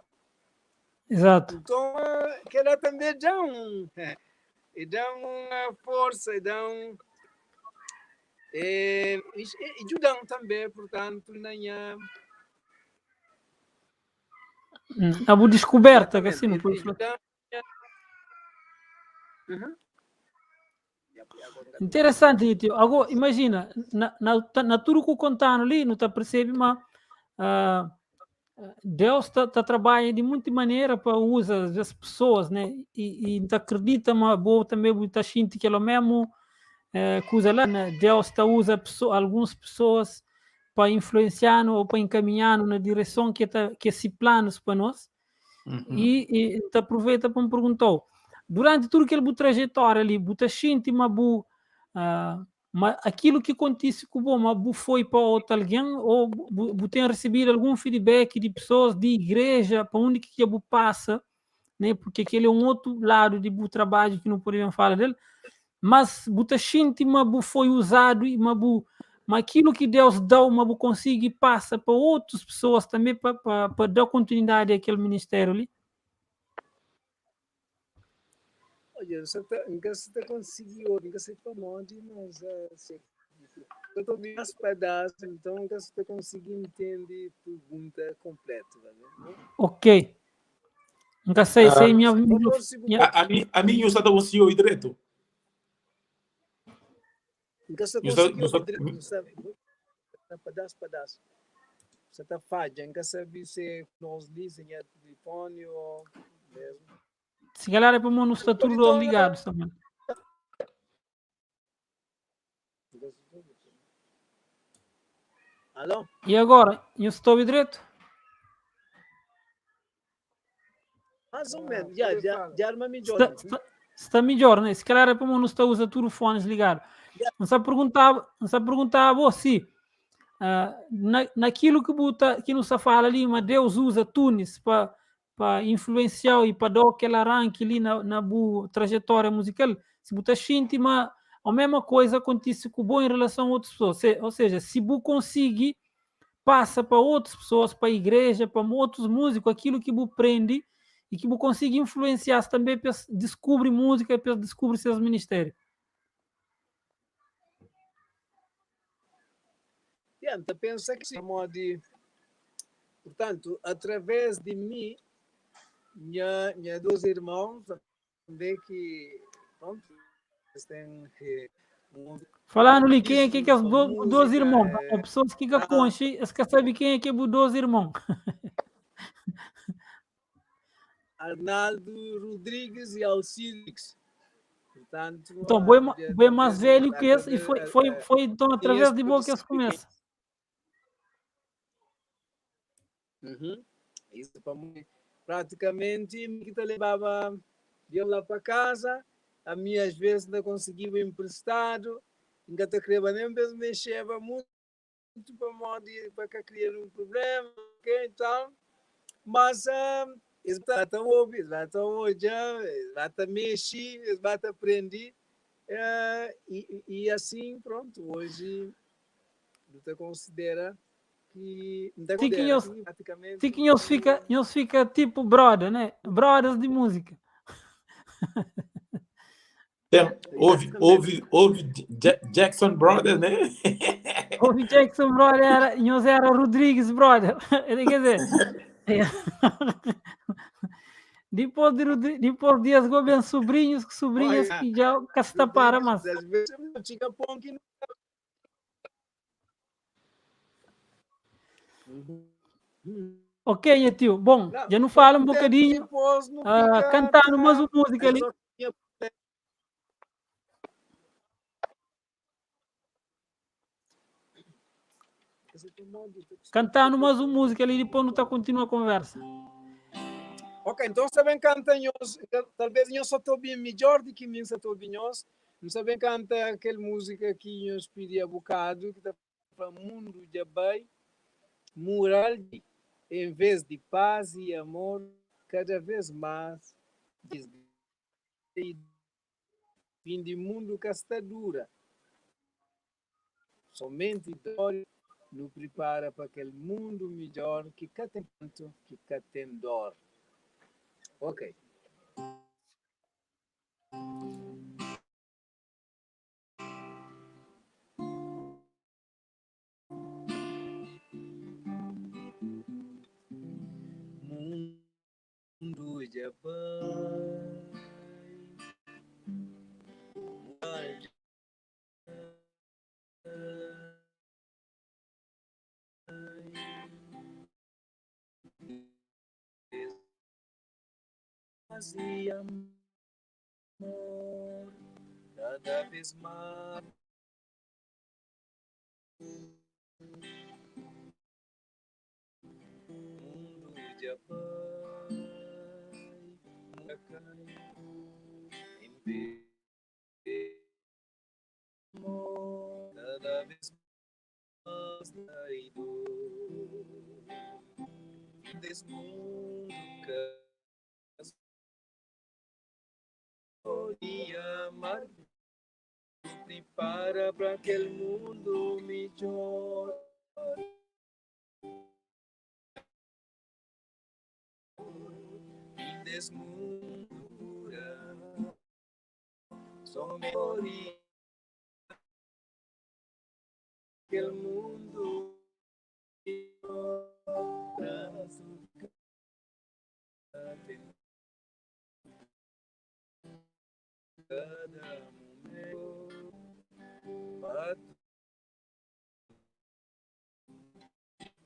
Exato. Então, que ela também dá uma força, ajudam também, portanto, A boa descoberta, que assim não pode falar. Interessante, tio. Agora, imagina, na tudo que eu contando ali, não está percebendo, mas Deus está trabalhando de muita maneira para usar as pessoas, né? E acredita, mas boa também está sentindo que é o mesmo coisa lá, né? Deus está usa algumas pessoas para influenciar ou para encaminhar na direção que esse planos para nós. E te aproveita para me perguntar, durante tudo aquele trajetória ali, você sente mas aquilo que acontece com o mas foi para outro alguém ou tem recebido algum feedback de pessoas de igreja para onde que você passa, né? Porque aquele é um outro lado de trabalho que não podemos falar dele, mas você sente mas foi usado e mas aquilo que Deus dá, mas consegue passa para outras pessoas também para dar continuidade àquele ministério ali. Olha, nunca se conseguiu, nunca se tomou, mas eu estou bem pedaços, então nunca se conseguiu entender a pergunta completa. Né? Ok. Nunca sei minha... A mim, eu só dou um senhor direito. Nunca se conseguiu direito, não sabe? Pedaço. Você está falha, nunca sabe se nós dizem é telefone ou mesmo. Se calhar é para não estar tudo ligado também. Alô? E agora? Eu estou direito? Mais ou menos, já arma melhor. Está melhor, né? Se calhar é para não estar usando telefones ligados. Não se perguntava você, naquilo que nos fala ali, mas Deus usa Tunis para influenciar e para dar aquele arranque ali na boa trajetória musical. Se você sente, mas a mesma coisa acontece com bom em relação a outras pessoas. Ou seja, se você conseguir, passa para outras pessoas, para a igreja, para outros músicos, aquilo que você prende e que você consegue influenciar também para descobrir música, para descobrir seus ministérios. Então, pensa que portanto, através de mim, minha dois irmãos, também que, pronto, eles têm falando ali, quem é que é os dois irmãos? As pessoas que conhecem, eles querem saber quem é que é os dois irmãos. Arnaldo Rodrigues e Alcides. Portanto, então, bem mais velho que esse, e foi então através de boa que eles começam. Isso para mim, praticamente, me que levava eu lá para casa, a mim às vezes não conseguia emprestado, ainda te creva nem mesmo mexeva muito para criar um problema, ok, então, mas eles estão ouvindo, eles estão olhando, eles estão mexendo, eles estão aprendendo, e assim, pronto, hoje você considera que eles fica tipo brother, né? Brothers de música. Houve Jackson Brothers, né? Houve Jackson Brother, era Rodrigues Brother. Quer dizer, depois de Dias Gomes sobrinhos que já se tapara, mas... Ok, tio. Bom, já não fala um bocadinho, cantando mais uma música ali. Cantando mais uma música ali, depois não está continua a conversa. Ok, então também canta talvez eu só estou bem melhor do que mim só estou bem nós. Também canta aquela música que eu pedi a bocado, que está para o mundo de bem, moral, em vez de paz e amor, cada vez mais fim de mundo que está dura. Somente dor nos prepara para aquele mundo melhor que cá tem tanto, que cá tem dor. Ok. Mundo já vai. E amor, cada vez mais. Mundo já vai, em vez de amor, cada vez mais traidor. Desse mundo e amar, prepara para aquele mundo melhor. E desse mundo só melhoria. Aquele mundo cada momento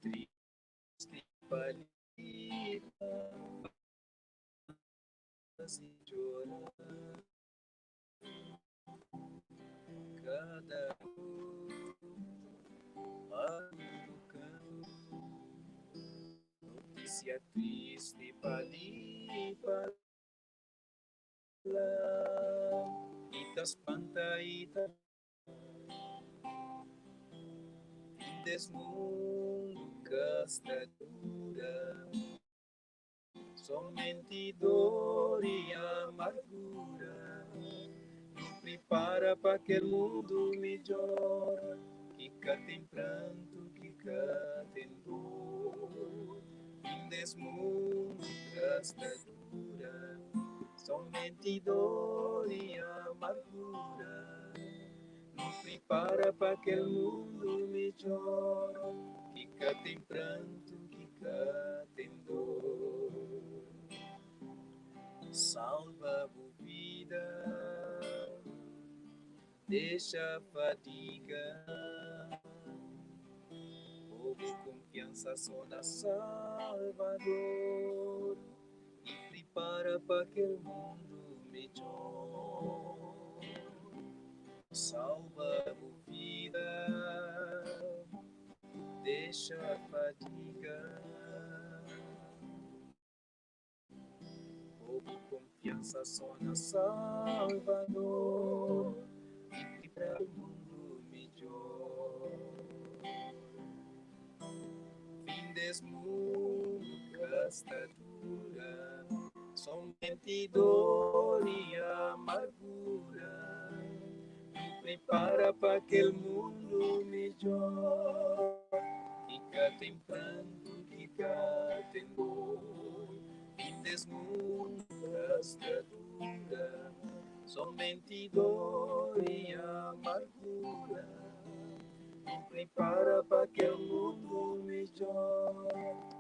triste palida e chorar cada notícia triste palida itas pantaita desmundo casta dura somente dor e amargura nos prepara para aquele mundo melhor que cá tem pranto, que cá tem dor desse mundo casta dura somente dor e amargura nos prepara para aquele mundo melhor que cá tem pranto, que cá tem dor. Salva a vida, deixa a fadiga, houve confiança só na Salvador e prepara para aquele mundo melhor. Salva a vida, deixa a fadiga, houve confiança só na Salvador e para o mundo melhor. Fim desse mundo casta dura, somente dor e amargura nos prepara para aquele mundo melhor que cá tem pranto, que cá tem dor. Fim desse mundo casta dura, somente dor e amargura nos prepara para aquele mundo melhor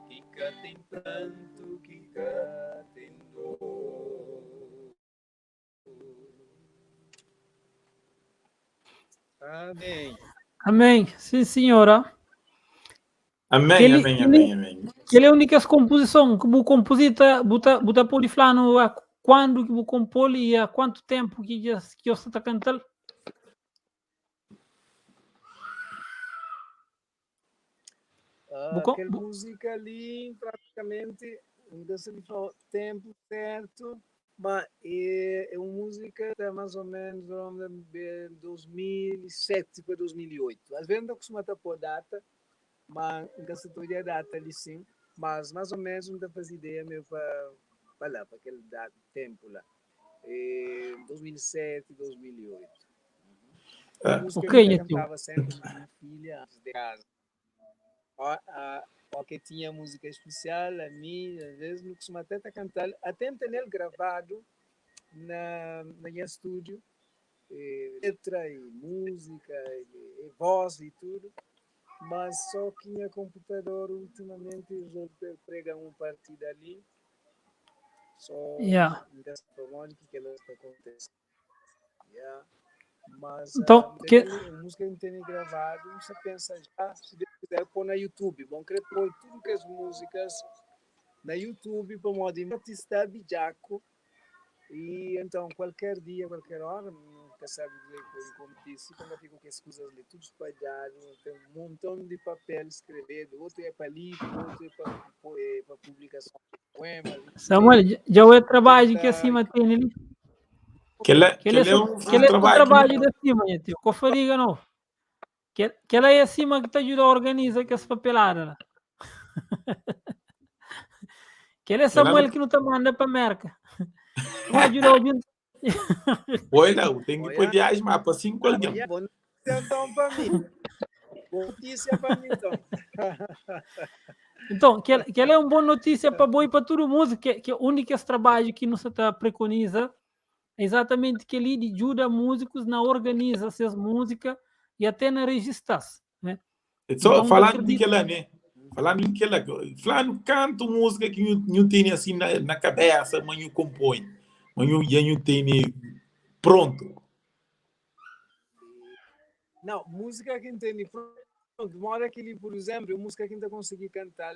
que cá tem pranto, que cá tem dor. Amém. Amém. Sim, senhora. Amém, amém, amém, amém. Que é a única composição que o compositor buta poli flano a quando que o compõe e há quanto tempo que você está cantando? Aquela música ali, praticamente, não sei o tempo certo, mas é uma música de mais ou menos de 2007 para 2008. Às vezes não costuma estar por data, mas não sei toda a data ali sim, mas mais ou menos não dá para fazer ideia mesmo para lá, para aquele tempo lá. 2007, 2008. música Ok, que eu tio. cantava sempre com minha filha antes de casa. Porque tinha música especial, a mim, às vezes, não costuma até cantar, até ter ele gravado na minha estúdio, letra e música, e voz e tudo, mas só que minha computador ultimamente resolveu pregar um partido ali, só Yeah. dessa forma que ela está acontecendo. Yeah. Mas Então, a música que tem gravado, você pensa já, se Deus quiser, pôr na YouTube. Bom, querer pôr tudo que as músicas na YouTube, para modo de artista de Jaco. E então, qualquer dia, qualquer hora, nunca sabe como disse, quando eu fico com as coisas ali, tudo espalhado, tem um montão de papel escrever, outro é para livro, outro é para publicação de poemas. Samuel, já é o trabalho que acima tem ali. Que ele é um Que é o trabalho trabalho de acima, tio. Que eu fariga, não. Que ela é acima que te ajuda a organizar que as papeladas. Que ele é Samuel que não te manda para a Merca. Não ajuda a gente. Olha, eu tenho que pôr viagem mas para 5 alguém. Bom notícia então para mim. Boa notícia para mim então. Então, que ela é uma boa notícia para boi para todo mundo, que o único trabalho que nos preconiza é exatamente que ele ajuda músicos na organiza essas músicas e até na registração, né? Só Então, falando de que ela, né? Falando em que ela, falando canto música que eu tenho assim na cabeça, mas eu compõe, mas eu tenho pronto. Não, música que tem pronto, uma hora que ele, por exemplo, música que ainda consegui cantar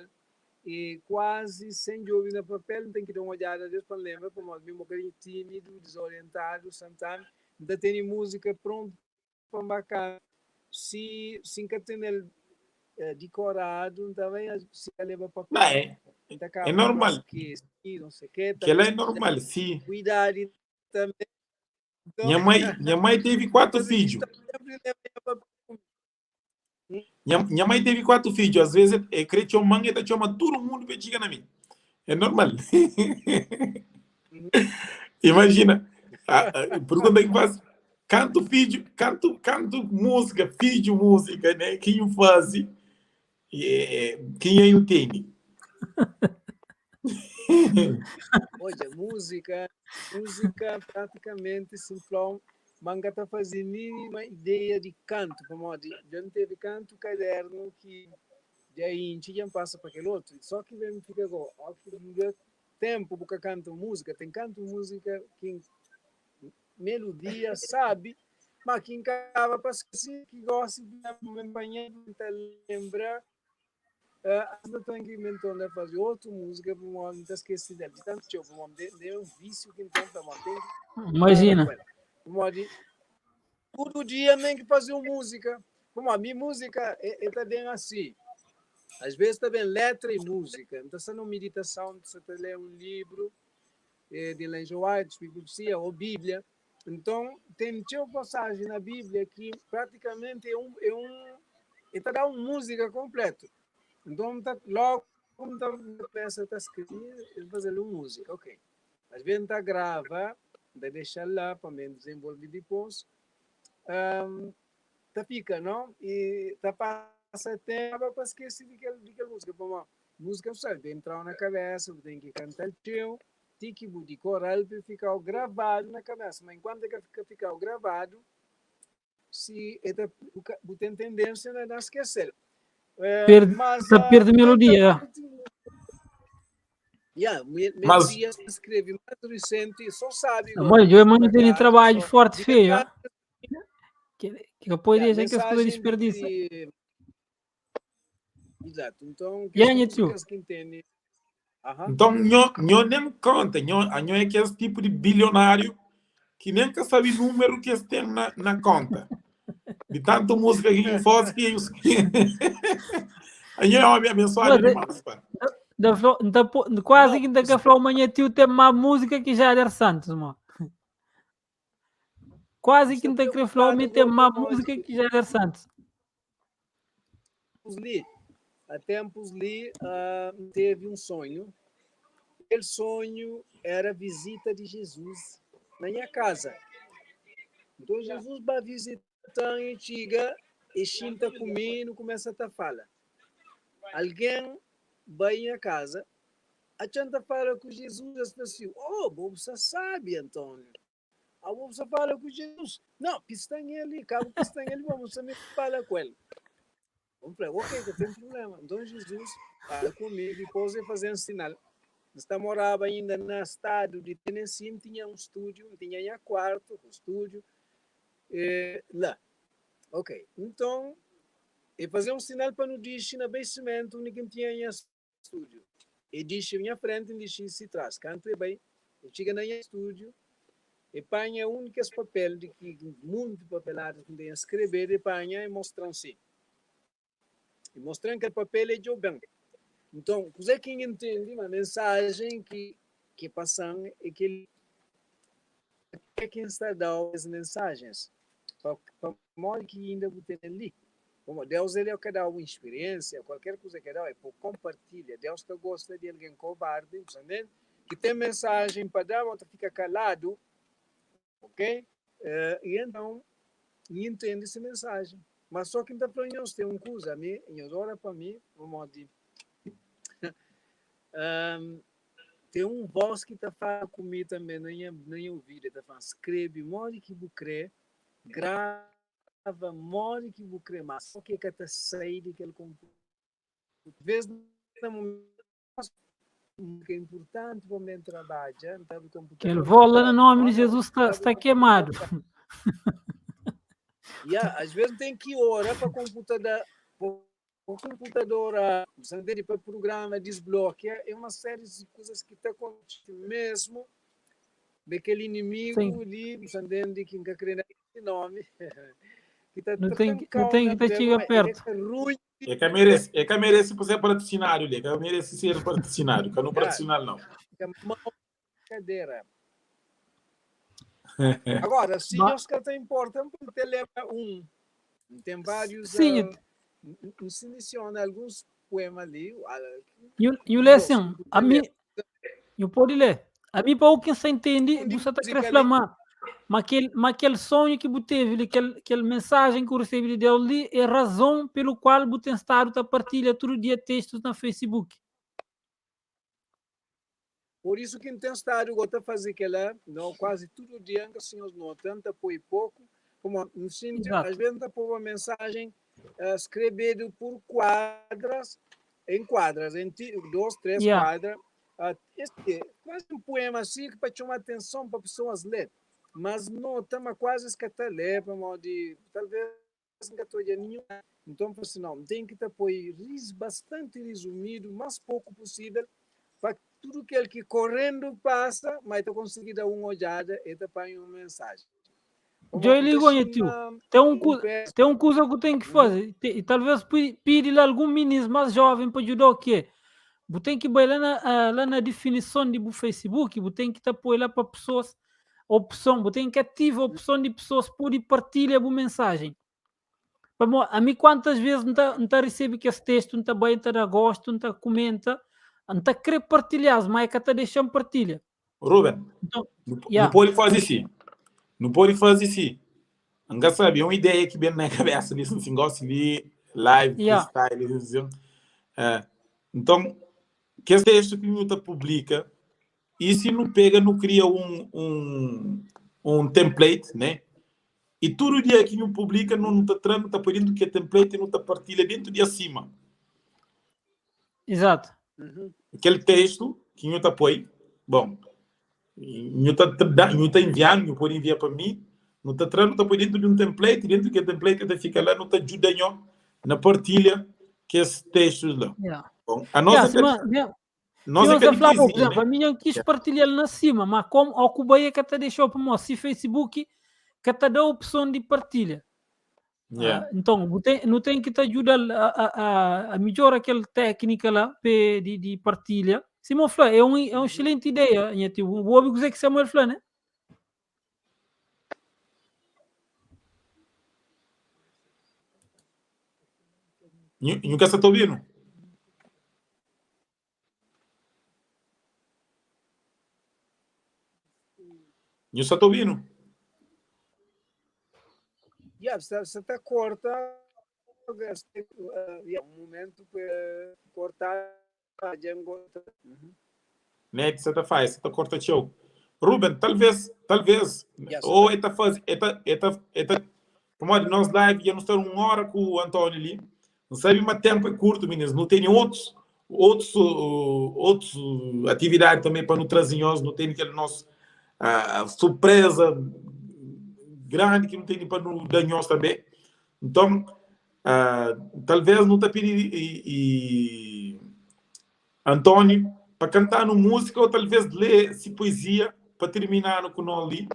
e quase sem ouvir no papel, tem que dar uma olhada depois para lembrar, como mesmo um bocadinho tímido, desorientado, santando, ainda tem música pronta para bacana. Se nunca tem ele decorado, também se leva para Não, é normal. que não sei o que, Que ela é normal, sim. cuidar também. Então, Minha mãe teve 4 filhos. Minha mãe teve 4 filhos. Às vezes, é crente ou mãe, ela chama todo mundo para chegar na mim. É normal. Imagina. Pergunta que faz. Canto vídeo, canto música, vídeo música, né? Quem eu faz? Quem eu tenho? Olha, música praticamente simplão. Manga está fazendo mínima ideia de canto, como já não teve canto caderno que já já passa para aquele outro. Só que vem fica igual, tempo porque canto música, tem canto música que melodia sabe, mas quem acaba para esquecer que gosta de acompanhar, lembrar. Ainda estou inventando a fazer outra música para uma não esquecer dela. De tanto que eu vou um vício que então para manter. Imagina. Todo dia nem que fazer uma música. Como a minha música é bem assim. Às vezes também letra e música. Então, se não meditação, você lê um livro de Ellen G. White, Bíblia ou Bíblia. Então, tem uma passagem na Bíblia que praticamente está dando uma música completa. Então, logo, como a peça está escrita, ele fazer uma música, ok. Às vezes, está grava, deixa lá para me desenvolver depois. Tá fica, não? E tá passa tempo para esquecer de que música. Bom, música, sabe, entrar na cabeça, tem que cantar o teu, tem que decorar para ficar gravado na cabeça. Mas enquanto ficar gravado, se tem tendência a não esquecer. Perde melodia. Melodia escreve mais recente, só sabe. Mas eu tenho trabalho forte feio. Que eu posso dizer que as coisas desperdiçam. Exato. Então, que as músicas que entendem. Então, eu nem me conta. Eu é que esse tipo de bilionário que nem que sabe o número que eles têm na conta. De tanta música que eu faço que eu... Eu é uma abençoada demais, pá. Quase que ainda que falou amanhã tio tem uma música que já era Santos, mano. Quase que ainda que falou amanhã tem uma música que já era Santos. Há tempos li, teve um sonho. Aquele sonho era a visita de Jesus na minha casa. Então Jesus vai visitar então e chega e senta comigo, começa a falar. Alguém vai em casa, a gente fala com Jesus, assim, oh, você sabe, Antônio. A você fala com Jesus. Não, pistanha ali, cabo pistanha ali, vamos me falar com ele. Vamos falar, ok, não tem problema. Então Jesus fala comigo, depois de fazer um sinal. Nós morava ainda no estado de Tennessee, tinha um estúdio, tinha quarto, um estúdio, lá. Ok, então, e fazer um sinal para não dizer no basement, onde tinha estúdio. E disse minha frente, e disse se trás. Canto é bem, eu chego no estúdio, e panha únicas papel de que muito papelado que tem a escrever, e panha e mostram assim. E mostram que o papel é de bem. Então, você que entende uma mensagem que passam e que é quem está dando as mensagens. Para modo que ainda você tem ali. Como Deus, ele é que dá uma experiência, qualquer coisa que dá, é por compartilhar. Deus que gosta de alguém covarde, entende? Que tem mensagem para dar, outro fica calado, ok? E então, entende essa mensagem. Mas só que ainda para nós tem uma coisa, a mim, nós ora para mim, vamos dizer, tem um voz que está falando comigo também, nem ouvido, está falando, escreve, morre que vou crer, grava, morre que vou crer, mas só que está saindo daquele computador. Às vezes, que é importante para o meu trabalho, Aquele vola no nome de Jesus está queimado. Às vezes tem que orar para o computador, para o programa desbloquear, é uma série de coisas que está acontecendo mesmo, daquele inimigo Sim. ali, entendendo que não quer esse nome, que está Não tem que te chegar perto. É que merece por ser patrocinário, é que merece ser patrocinário, que não patrocinar não. É uma cadeira. Agora, se os que te importam, te leva tem vários, Sim. seleciona alguns poemas ali. Eu leio assim, a mim, eu posso ler. A mim, para quem se entende, você está querendo falar, mas aquele sonho que você teve, aquela mensagem que você recebeu de Deus ali, é a razão pelo qual você tem estado a partilhar todo dia textos na Facebook. Por isso que tem estado a fazer aquela, não, quase todo dia, que os senhores notam, põe pouco, como às vezes põe uma mensagem escrevida por quadras, em 2, 3 quadras. Quase um poema assim que para chamar atenção para pessoas ler. Mas não estamos quase a ler, talvez não estou nenhum. Então, assim, não, tem que estar bastante resumido, o mais pouco possível, para tudo aquele que correndo passa, mas tu conseguir dar uma olhada e te põe uma mensagem. Eu ligo aí, tio. Tem uma coisa que eu tenho que fazer. E talvez pedir a algum menino mais jovem para ajudar o quê? Você tem que ir lá na definição do Facebook, você tem que pôr lá para pessoas, opção, você tem que ativar a opção de pessoas poderem partilhar a mensagem. A mim, quantas vezes não recebe que esse texto, não está bem, não está gosto, não está comenta, não está querer partilhar, mas é que está deixando partilha. Ruben, então, não pode fazer assim. Não pode fazer assim. Não sabe, é uma ideia que vem na cabeça, assim, gosto de live, freestyle, assim. Então, que esse texto que não publica, e se não pega, não cria um template, né? E todo dia que não publica, não está trama, está pedindo que é template e não está partilha dentro de acima. Exato. Aquele texto que não está põe, bom, não está enviando, não pode enviar para mim, não está trama, está dentro de um template, dentro que template está fica lá, não está ajudando na partilha que esse texto lá. Bom, a nossa nós por exemplo, a minha quis partilhar na cima, mas como o Cubaia que até deixou para nós, se Facebook que até dá a opção de partilha. Então, não tem que te ajudar a melhorar aquela técnica lá de partilha. Simão falou, é uma excelente ideia. O óbvio que Samuel falou, né? Nunca se está ouvindo? Não se está ouvindo? você está corta um momento para cortar a jangota. Né, que você tá faz, você tá corta teu. Ruben, talvez, Yes, ou eta faz, eta, como é nós live, ia não estar 1 hora com o Antônio ali, não sabe, mas tempo é curto, meninos, não tem outros atividades também para nos trazer, não tem aquele nosso surpresa grande que não tem para nos dar também. Então, talvez não te pedir Antônio para cantar no música ou talvez ler se poesia para terminar com nós ali.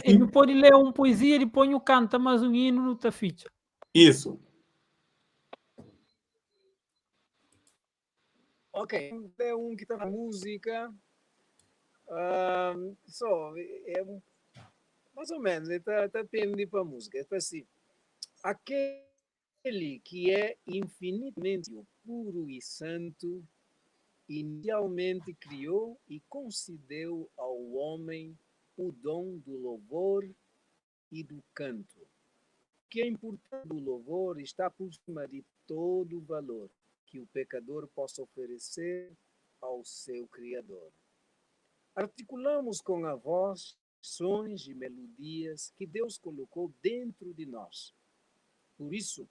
Ele pode ler uma poesia, ele põe o canta, mas um hino não está ficha. Isso. Ok, é um que está na música. Mais ou menos, está pendendo para a música. É assim, aquele que é infinitamente puro e santo, inicialmente criou e concedeu ao homem o dom do louvor e do canto. Que a importância do louvor está por cima de todo o valor que o pecador possa oferecer ao seu Criador. Articulamos com a voz sons e melodias que Deus colocou dentro de nós. Por isso,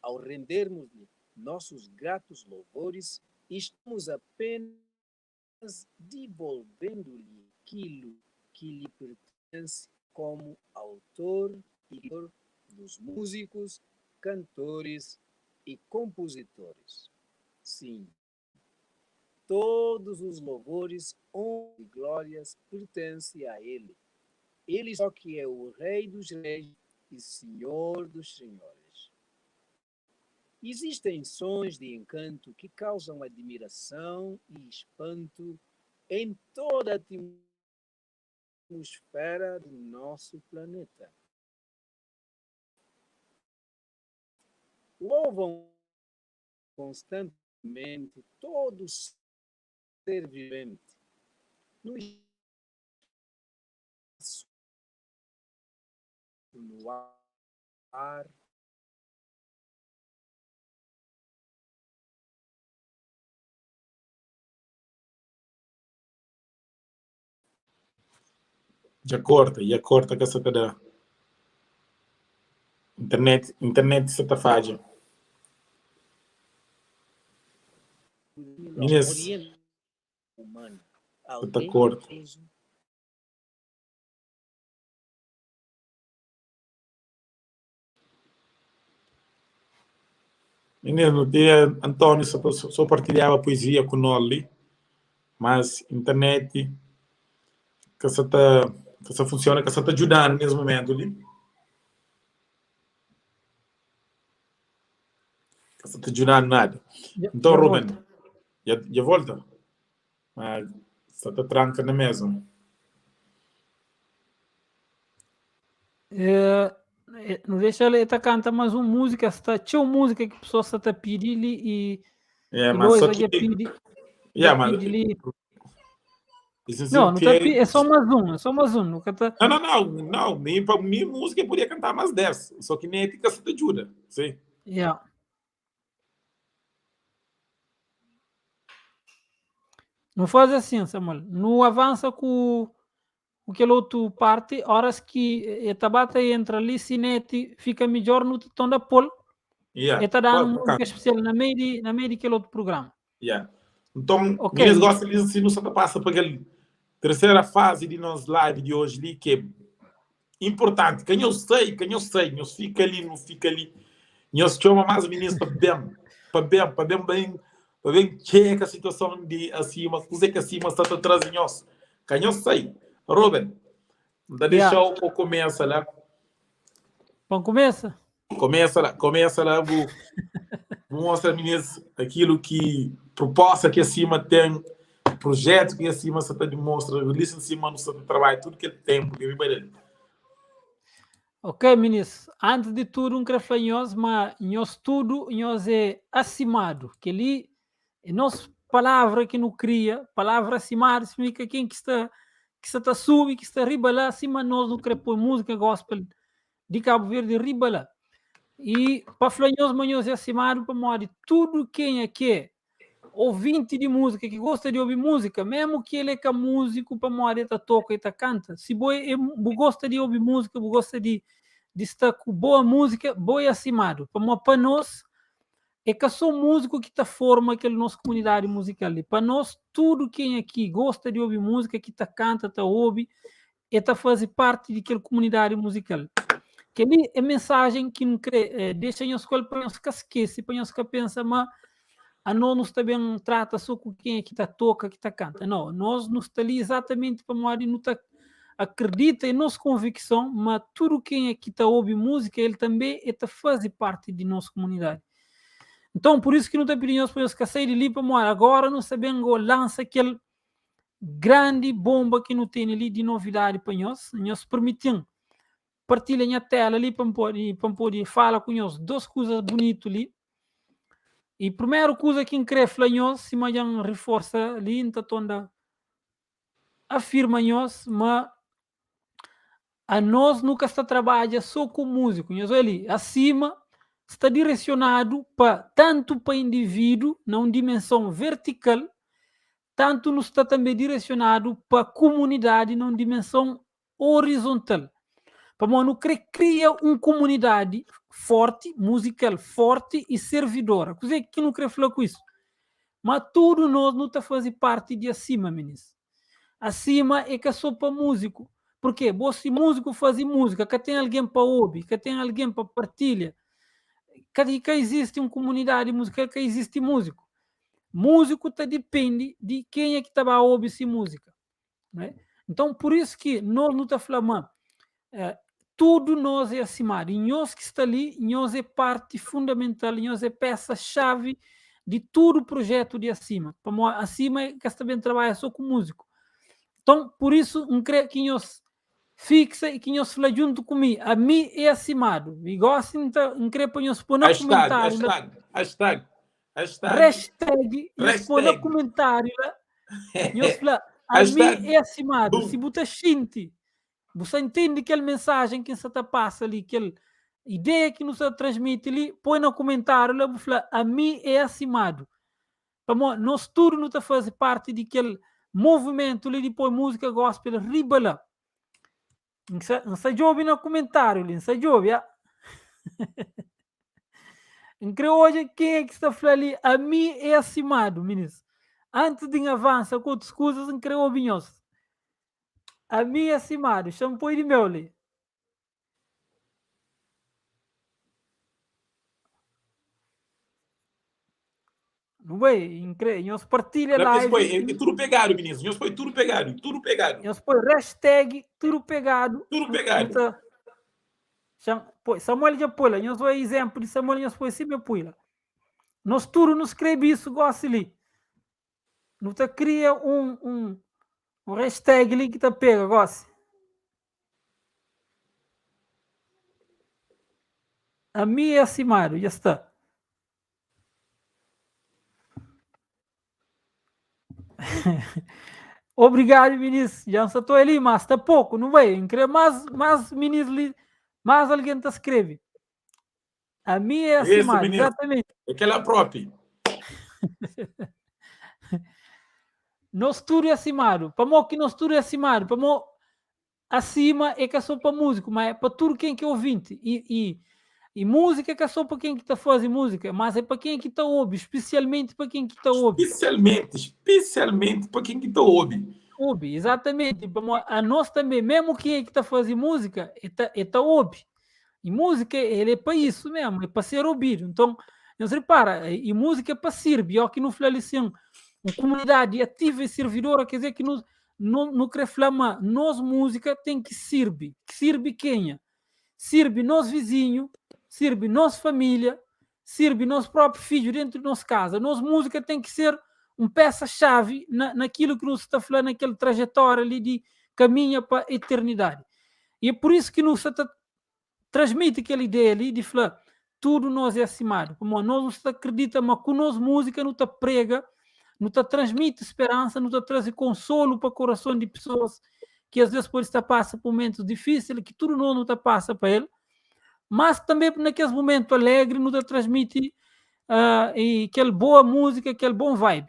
ao rendermos-lhe nossos gratos louvores, estamos apenas devolvendo-lhe aquilo que lhe pertence como autor e criador dos músicos, cantores e compositores. Sim, todos os louvores, honras e glórias pertencem a Ele. Ele só que é o Rei dos Reis e Senhor dos Senhores. Existem sons de encanto que causam admiração e espanto em toda a atmosfera do nosso planeta. Louvam constantemente todo ser vivente no espaço, no ar, Já corta que essa da internet você tá fazendo. Meninas, humano. você tá corta. Meninas, no dia Antônio só partilhava poesia com nós ali, mas internet que essa funciona, que essa tá ajudando nesse momento ali. Que essa tá ajudando nada. Então, Já Ruben, volta. já volta? Mas só tá tranca na mesma. Não deixa ele canta mais uma música, tinha uma música que a pessoa está pedindo e mas só Loisa que já pede. mas Não tá pedindo, é só mais um. Nunca tá... Não. Para minha música eu podia cantar mais 10. Só que nem ética se te ajuda. Sim. Yeah. Não faz assim, Samuel. Não avança com aquele outro parte, horas que a tabata entra ali, cinete, fica melhor no tom da pole. E está dando música especial na meio daquele outro programa. Então, Okay. Eles gostam de assim, não só passa para aquela terceira fase de nosso live de hoje ali, que é importante. Quem eu sei, não fica ali, não chama mais meninos para bem checa a situação de acima, coisa que acima está trazendo nós. Quem eu sei, Ruben, deixa eu começar lá. Vamos começar? Começa lá, vou mostrar meninas aquilo que proposta que acima tem, projeto que acima você está demonstra, release em cima no seu trabalho, tudo que tem, porque Ok, meninos, antes de tudo, crafanhos, mas nós tudo, nós é acimado, que ali é nossa palavra que não cria, palavra acimado, significa quem que está subindo, que está riba lá, acima nós não queremos pôr música gospel de Cabo Verde Ribala. E para Flanhos Manhos e Acimado, para morrer tudo quem é que é ouvinte de música, que gosta de ouvir música, mesmo que ele é músico, para morrer, toca e canta. Se você gosta de ouvir música, gosta de estar com boa música, boi Acimado. Para nós, é que só músico que forma aquela nossa comunidade musical. Para nós, tudo quem aqui gosta de ouvir música, que canta, ouve, faz parte daquela comunidade musical. Que ali é mensagem que não deixa em escola para nós que esquece, para nós que pensa, mas a nós também trata só com quem é que toca, que canta. Não, nós não estamos ali exatamente para morrer, não acredita em nossa convicção, mas tudo quem é que ouve música, ele também faz parte de nossa comunidade. Então, por isso que não tem perigoso para nós sair de ali para morrer. Agora, não sabemos lança aquele grande bomba que não tem ali de novidade para nós. Nós permitimos partilhar a tela ali para poder falar com nós duas coisas bonitas ali. E a primeira coisa que incrível nós, se mais reforça ali, então afirma nós, mas a nós nunca está trabalha só com músico. Nós ali acima está direcionado tanto para indivíduo, numa dimensão vertical, tanto não está também direcionado para a comunidade, numa dimensão horizontal. Para não cria uma comunidade forte, musical forte e servidora. Coisa que não quer falar com isso. Mas tudo nós não está fazendo parte de acima, meninos. Acima é que é só para músico. Por quê? Se músico faz música, que tem alguém para ouvir, que tem alguém para partilhar, que existe uma comunidade musical, que existe músico. Músico depende de quem é que está a ouvir essa música. Né? Então, por isso que nós não estamos falando, tudo nós é acima. E nós que está ali, nós é parte fundamental, nós é peça-chave de todo o projeto de acima. Acima é que também trabalha só com músico. Então, por isso, não creio que nós fixa e que nós fala junto comigo. A mim é acimado. E gosto, não creio que nós pôr no comentário. Hashtag. Nós pôr no comentário. Nós fala, a mim é acimado. Se você sente, você entende aquela mensagem que você passa ali, aquela ideia que nos transmite ali, põe no comentário, lá, fala, a mim é acimado. Nós tudo não faz parte daquele movimento ali, depois música gospel, ribala. Não se ouve no comentário, não se ouve. Então, hoje, quem é que está falando ali? A mim é acimado, meninos. Antes de avançar com outras coisas, não creio ouvir nós. A mim é acimado. Shampoo de meu ali. Não vai, incrível. Nós partilha live. É tudo pegado, meninos. Nós foi tudo pegado. Nós põe hashtag tudo pegado. Samuel já põe lá. Nós vou exemplo de Samuel, nós põe assim, põe lá. Nós tudo nos escreve isso, gosta ali. Nós cria um hashtag ali que tá pega, gosta. A minha é acimado, já está. Obrigado, ministro. Já estou ali, mas está pouco, não vai. Incrível, mais ministro, mais alguém está escreve. A minha é acimado, exatamente. Aquela própria. Nós tudo é acimado. Para mim que nós tudo é acimado. Para mim, acima é que é só para músico, mas é para tudo quem que é ouvinte. E música é que é só para quem que está fazendo música, mas é para quem que está ouve, especialmente para quem que está ouve. Especialmente para quem que está ouve. Ouve, exatamente. A nós também, mesmo quem é que está fazendo música, está ouve. E música, ele é para isso mesmo, é para ser ouvido. Então, não se repara, e música é para servir, ó, que não fala assim, uma comunidade ativa e servidora, quer dizer que não quer falar, nós música tem que servir. Serve quem? Serve nós vizinhos, serve nossa família, serve nosso próprio filho dentro de nossa casa. Nós música tem que ser uma peça-chave naquilo que nos está falando, naquela trajetória ali de caminho para a eternidade. E é por isso que nos está transmite aquela ideia ali de falar, tudo nós é acimado. Como nós não acreditamos, mas com nós música não está prega, não está transmite esperança, não está traz consolo para o coração de pessoas que às vezes pode estar passando por momentos difíceis, que tudo não está passa para ele. mas também naqueles momentos alegres nos transmite e aquela boa música, aquele bom vibe.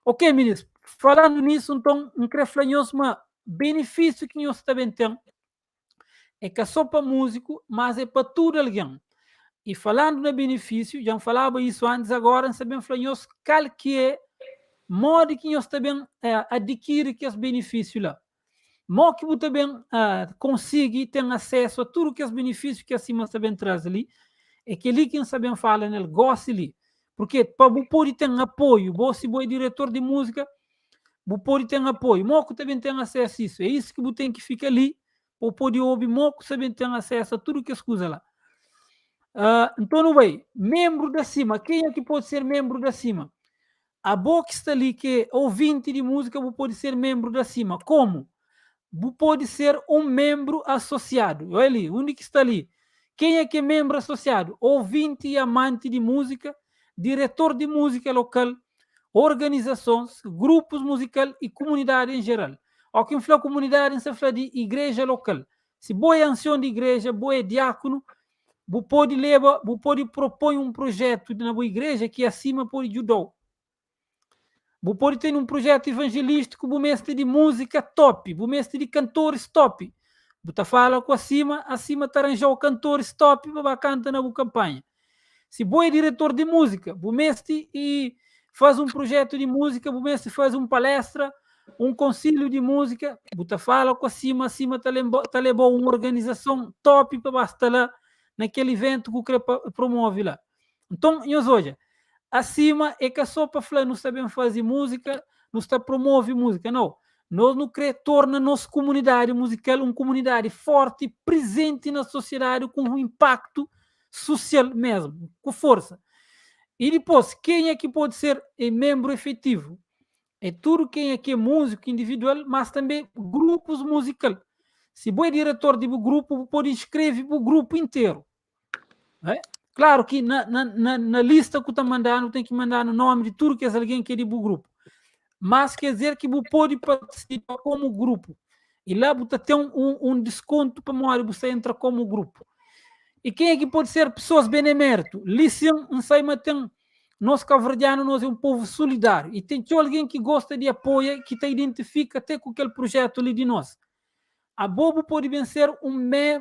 Ok, ministro, falando nisso, então, não queria falar mas benefício que nós também temos é que é só para músico, mas é para tudo alguém. E falando no benefício, já falava isso antes, agora sabemos falar qual que é modo que nós também adquire que os benefícios lá. Modo que você também consegue ter acesso a tudo que os benefícios que acima também traz ali, é que ali que nós sabemos falar, ele gosta ali. Porque para você poder ter apoio, se você é diretor de música, você pode ter apoio. Moco também tem acesso a isso. É isso que você tem que ficar ali, para poder ouvir. Moco também tem acesso a tudo que escuta lá. Então, não vai. Membro da cima. Quem é que pode ser membro da cima? A boa que está ali, que é ouvinte de música, você pode ser membro da cima. Como? Você pode ser um membro associado. Olha ali, o único que está ali. Quem é que é membro associado? Ouvinte e amante de música, diretor de música local, organizações, grupos musicais e comunidade em geral. Ao que fala comunidade, se fala de igreja local. Se você é ancião de igreja, você é diácono, você pode propor um projeto na sua igreja que acima pode ajudar. Você pode ter um projeto evangelístico, você mestre de música top, você mestre de cantores top. Você fala com acima te arranjou cantores top para cantar na sua campanha. Se você é diretor de música, você mestre e faz um projeto de música, você mestre faz uma palestra, um concílio de música, você fala com acima te levou uma organização top para estar lá naquele evento que você promove lá. Então, hoje, acima é que só para falar, não sabemos fazer música, não está promove música, não. Nós não queremos tornar nossa comunidade musical uma comunidade forte, presente na sociedade, com um impacto social mesmo, com força. E depois, quem é que pode ser membro efetivo? É tudo quem é que é músico individual, mas também grupos musicais. Se você é diretor de um grupo, pode inscrever para o grupo inteiro. É? Claro que na lista que está mandando, tem que mandar o nome de tudo que é alguém que é de um grupo. Mas quer dizer que você pode participar como grupo. E lá você tem um desconto para morar, você entra como grupo. E quem é que pode ser pessoas benemérito? Lição, não sei, mas tem... Nós, cabo-verdianos, nós é um povo solidário. E tem alguém que gosta de apoio, que te identifica até com aquele projeto ali de nós. A Bobo pode vencer um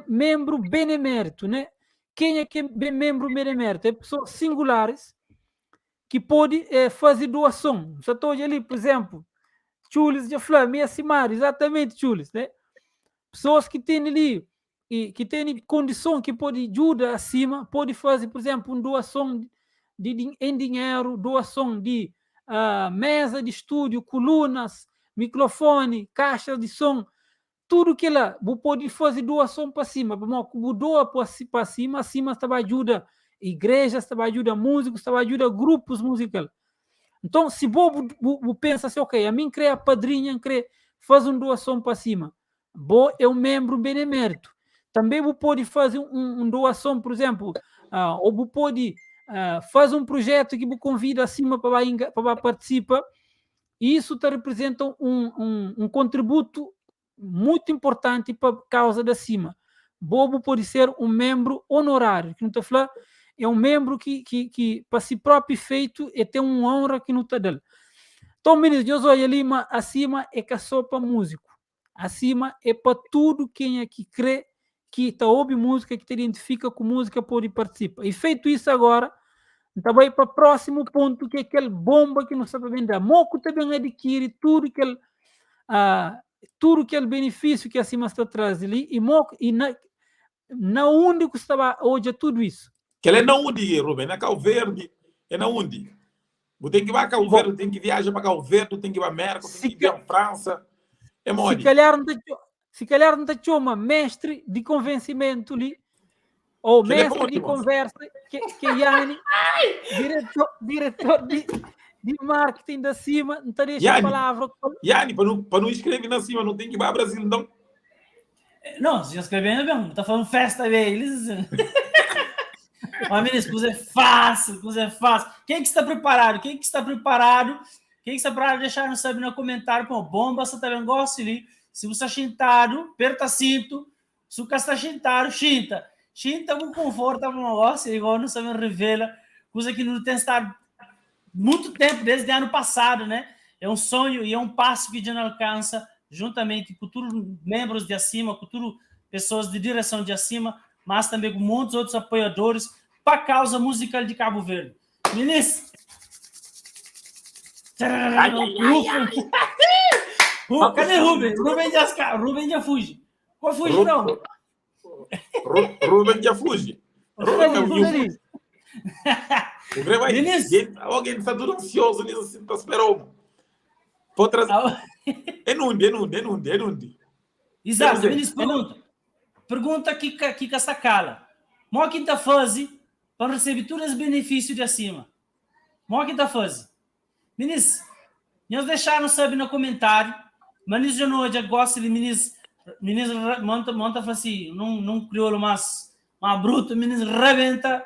membro benemérito, né? Quem é que é membro benemérito? É pessoas singulares que pode fazer doação. Só estou ali, por exemplo, Chulis de Flá, Meia Simar, exatamente, Chulis, né? Pessoas que têm ali, que têm condição, que pode ajudar acima, pode fazer, por exemplo, uma doação em dinheiro, doação de mesa de estúdio, colunas, microfone, caixa de som, tudo que lá, você pode fazer doação para cima, você doa para cima, acima está ajuda igrejas, está ajuda músicos, está ajuda grupos musicais. Então, se você pensa assim, ok, a mim cria padrinha, faz uma doação para cima, você é um membro benemérito. Também você pode fazer uma doação, por exemplo, ou você pode fazer um projeto que você convida acima para participar, e isso te representa um contributo muito importante para a causa da cima. Bobo pode ser um membro honorário, que não está falando, é um membro que para si próprio feito é ter uma honra que não está dele. Então, meninos, nós olhamos ali, acima é que é só para músico. Acima é para tudo quem é que crê, que está ouvindo música, que te identifica com música, pode participar. E feito isso agora, então vai para o próximo ponto, que é aquele bomba que não sabe vender. Moco também adquire tudo aquele benefício que acima está atrás ali, e na onde que estava hoje é tudo isso. Que ele é na onde, Rubem? Na Cabo Verde, é na onde? Você tem que ir para Cabo Verde, tem que viajar para Cabo Verde, tem que ir para a América, tem que ir para a França. É onde? Se calhar não tem uma mestre de convencimento ali, ou que mestre de conversa, que Yanni, diretor de marketing da cima, não te deixa a palavra. Yanni, para não escrever na cima, não tem que ir para o Brasil, não? Não, se escrevendo é bem, está falando festa deles. Mas, ministro, coisa é fácil. Quem que está preparado? Quem que está preparado deixar nos saber no comentário, com bomba, você também gosta ali. Se você está chintado, aperta cinto. Se você está chintado, chinta. Chinta com conforto no negócio, igual não sabem revela, coisa que não tem estado muito tempo, desde o ano passado, né? É um sonho e é um passo que já não alcança, juntamente com todos os membros de acima, com todas pessoas de direção de acima, mas também com muitos outros apoiadores para a causa musical de Cabo Verde. Ministro! Cadê Rubem? Rubem já fuge. Qual fuge, não? Rubem já fuge. Alguém está tudo ansioso nisso, assim, está esperando. Pode trazer. É nundi. Exato, ministro, pergunta aqui com essa cala. Mó que está fazendo para receber todos os benefícios de acima? Mó que está fazendo? Ministro, nós deixaram saber no comentário, mas ministro não já gosta de ministro monta assim, não crioulo mais bruto, ministro rebenta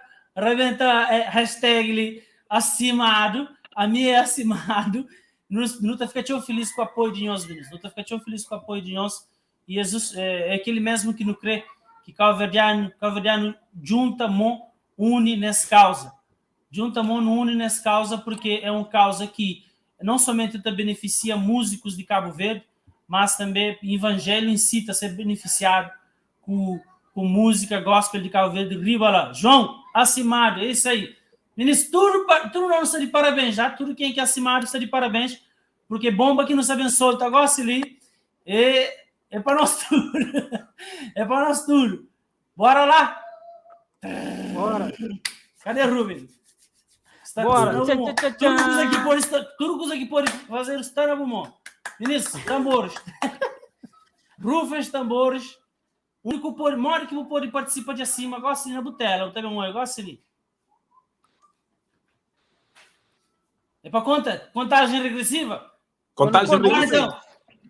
hashtag acimado, a minha é acimado, não está ficando feliz com o apoio de nós, ministro, não está ficando feliz com o apoio de nós, e Jesus é aquele mesmo que não crê que Cabo Verdeano junta mão, une nessa causa, porque é uma causa que não somente beneficia músicos de Cabo Verde, mas também o evangelho incita a ser beneficiado com música gospel de Cabo Verde. Riba lá, João, acimado, é isso aí. Ministro, tudo não está de parabéns, já, tudo quem é acimado está de parabéns, porque bomba que não se abençoa, tá gosta ali, é para nós tudo, é para nós tudo. Bora lá? Bora. Cadê Rubem? Bora. Tudo que pode fazer está na bumão. Ministro, tambores. Rufens, tambores. O único que pode participar de acima, gosta na botela, também um negócio ali. É para contagem regressiva? Contagem regressiva. Então,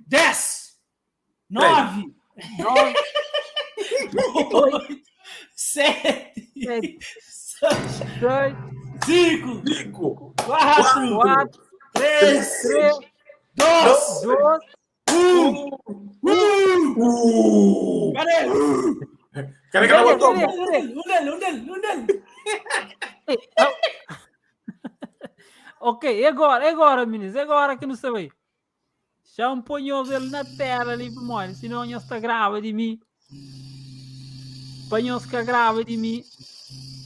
10, 9, 8, 7, 6, 5, 4, 3, 2, 1. Cadê? Ok, e agora, meninos? Agora que não sei. Já ponhamos ele na tela ali para mim, senão não está grave de mim. Ponhamos que grave de mim.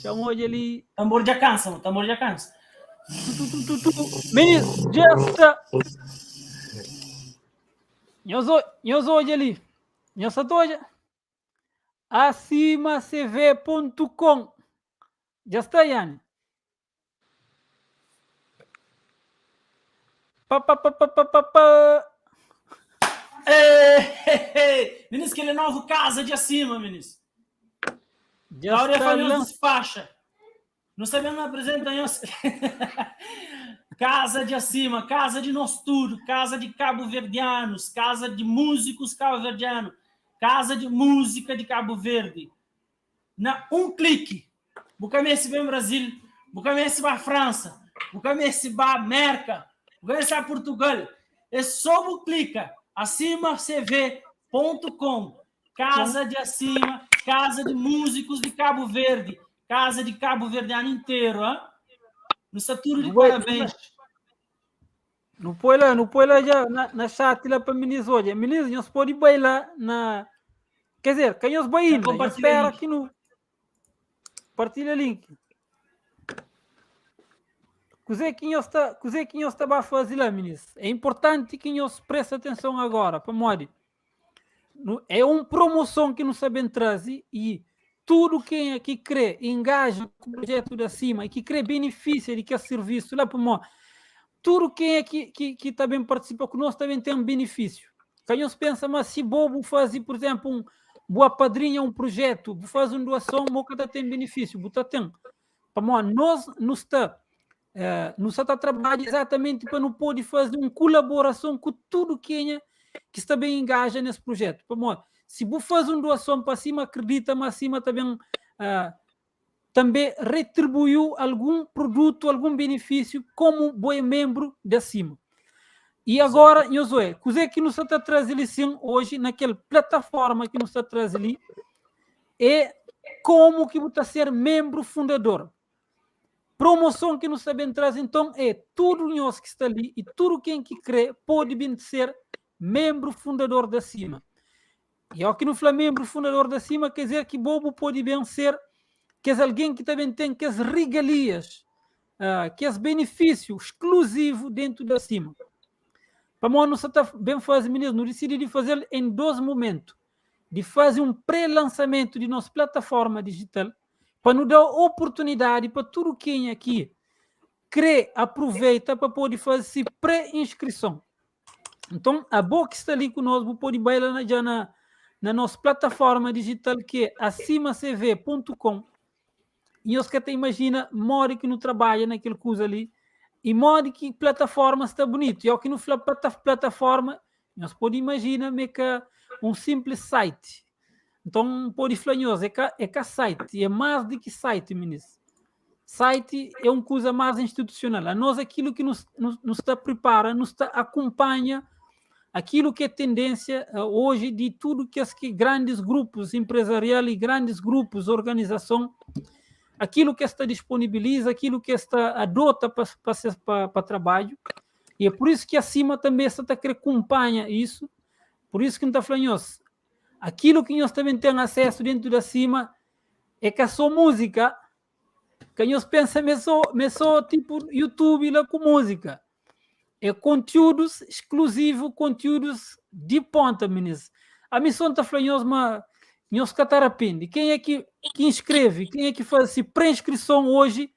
Chamou ele ali. Tambor já cansa. Meninos, já está. Nós hoje ali. Nós hoje. acimacv.com. Já está, Yanni? Ministro, que ele é novo casa de acima, ministro. Já Laura está Fanhoso despacha. Não sabemos apresentar casa de acima, casa de nós tudo, casa de cabo-verdianos, casa de músicos cabo-verdianos, casa de música de Cabo Verde. Na um clique. Bucamesse vem Brasil, Bucamesse vai França, Bucamesse vai América, Bucamesse vai Portugal. É só o clica acimacv.com. Casa de acima, casa de músicos de Cabo Verde, casa de Cabo Verdeano inteiro, hein? No saturo de parabéns. Não põe lá já na chat lá para meninos hoje. Meninos, nós podemos bailar na... Quer dizer, quem nós bailamos, espera aqui no... Partilha link. Coisa que nós está a fazer lá, meninos. É importante que nós prestem atenção agora, para modo. É uma promoção que nos sabem trazer e tudo quem aqui crê, engaja com o projeto de acima e que crê benefício de que é serviço lá para modo. Tudo quem é que também participa conosco também tem um benefício. Quem nós pensa, mas se bobo fazer, por exemplo, boa padrinha um projeto, faz uma doação, moca tem benefício, buta tem. Para nós está trabalhando exatamente para não poder fazer uma colaboração com tudo quem é que está bem engaja nesse projeto. Para se você faz uma doação para cima, acredita, mas acima também retribuiu algum produto, algum benefício como bom membro de acima. E agora, Josué, o que nos está trazendo hoje naquela plataforma que nos está trazendo é como que você ser membro fundador. Promoção que nos também traz, então, é tudo nós que está ali e tudo quem que crê pode vir ser membro fundador da cima. E ao que não fala membro fundador da cima, quer dizer que bobo pode bem ser que é alguém que também tem que as regalias, que é benefício exclusivo dentro da cima. Para nós está bem fazer, menino, não decidi de fazer em 2 momentos, de fazer um pré-lançamento de nossa plataforma digital, para nos dar oportunidade para tudo quem aqui crê, aproveita para poder fazer pré-inscrição. Então, a boa que está ali conosco, pode bailar já na nossa plataforma digital, que é acimacv.com. E os que até imagina, mora que não trabalha naquele coisa ali, e mora que plataforma está bonito. E ao que não fala plataforma, nós podemos imaginar que um simples site. Então, pode falar, é que site, é mais do que site, ministro. Site é uma coisa mais institucional. A nós, aquilo que nos está prepara, nos acompanha, aquilo que é tendência hoje de tudo que grandes grupos empresariais e grandes grupos, organização, aquilo que está disponibiliza, aquilo que está adota para trabalho. E é por isso que acima também está que acompanha isso. Por isso que não está falando, aquilo que nós também temos acesso dentro da cima é que a sua música, que nós pensamos só tipo YouTube lá com música. É conteúdos exclusivos, conteúdos de ponta, ministro. A missão está falando, mas nós catarapende. Quem é que inscreve? Quem é que faz pré-inscrição hoje?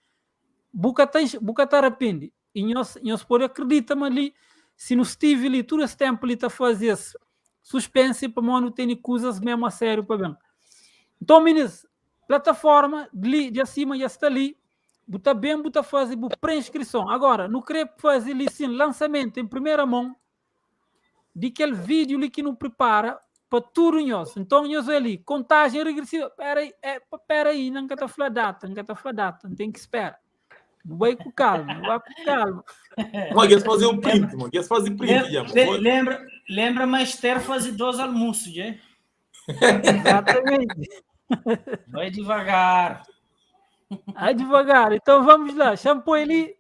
Bucatarapende. E nós podemos acreditar, mas ali, se nos estive ali, todo esse tempo ali está fazendo suspense para não ter coisas mesmo a sério para bem. Então, ministro, plataforma de acima já está ali. Buta bem, buta fazer pré-inscrição. Agora, não queria fazer ali sim, lançamento em primeira mão de aquele vídeo ali que não prepara para tudo nós. Então, nós ali, contagem regressiva. Espera aí, não está falando data, não tem que esperar. Não vai com calma, Mas eles faziam o print, mano. Eles faziam print. Lembra mais ter fazer 2 almoços, né? Exatamente. Vai devagar. Devagar. Então, vamos lá. Shampoo ali,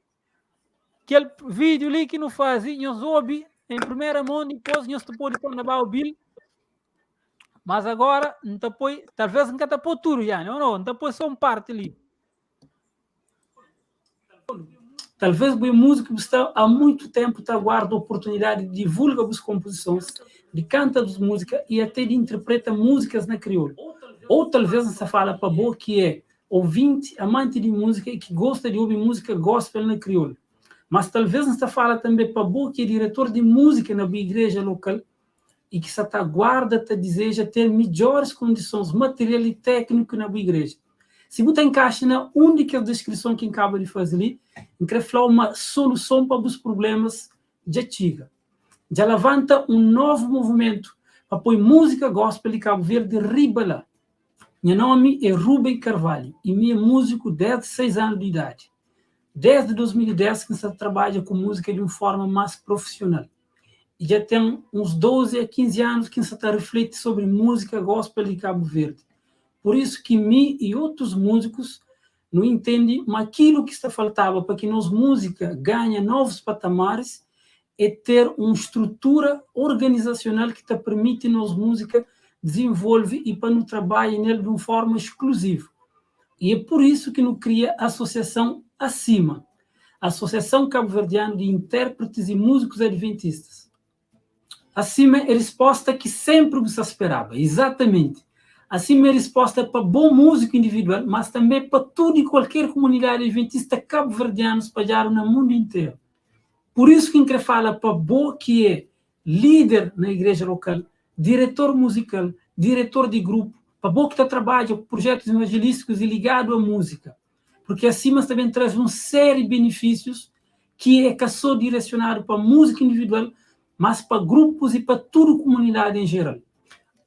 aquele vídeo ali que não faz, nós ouve em primeira mão, depois nós pode pôr na Baobil. Mas agora, talvez não está por tudo, já, não está por só uma parte ali. Talvez o músico está há muito tempo aguarda a oportunidade de divulgar as composições, de canta as músicas e até de interpreta músicas na crioula. Ou talvez você fala para boa que é ouvinte, amante de música e que gosta de ouvir música gospel na crioula. Mas talvez você fala também para boa que é diretor de música na igreja local e que você aguarda, deseja ter melhores condições materiais e técnicas na igreja. Se você encaixa na única descrição que acaba de fazer ali, quer falar uma solução para os problemas de antiga. Já levanta um novo movimento para pôr música gospel de Cabo Verde riba. Meu nome é Rubem Carvalho e me é músico desde 6 anos de idade. Desde 2010 que você trabalha com música de uma forma mais profissional. E já tem uns 12 a 15 anos que você reflete sobre música gospel de Cabo Verde. Por isso que mim e outros músicos não entendem, mas aquilo que está faltava para que nós música ganhe novos patamares é ter uma estrutura organizacional que te permite nós música desenvolver e para não trabalhar nele de uma forma exclusiva. E é por isso que não cria a associação Acima, Associação Cabo-Verdiana de Intérpretes e Músicos Adventistas. Acima é a resposta que sempre você esperava, exatamente. Assim, a resposta é para bom músico individual, mas também para tudo e qualquer comunidade adventista cabo-verdiana espalhada no mundo inteiro. Por isso que quem fala para bom que é líder na igreja local, diretor musical, diretor de grupo, para bom que trabalha com projetos evangelísticos e ligado à música. Porque acima também traz uma série de benefícios que é só direcionado para música individual, mas para grupos e para toda a comunidade em geral.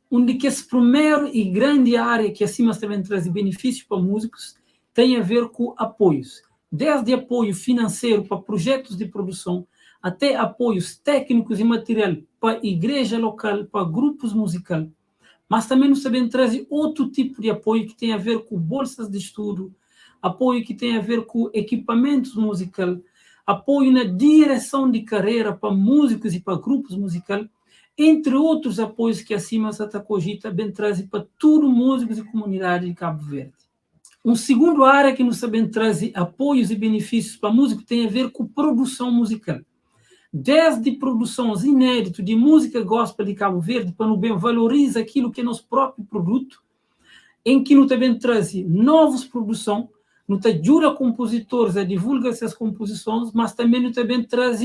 Onde que esse primeiro e grande área que acima também traz benefícios para músicos tem a ver com apoios. Desde apoio financeiro para projetos de produção, até apoios técnicos e material para a igreja local, para grupos musicais, mas também nós sabemos trazer outro tipo de apoio que tem a ver com bolsas de estudo, apoio que tem a ver com equipamentos musicais, apoio na direção de carreira para músicos e para grupos musicais, entre outros apoios que acima Santa Cogita bem traz para todos músicos e comunidade de Cabo Verde. Um segundo área que nos sabemos trazer apoios e benefícios para músico tem a ver com produção musical. Desde produções inéditas de música gospel de Cabo Verde, para nos bem valorizar aquilo que é nosso próprio produto, em que nos também traz novas produções, nos ajuda compositores a divulgar essas composições, mas também nos também traz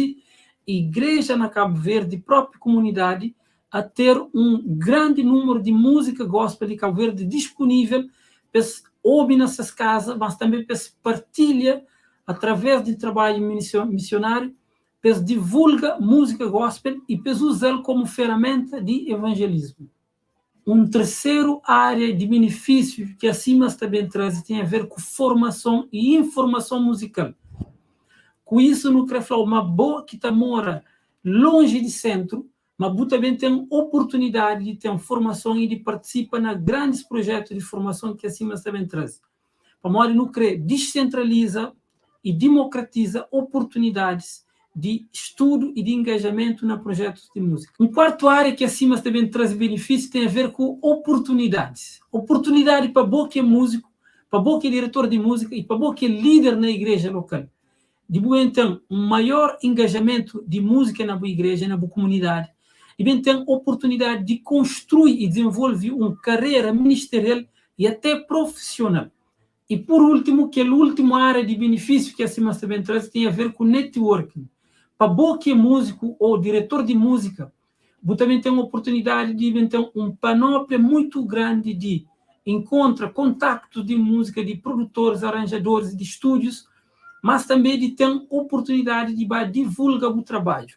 igreja na Cabo Verde, própria comunidade, a ter um grande número de música gospel de Cabo Verde disponível para ouvir nessas casas, mas também para partilha através de trabalho missionário, para divulgar música gospel e para usá-lo como ferramenta de evangelismo. Um terceiro área de benefício que acima também traz tem a ver com formação e informação musical. Com isso, não quero falar uma boa que mora longe de centro, mas também tem oportunidade de ter formação e de participar em grandes projetos de formação que acima também traz. Para modo não querer descentraliza e democratiza oportunidades de estudo e de engajamento na projetos de música. Um quarto área que acima também traz benefícios tem a ver com oportunidades. Oportunidade para boa que é músico, para boa que é diretor de música e para boa que é líder na igreja local. De boa então um maior engajamento de música na boa igreja, na boa comunidade. E bem tem oportunidade de construir e desenvolver uma carreira ministerial e até profissional. E por último, que é a última área de benefício que acima também traz tem a ver com networking. Para boa que é músico ou diretor de música, você também tem uma oportunidade de então, um panóplia muito grande de contactos de música, de produtores, arranjadores, de estúdios, mas também de ter oportunidade de divulgar o trabalho.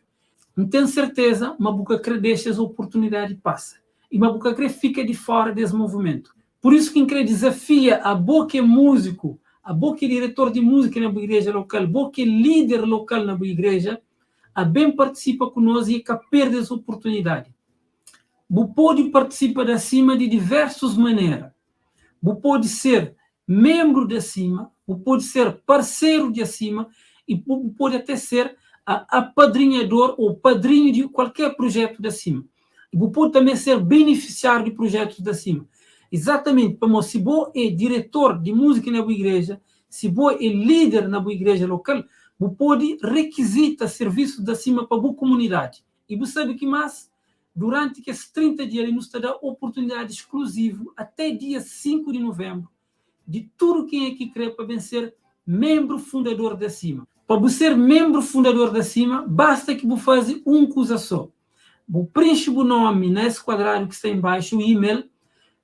Não tenho certeza, mas você deixa essa oportunidade passa. E você fica de fora desse movimento. Por isso que eu desafia a boa que é músico, a boa que é diretor de música na igreja local, a boa que é líder local na igreja, a bem participa conosco e a perder essa oportunidade. Você pode participar da cima de diversas maneiras. Você pode ser membro da cima, você pode ser parceiro de acima e pode até ser apadrinhador ou padrinho de qualquer projeto da cima. Você pode também ser beneficiário de projetos da cima. Exatamente, como se você é diretor de música na igreja, se você é líder na igreja local, você pode requisitar serviços da cima para a comunidade. E você sabe que mais, durante esses 30 dias, ele nos dá oportunidade exclusiva até dia 5 de novembro, de tudo quem é que quer para vencer membro fundador da cima. Para você ser membro fundador da cima, basta que você faça uma coisa só. Você preenche o nome nesse quadrado que está embaixo, o e-mail,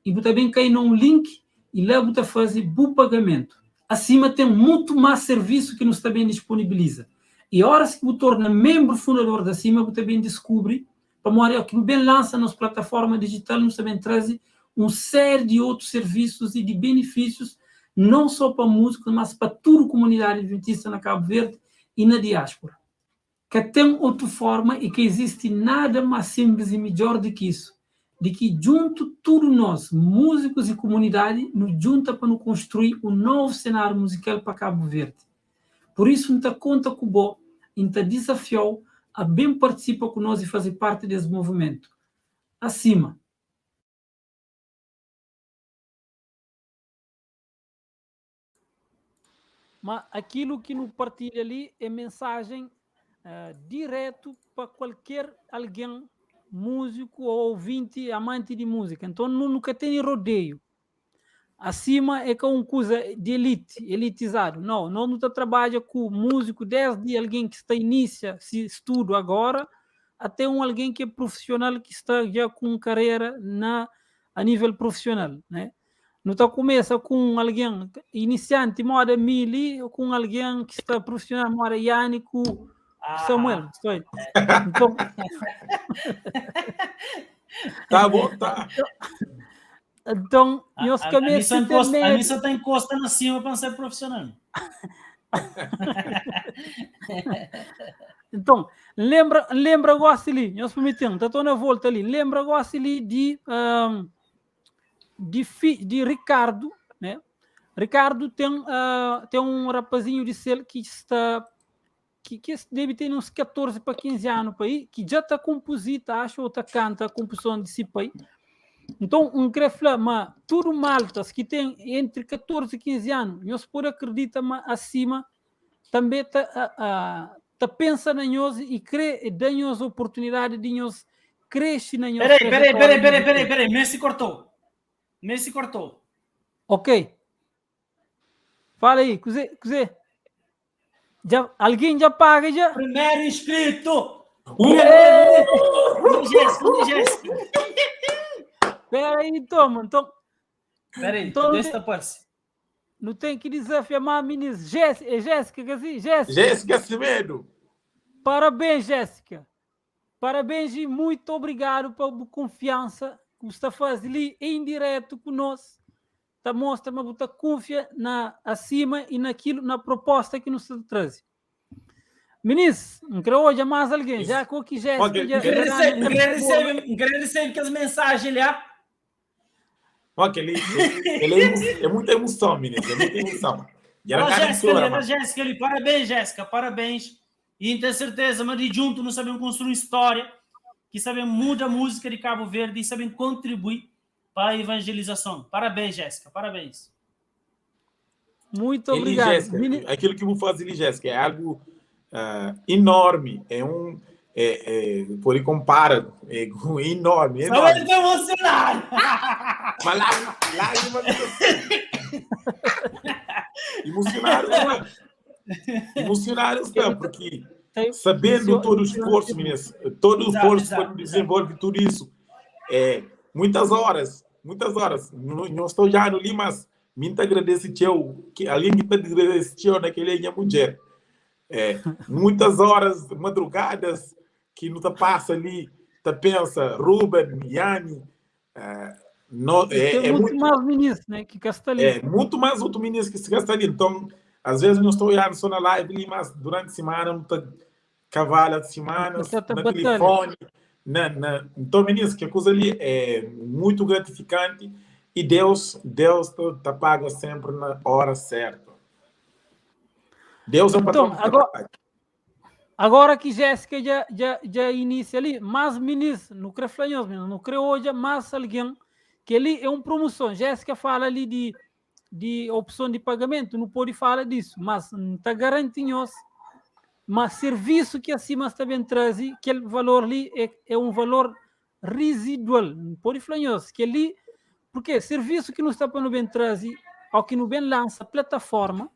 e você também cai num link e lá você faz o pagamento. Acima tem muito mais serviço que nos também disponibiliza. E a hora que você torna membro fundador da cima, você também descobre, para morar que bem lança nas plataformas digitais, nos também traz uma série de outros serviços e de benefícios, não só para músicos, mas para toda a comunidade adventista na Cabo Verde e na diáspora. Que tem outra forma e que existe nada mais simples e melhor do que isso, de que junto todos nós, músicos e comunidade, nos junta para nos construir um novo cenário musical para Cabo Verde. Por isso, não conta com o bom, não desafiou a bem participar conosco e fazer parte desse movimento. Acima. Mas aquilo que nos partilha ali é mensagem direto para qualquer alguém, músico ou ouvinte, amante de música. Então, nunca tem rodeio. Acima é com uma coisa de elitizado. Não trabalha com músico desde alguém que está inicia esse estudo agora até alguém que é profissional, que está já com carreira a nível profissional, né? Não começa com alguém iniciante, moda Mili, ou com alguém que está profissional, moda Yânico, Samuel. Então... Tá bom, tá. Então, a missa está encosta na cima para ser profissional. Então, lembra agora ali, nós prometemos, estou na volta ali, lembra agora ali de de Ricardo, né? Ricardo tem um rapazinho de selo que está que deve ter uns 14 para 15 anos aí, que já está composita, acho, ou está canta a composição de si aí. Então, queria falar, mas tudo maltas que tem entre 14 e 15 anos, nós por acreditar acima, também tá pensa na nós e crê dá-nos oportunidade de nós crescer na nós. Peraí, Messi cortou. Ok. Fala aí, cozê. Alguém já paga já? Primeiro inscrito! Jéssica. Espera aí, então. Peraí, então deixa tapar-se. Não tem que desafiar mais, meninas. Jéssica, Jéssica Semedo. Parabéns, Jéssica. Parabéns e muito obrigado pela confiança que você está fazendo ali em direto conosco. Está mostrando que você confia acima e na proposta que nos traz. Meninas, não quero hoje mais alguém. Já com que Jéssica... Queria receber as mensagens lá. Ok, é muita emoção, meninas. É muita emoção. Jéssica, parabéns, Jéssica, parabéns. E tenho certeza, mas de junto nós sabemos construir história, que sabemos mudar a música de Cabo Verde e sabemos contribuir para a evangelização. Parabéns, Jéssica, parabéns. Muito obrigado. Jéssica, aquilo que eu vou fazer, Jéssica, é algo enorme. Por aí compara, é enorme. Só ele está emocionado. Mas lá emocionaram estão, porque sabendo todo o esforço, meninas, todo o esforço que desenvolve tudo isso, muitas horas, não estou já no Lima, mas me agradece que alguém que está agradecendo naquele minha mulher, muitas horas, madrugadas, que não tá passa ali, tá pensa, Ruben, Yanni, muito mais ministro, né, que Castelino. Muito mais outro ministro que se Castelino. Então, às vezes não estou olhando só na live ali, mas durante a semana não está cavalo de semanas, no telefone. Então, ministro, que a coisa ali é muito gratificante e Deus tá pago sempre na hora certa. Deus é o patrão. Agora que Jéssica já inicia ali, mas ministro, não creio flanhoso, não creio hoje, mas alguém que ali é uma promoção. Jéssica fala ali de opção de pagamento, não pode falar disso, mas não está garantindo, mas serviço que acima está bem trazido, aquele valor ali é um valor residual, não pode flanhoso, que ali, porque serviço que não está bem trazido, ou que não bem lança plataforma,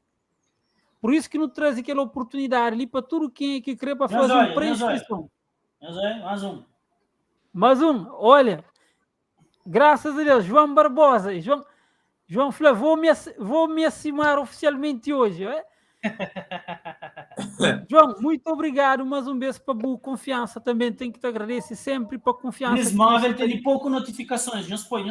por isso que não traz aquela oportunidade ali para tudo quem que quer para fazer uma pré-inscrição. Mais um, olha, graças a Deus, João Barbosa, João falou, vou me assinar oficialmente hoje. João, muito obrigado, mais um beijo para a boa confiança, também tenho que te agradecer sempre para a confiança. Eles móvel tem pouco notificações, nos põe.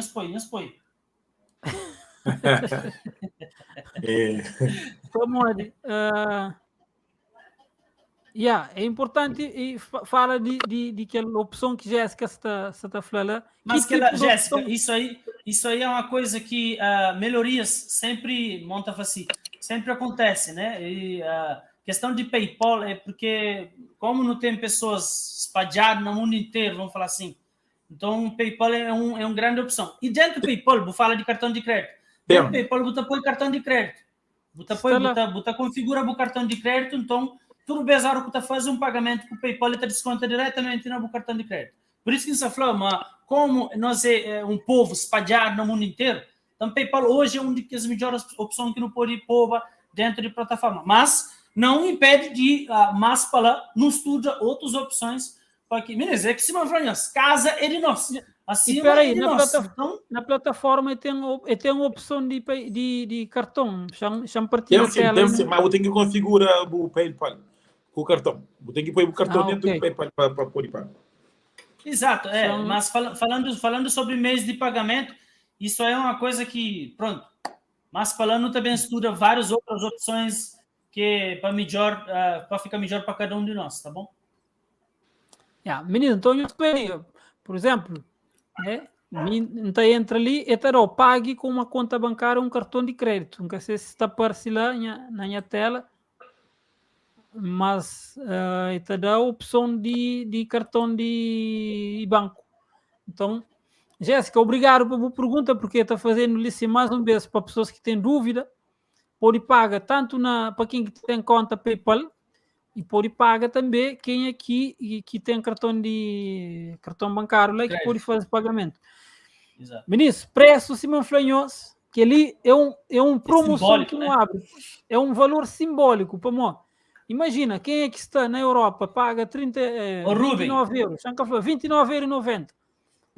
É importante e fala de aquela opção que Jéssica está falando. Mas Jéssica, isso aí é uma coisa que melhorias sempre sempre acontece, né? E a questão de PayPal é porque como não tem pessoas espalhadas no mundo inteiro, vamos falar assim, então o PayPal é uma grande opção. E dentro do PayPal, vou falar de cartão de crédito. Dentro do PayPal, você põe cartão de crédito. Você configura o cartão de crédito, então tudo bezarro que você faz um pagamento com o PayPal e desconta diretamente no cartão de crédito. Por isso que você fala, mas como nós é um povo espalhado no mundo inteiro, então o PayPal hoje é uma das melhores opções que não pode pôr dentro de plataforma. Mas não impede de mais falar, não estuda outras opções para que, meninas, é que se não falar, casa é de nós. Assim, aí, na plataforma tem uma opção de cartão. Chama partilha tela. Sim, mas eu tenho que configurar o PayPal com o cartão. Eu tenho que pôr o cartão dentro do PayPal para pôr pagar. Exato, mas falando sobre meios de pagamento, isso é uma coisa que, pronto, mas falando também estuda várias outras opções que para ficar melhor para cada um de nós, tá bom? Menino, então eu estou aí, por exemplo, Então entra ali e terá pague com uma conta bancária um cartão de crédito. Não sei se está aparecendo lá na minha tela, mas te dá a opção de cartão de banco. Então, Jéssica, obrigado pela pergunta, porque está fazendo isso mais uma vez para pessoas que têm dúvida. Pode pagar tanto para quem tem conta PayPal e pode pagar também quem aqui que tem cartão bancário lá que pode fazer pagamento. Exato. Ministro, preço Simão Flanhos, que ali é uma promoção que não abre. É um valor simbólico para nós. Imagina, quem é que está na Europa paga 29 euros. 29,90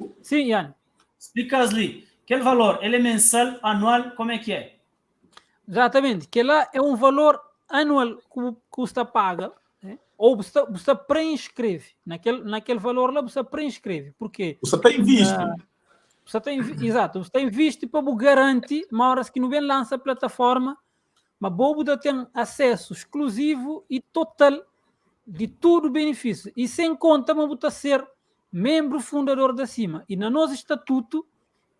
€. Sim, Ian. Explica-lhe, aquele valor, ele é mensal, anual, como é que é? Exatamente, que lá é um valor anual que você paga, né? Ou você pré-inscreve. Naquele valor lá você pré-inscreve. Por quê? Você tem visto. Exato, você tem visto para garantir, uma hora que não vem lança a plataforma, mas bobo tem acesso exclusivo e total de todo o benefício. E sem conta, mas você ser membro fundador da CIMA. E no nosso estatuto,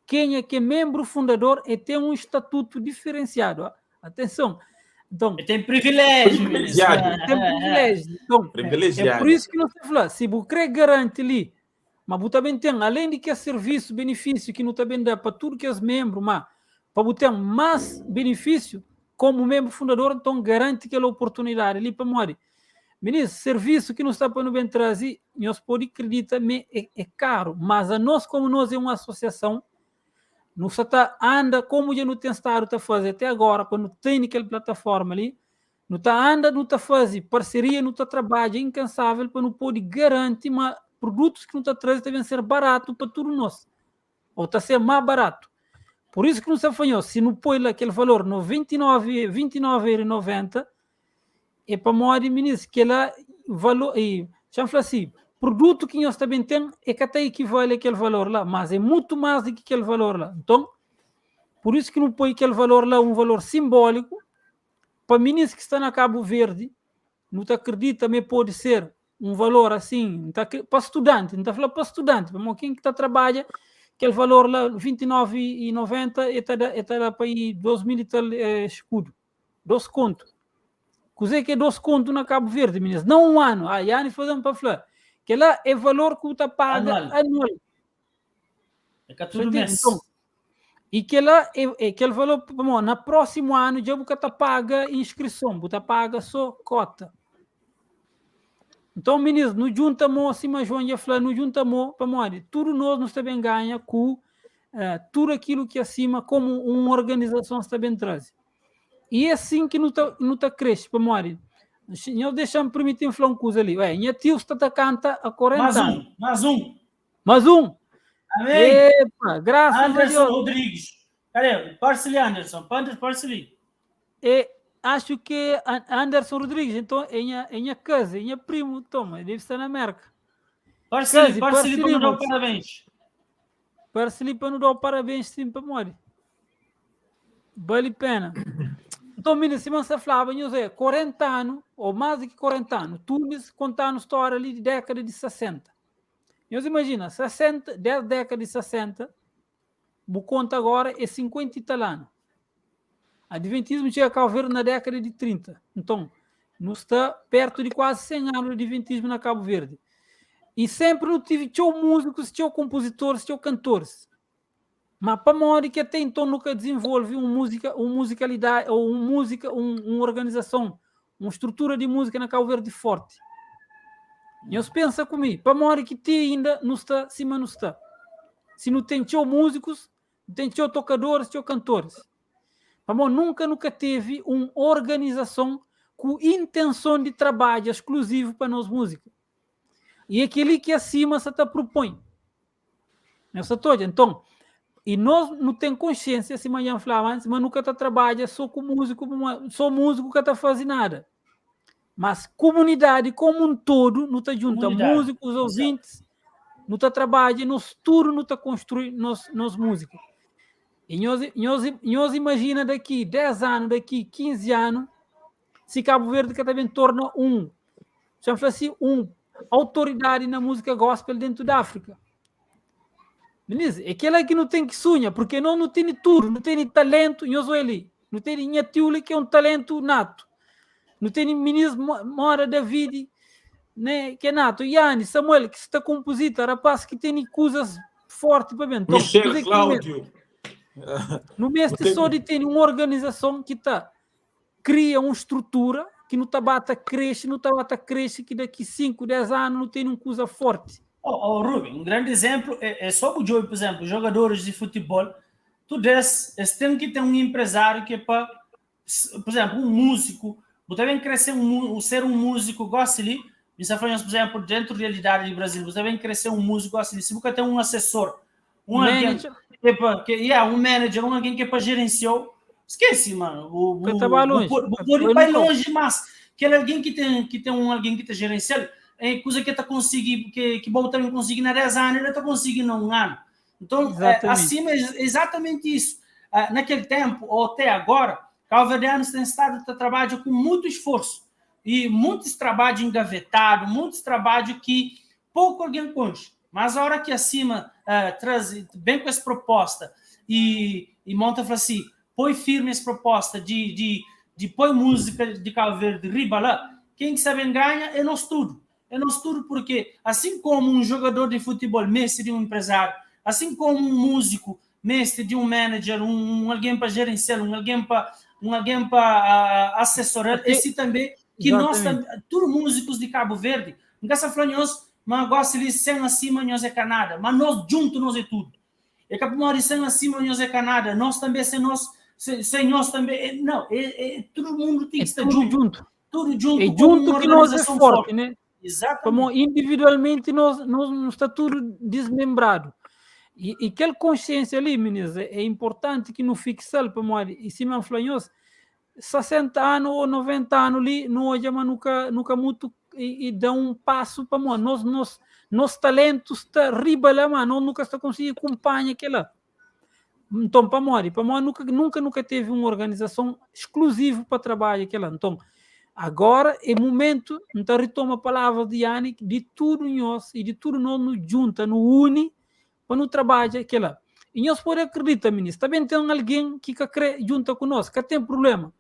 quem é que é membro fundador tem um estatuto diferenciado. Atenção. Então, tem privilégio. Tem privilégio. Então, é por isso que nós falamos, se você garante ali, mas você também tem, além de que é serviço, benefício que não também dá para tudo que é membro, mas para você ter mais benefício como membro fundador, então garante aquela oportunidade ali para morrer. Ministro, serviço que não está para bem trazer, nós podemos acreditar, é caro, mas a nós, como nós é uma associação, não está anda como já não tem estado a fazer até agora, quando tem aquela plataforma ali, não está anda, não está fazendo parceria, não está trabalho incansável para não poder garantir produtos que não está trazendo devem ser barato para tudo nós, ou está ser mais barato. Por isso que não se falhou, se não põe lá aquele valor no 29,90 é para morrer, ministro, que lá valor, e chama assim, produto que nós também temos é que até equivale àquele valor lá, mas é muito mais do que aquele valor lá. Então, por isso que não põe aquele valor lá, um valor simbólico, para ministro que está na Cabo Verde, não te acredita, também pode ser um valor assim, para estudante, não está falando para estudante, para quem que está trabalha, aquele valor lá, 29,90 está para ir 2.000 e tal escudo, 2 contos. Coisa que é 2 contos na Cabo Verde, meninas, não um ano. A Yanni fazendo para falar que lá é valor que você paga anual. É que tudo mês. Então, e que lá é aquele valor, no próximo ano, já você paga inscrição, você paga só cota. Então, meninas, não juntamos, assim, mas João ia falar, não juntamos para morrer. Tudo nós também ganha com tudo aquilo que acima, como uma organização também traz. E é assim que não está cresce para morrer. Eu deixa-me permitir falar uma coisa ali. Minha tio está a cantar há 40 anos. Mais um. Amém. Epa, graças Anderson a Deus. Rodrigues. Cadê? Parceli, Anderson. Parceli. Acho que Anderson Rodrigues, então, é minha casa, é minha primo, toma, deve estar na América. Parceli para não dar parabéns. Parceli para não dar parabéns, sim, para morrer. Vale a pena. Então, meninas, se você falava, 40 anos, ou mais de 40 anos, Tunis contando a história ali de década de 60. Imagina, 10 décadas de 60, o conta agora é 50 e tal anos. Adventismo chega a Cabo Verde na década de 30. Então, nós está perto de quase 100 anos de Adventismo na Cabo Verde. E sempre não tive músicos, compositores, cantores. Mas para morrer que até então nunca desenvolve uma musicalidade ou uma organização, uma estrutura de música na Cabo Verde forte. E eu penso comigo, para morrer que tem ainda não está, cima não está. Se não tem músicos, não tem tocadores, cantores. Para nunca teve uma organização com intenção de trabalho exclusivo para nós músicos. E aquele que acima se propõe. Então, e nós não temos consciência, se amanhã falava antes, mas nunca trabalha só com músico, só músico que está fazendo nada. Mas comunidade como um todo, não está junto, músicos, ouvintes, não está trabalhando, nós tudo não está construindo, nós músicos. E nós imagina daqui 10 anos, daqui 15 anos, se Cabo Verde que também torna chama-se autoridade na música gospel dentro da África. Ministro, aquele que não tem que sonhar, porque não tem tudo, não tem talento, não tem ninguém que é um talento nato. Não tem ministro Mora David, né, que é nato. Yanni, Samuel, que está compositor, rapaz, que tem coisas fortes para ver. Então, Michel Cláudio. No mês de só de ter uma organização que cria uma estrutura que não está cresce, que daqui 5, 10 anos não tem uma coisa forte. Rubem, um grande exemplo é só o Joey, por exemplo, jogadores de futebol, eles têm que ter um empresário que é para, por exemplo, um músico, você vem crescer ser um músico, gosta ali, por exemplo, dentro da realidade do Brasil, você vem crescer um músico, gosta ali, se você tem um assessor, um manager, um manager, alguém que é para gerenciar, esquece, mano, pode ir longe, mas aquele alguém que tem alguém que está gerenciando, é coisa que está conseguindo, que bom também conseguir na 10 anos, ele está conseguindo em 1 ano. Então, assim é exatamente isso. Naquele tempo, ou até agora, cabo-verdianos têm estado a trabalhar com muito esforço e muitos trabalhos engavetados, muitos trabalhos que pouco alguém conhece. Mas a hora que acima vem com essa proposta e monta e fala assim, põe firme essa proposta de põe música de Cabo Verde riba lá, quem sabe ganha é nós tudo. É nós tudo porque, assim como um jogador de futebol, mestre de um empresário, assim como um músico, mestre de um manager, alguém para gerenciar, alguém para assessorar, esse também, que nós, todos músicos de Cabo Verde, não gosta de falar nós, mas gosta de ser acima, nós é Canadá, mas nós juntos, nós é tudo. É capaz de ser acima, nós é Canadá, nós também, sem nós também, não, todo mundo tem que estar junto. Tudo junto, e junto que nós é forte, né? Exatamente. Como individualmente nós está tudo desmembrado. E aquela consciência ali, meninas, é importante que não fique só para nós. E se me falamos, 60 anos ou 90 anos ali, nós já nunca muito e dá um passo para nós. Nos talentos está riba lá, mas nós nunca está conseguindo acompanhar aquela. Então, para nós nunca teve uma organização exclusiva para trabalhar aquela. Então, agora é momento, então retoma a palavra de Yannick, de tudo nós e de tudo nós nos junta, nos une, para não trabalhar aquela. E nós podemos acreditar, ministro, também tem alguém que quer junta conosco, que tem problema.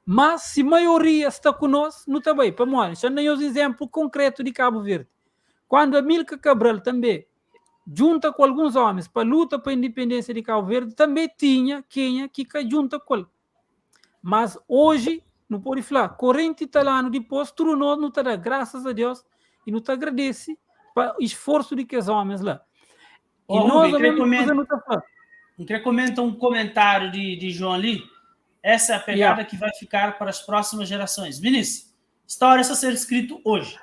Mas se a maioria está conosco, não está bem. Para nós, já nem um exemplo concreto de Cabo Verde. Quando Amílcar Cabral também junta com alguns homens para luta para a independência de Cabo Verde, também tinha quem que junta com ele. Mas hoje, não pode falar, 40 anos depois, tudo nós não está, graças a Deus, e não te agradece para o esforço de que os homens lá. E nós queria comentar um comentário de João ali. Essa é a pegada que vai ficar para as próximas gerações. Vinícius, história é só ser escrito hoje.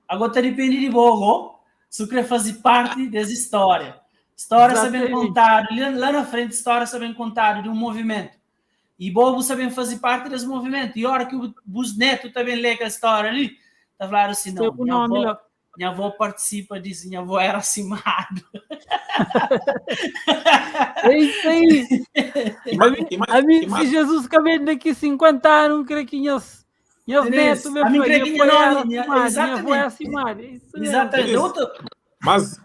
Agora depende de Bogo, se você quer fazer parte dessa história. História sabendo contar, lá na frente, história sabendo contar de um movimento. E Bobo sabem fazer parte desse movimento. E a hora que o Busneto também lê a história ali, está falando assim, não, minha avó participa disso, minha avó era acimado. É isso aí. Se Jesus cabe daqui 50 anos, creio que minhas netos minha avó é acimado. Exatamente.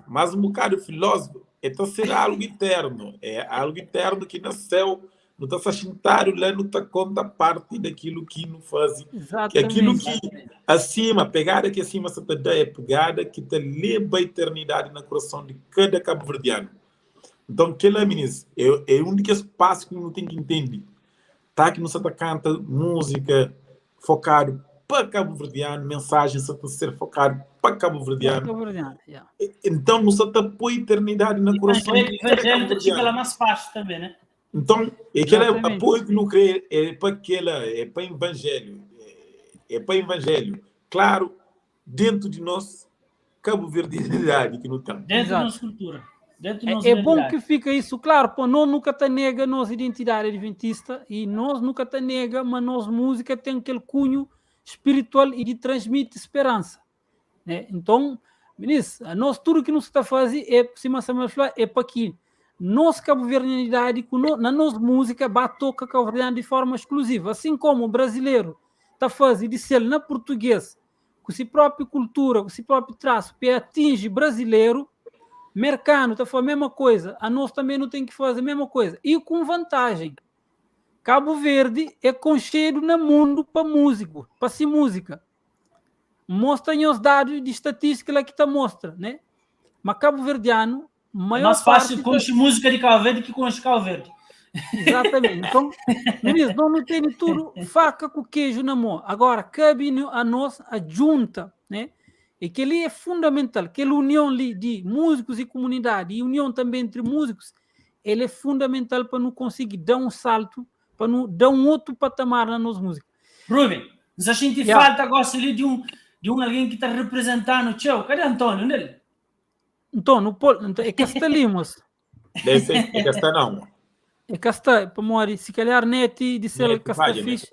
Mas um bocado filósofo, então será algo eterno. É algo eterno que nasceu. Não está sachintário lá, não está conta parte daquilo que não faz. Que aquilo que acima, pegada que acima se te dá é pegada que te leva a eternidade no coração de cada cabo-verdiano. Então, aquele ministro, é o único espaço que não tem que entender. Tá que não se canta música focado para cabo-verdiano, mensagem se ser focado para cabo-verdiano. Então, não se apoia a eternidade no coração de cada cabo-verdiano. Ela é mais fácil também, né? Então, aquele apoio que não crê é para evangelho. É para evangelho. Claro, dentro de nós, cabo-verdianidade que não tem. Dentro da nossa cultura. É bom que fica isso claro, pô, nós nunca te nega a nossa identidade adventista e nós nunca te nega, mas nós música tem aquele cunho espiritual e de transmite esperança. Né? Então, ministro, nós tudo que nos está fazendo é para aquilo. Nossa cabo-verdianidade, na nossa música, toca cabo-verdiano de forma exclusiva. Assim como o brasileiro está fazendo de ser na português, com sua própria cultura, com seu próprio traço, para atingir brasileiro, Mercado está fazendo a mesma coisa. A nós também não tem que fazer a mesma coisa. E com vantagem. Cabo Verde é concheiro no mundo para músico, para ser música. Mostra os dados de estatística lá que está mostra, né? Mas Cabo Verdeano, maior é mais fácil parte... conche música de Cabo Verde que conche Cabo Verde. Exatamente. Então, meninos, não tem tudo faca com queijo na mão. Agora, cabe a nós a junta, né? E que ali é fundamental, aquela união ali de músicos e comunidade, e união também entre músicos, ele é fundamental para não conseguir dar um salto, para não dar um outro patamar na nossa música. Rubem, mas a gente falta agora ali de um alguém que está representando o teu. Cadê Antônio? Onde ele? Então, é Castelimos. É Castanão. É Casta, para morrer, se calhar net de ser Castafish.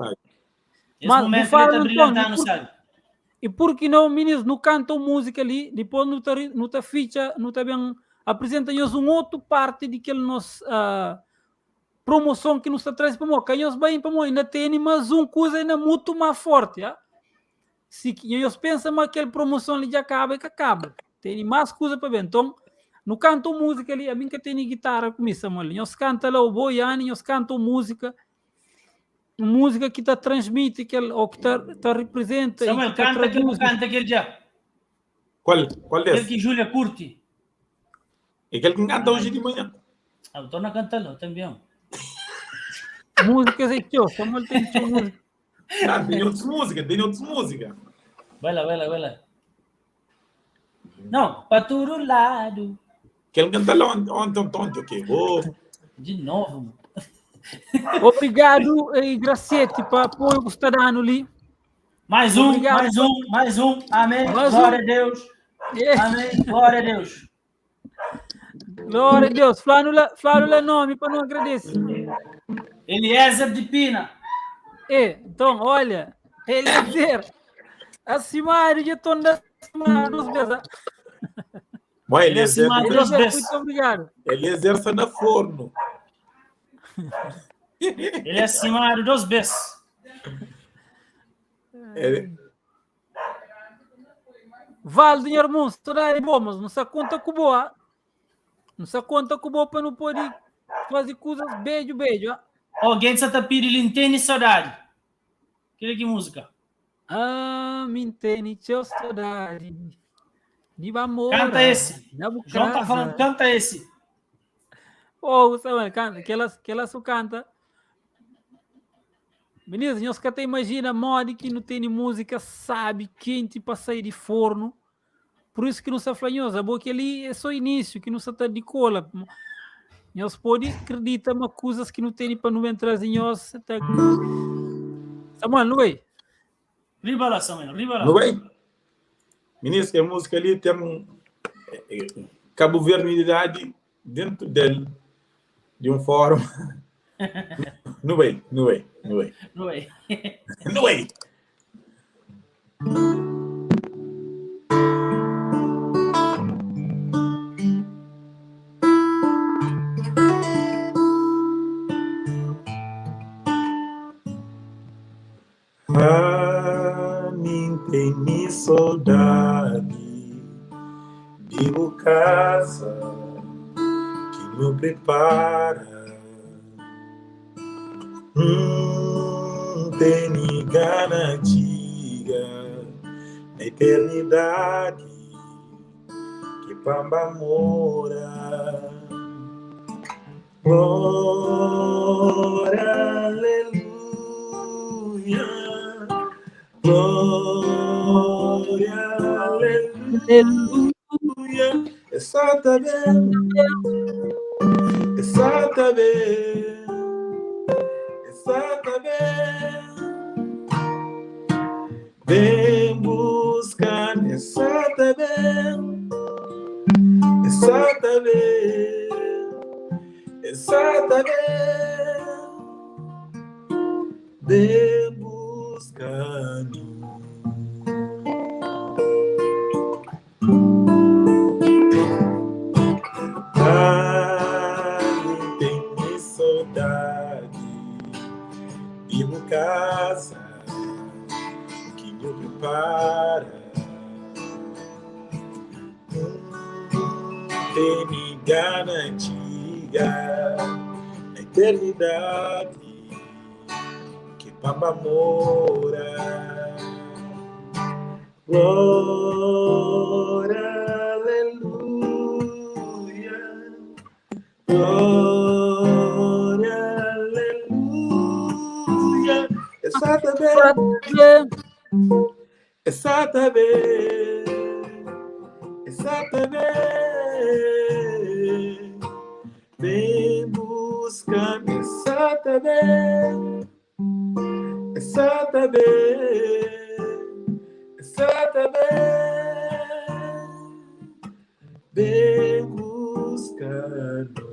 Mas o momento ele está brilhantando, sabe? E por que não, meninos, não cantam música ali, depois não está ficha, não está bem, apresenta-nos uma outra parte daquela nossa promoção que nos traz para nós, que nós bem para nós, ainda tem mais uma coisa ainda muito mais forte, já? Se nós pensamos que aquela promoção ali já acaba, que acaba, tem mais coisa para ver, então, não cantam música ali, a mim que tem guitarra com isso, nós cantamos lá o boiano, nós cantamos música que está transmite, ou que está representa. Samuel, canta aquele já. Qual é? Aquele que Júlia curte. É aquele que canta hoje de manhã. Ah, estou na cantando também. Músicas é teu, Samuel tem música. Tem outras músicas. Vai lá. Não, para todo lado. Aquele canta lá ontem, ok? De novo. Obrigado, Graciete, para apoio que está dando ali. Mais um. Amém. Glória a Deus. Amém. Glória a Deus. Glória a Deus. Flávio é nome para não agradecer. Eliezer de Pina. Então, olha, Eliezer, a Simário de Tonda dos Beza. Eliezer, muito obrigado. Eliezer está na forno. Ele é Simário dos Bes. Vale, dinheiro, irmão, estudar bom, mas não se conta com boa. Não se conta com boa para não poder fazer coisas beijo. Alguém está pedindo Lintene Saudade. Que música? Me tem saudade. De amor. Canta esse. João tá falando, canta esse. Sabe, canta, que ela só canta. Meninas, nós que até imagina moda que não tem música, sabe, quente para sair de forno. Por isso que não se aflanhosa, porque ali é só início, que não se está de cola. Nós podemos acreditar em coisas que não tem para não entrar em nós. Até... Samuel, não é? Riba lá, Samuel, riba lá. Não é? Meninas, que a música ali tem Cabo Verde dentro dele, de um fórum. Não é. Mim tem saudade de uma casa que me prepara. Tem garantia na eternidade que Pamba mora. Glória, aleluia. Glória, aleluia. Exatamente. Vem buscar exatamente. Vem buscar. Tem saudade de uma casa que me prepara. tem garantia na eternidade que Papa mora. Glória, aleluia. Glória, aleluia. Exatamente. Vem buscando exatamente. Vem buscando exatamente. Vem buscando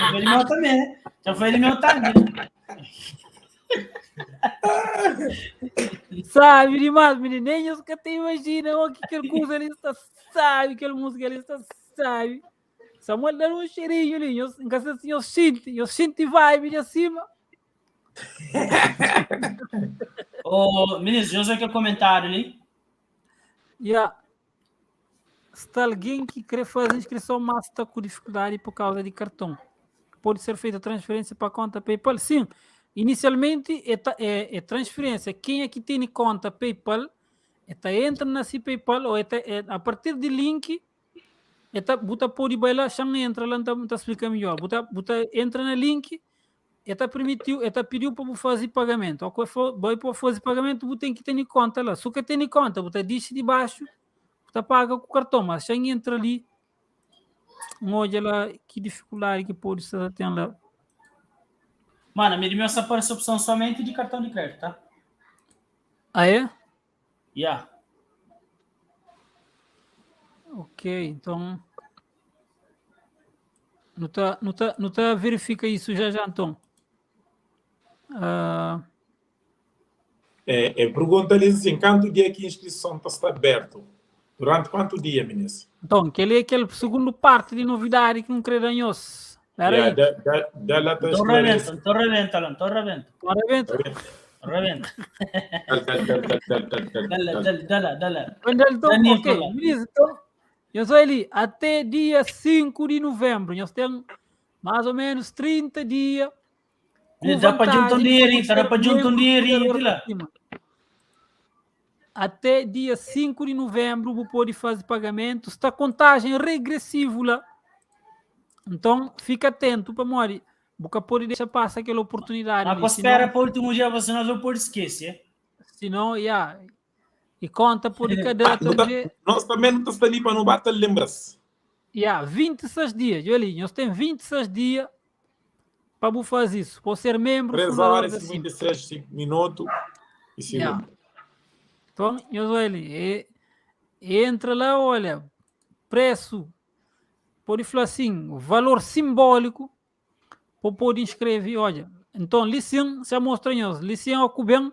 Já foi ele meu também, né? Já foi ele meu também, né? Sabe demais, menino. Nem os que te imaginam o que aquele coisa ali está, sabe, aquela música ali está, sabe. Samuel dá um cheirinho ali, eu sinto vibe de acima. Ô, ministro, deixa eu ver aquele comentário ali. Se alguém que quer fazer inscrição, mas está com dificuldade por causa de cartão, pode ser feita transferência para a conta PayPal? Sim, inicialmente é transferência. Quem é que tem conta PayPal, entra na PayPal, ou a partir de link, você pode ir lá, entra lá, então explica melhor. Você entra no link, pediu para fazer pagamento. Ou vai para fazer pagamento, você tem que ter conta lá. Se você tem conta, você diz de baixo, você paga com o cartão, mas já entra ali, olha lá que dificuldade que pode estar tendo lá. Mano, a minha só aparece opção somente de cartão de crédito, tá? Ah, é? Yeah. Ok, então... Não tá verifica isso já, então. Pergunta-lhes assim, quanto dia que a inscrição está aberta? Durante quanto dia, ministro? Então, aquele segundo parte de novidade que não credanhos. Espera aí. Então reventa. Ok, ministro, então, eu sou ali, até dia 5 de novembro, nós temos mais ou menos 30 dias. Dá para juntar um dinheirinho de lá. Até dia 5 de novembro, você pode fazer pagamento. Está contagem regressiva lá. Então, fica atento para morrer. Você pode deixar passar aquela oportunidade. Mas espera para o último dia, você não pode esquecer. Senão, e conta por cada dia. Nós também não estamos ali para não bater lembras. 26 dias. Olha ali, nós temos 26 dias para você fazer isso. Para ser membro. 3 horas e 26 minutos e segundo. Então, eu olho ali. Entra lá, olha, preço. Pode falar assim, valor simbólico. Para poder inscrever, olha. Então, licença, já mostrei nós. Licença ao Cubem.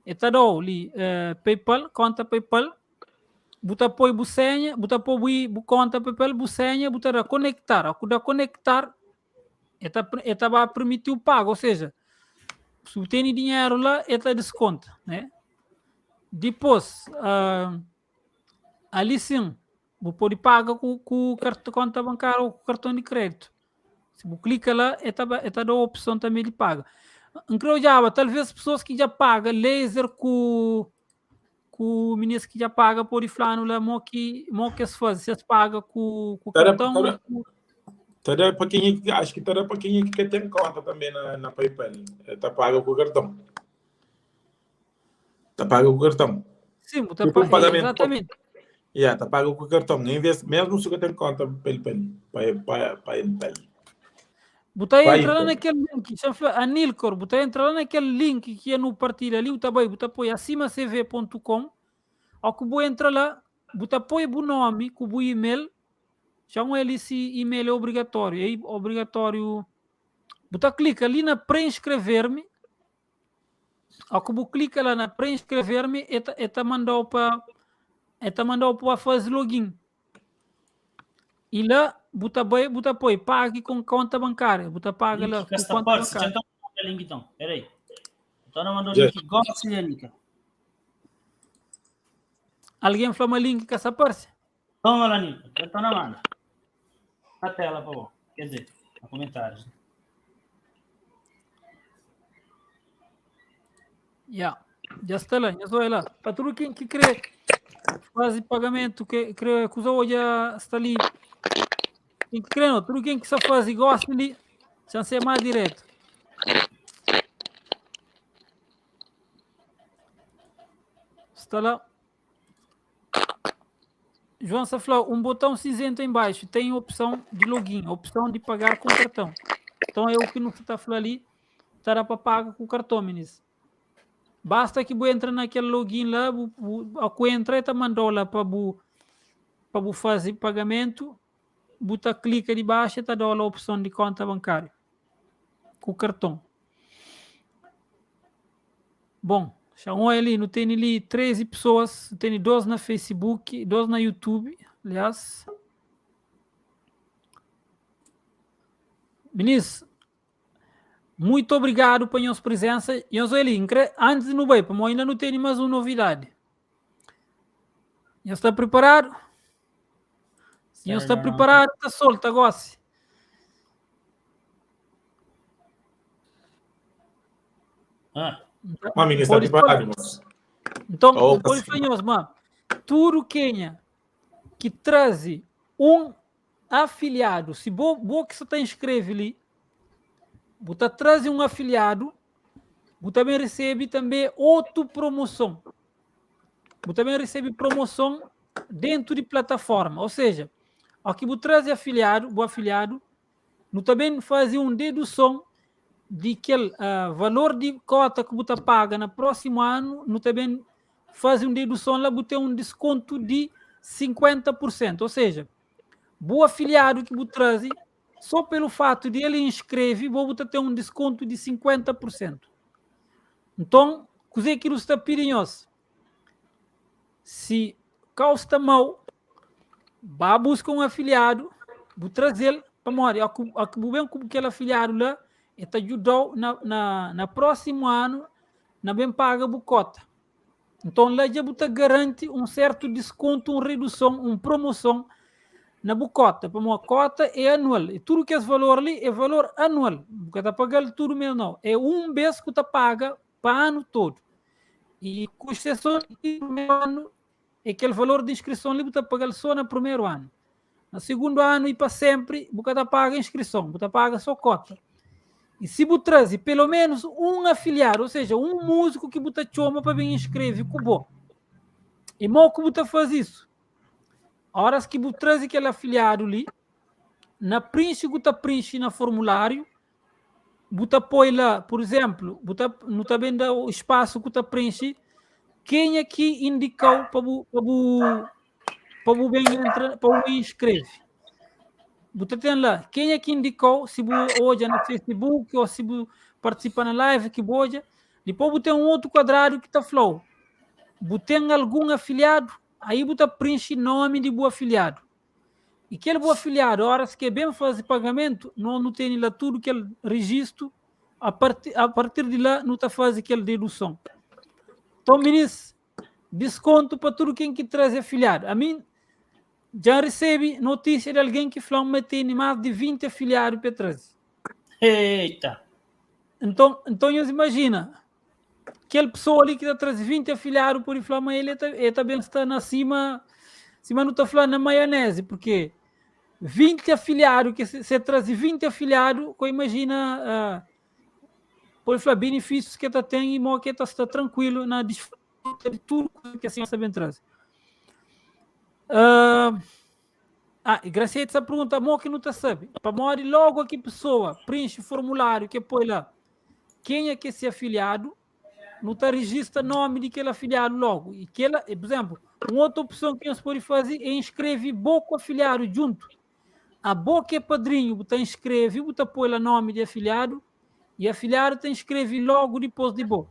Está ali, PayPal, conta PayPal. Você põe a senha, você põe a conta PayPal, a senha, você vai conectar. Quando conectar, vai permitir o pago. Ou seja, se você tem dinheiro lá, desconta, né? Depois, ali sim, você pode pagar com conta bancária ou com cartão de crédito. Se você clica lá, dá a opção também de pagar. Talvez pessoas que já pagam laser com o ministro que já paga por iflano lá, que se faz, se paga com cartão. Para quem acho que para quem que tem conta também na PayPal, está pago com cartão. Está pago com cartão. Sim, está pago, exatamente. Está pago com cartão. Mesmo se você tem conta PayPal. Você entra lá naquele link, a Nilcor, você entra lá naquele link que é no partilha ali, você põe acimacv.com, ao que você entra lá, você põe o nome, com o e-mail, chamam ele se e-mail é obrigatório. É obrigatório. Você clica ali na pré-inscrever-me. Ao que você clica lá na pré-inscrever-me, está mandando para fazer login. E lá, você põe, pague com conta bancária. Você paga lá com conta bancária. Então, link então. Peraí. Então, não mandou link igual a Cianica. Alguém falou uma link com essa parte? Toma lá, Nico. Então, não manda. Na tela, por favor. Quer dizer, nos comentários. Já está lá, já estou lá. Para tudo quem que crê, faz pagamento, que crê que usou já está ali. Quem que crê, não, tudo quem que só faz e gosta ali, já se é mais direto. Está lá. João Saflau, um botão cinzento embaixo tem a opção de login, a opção de pagar com cartão. Então é o que não está falando ali, estará para pagar com cartão, meninos. Basta que você entre naquele login lá, a entra e mandou lá para você fazer pagamento, você clica de baixo e está dando a opção de conta bancária com cartão. Bom, chamou ali, não tem ali 13 pessoas, tem 12 na Facebook, 12 na YouTube, aliás. Ministro, muito obrigado pela nossa presença. E eu sou ali, antes de não ir, porque ainda não tem mais uma novidade. Já está preparado? Já está preparado, está solto agora. Ministro, está preparado, moço. Então, depois mano, tudo Kenya que traz um afiliado, se você que está inscreve ali, você traz um afiliado, você também recebe outra promoção. Você também recebe promoção dentro de plataforma. Ou seja, aqui você traz o afiliado, você também faz uma dedução de aquele valor de cota que você paga no próximo ano, você também faz uma dedução lá, você tem um desconto de 50%. Ou seja, o afiliado que você traz, só pelo fato de ele inscreve, você tem um desconto de 50%. Então, o que você está pedindo? Se custa mal, vá buscar um afiliado, vou trazer para morrer. Aquele afiliado lá, ele te ajudou na próximo ano, na bem paga a cota. Então, lá já você garante um certo desconto, uma redução, uma promoção na cota. Para uma cota é anual. E tudo que é valor ali é valor anual. Você está pagando tudo mesmo, não. É um mês que você paga para o ano todo. E com exceção do primeiro ano, é aquele valor de inscrição ali, você está pagando só no primeiro ano. No segundo ano e para sempre, você está pagando inscrição, você paga só cota. E se você traz pelo menos um afiliado, ou seja, um músico que você chama para vir inscrever, cubo. E mal que você faz isso. A hora que você traz aquele afiliado ali, na preenche que você preenche no formulário, você põe lá, por exemplo, você não está vendo o espaço que você preenche, quem é que indicou para o inscreve. Você tem lá, quem é que indicou, se hoje é no Facebook ou se participa na live, que hoje. Depois você tem um outro quadrado que está falando. Você tem algum afiliado, aí você preenche nome de boa afiliado. E aquele boa afiliado, a hora que é bem fazer pagamento, não tem lá tudo aquele registro, a partir de lá não está fazendo aquela dedução. Então, ministro, desconto para tudo quem que traz afiliado. A mim, já recebi notícia de alguém que falou que tem mais de 20 afiliados para trazer. Eita! Então imagina, aquela pessoa ali que está trazendo 20 afiliados, por falar, mas ele também está na cima não está falando na maionese, porque 20 afiliados, que você traz 20 afiliados, imagina, por falar, benefícios que você tem e que você está tranquilo na desfruta de tudo que assim você traz. E graças a essa pergunta, que não está sabe. Para morrer logo aqui pessoa, preenche o formulário que põe lá. Quem é que esse afiliado? Não está registra nome de aquele afiliado logo. E por exemplo, uma outra opção que nós podemos fazer é inscrever pouco afiliado junto. a boca é padrinho, você inscreve, você põe o nome de afiliado, e afiliado te inscreve logo depois de boa.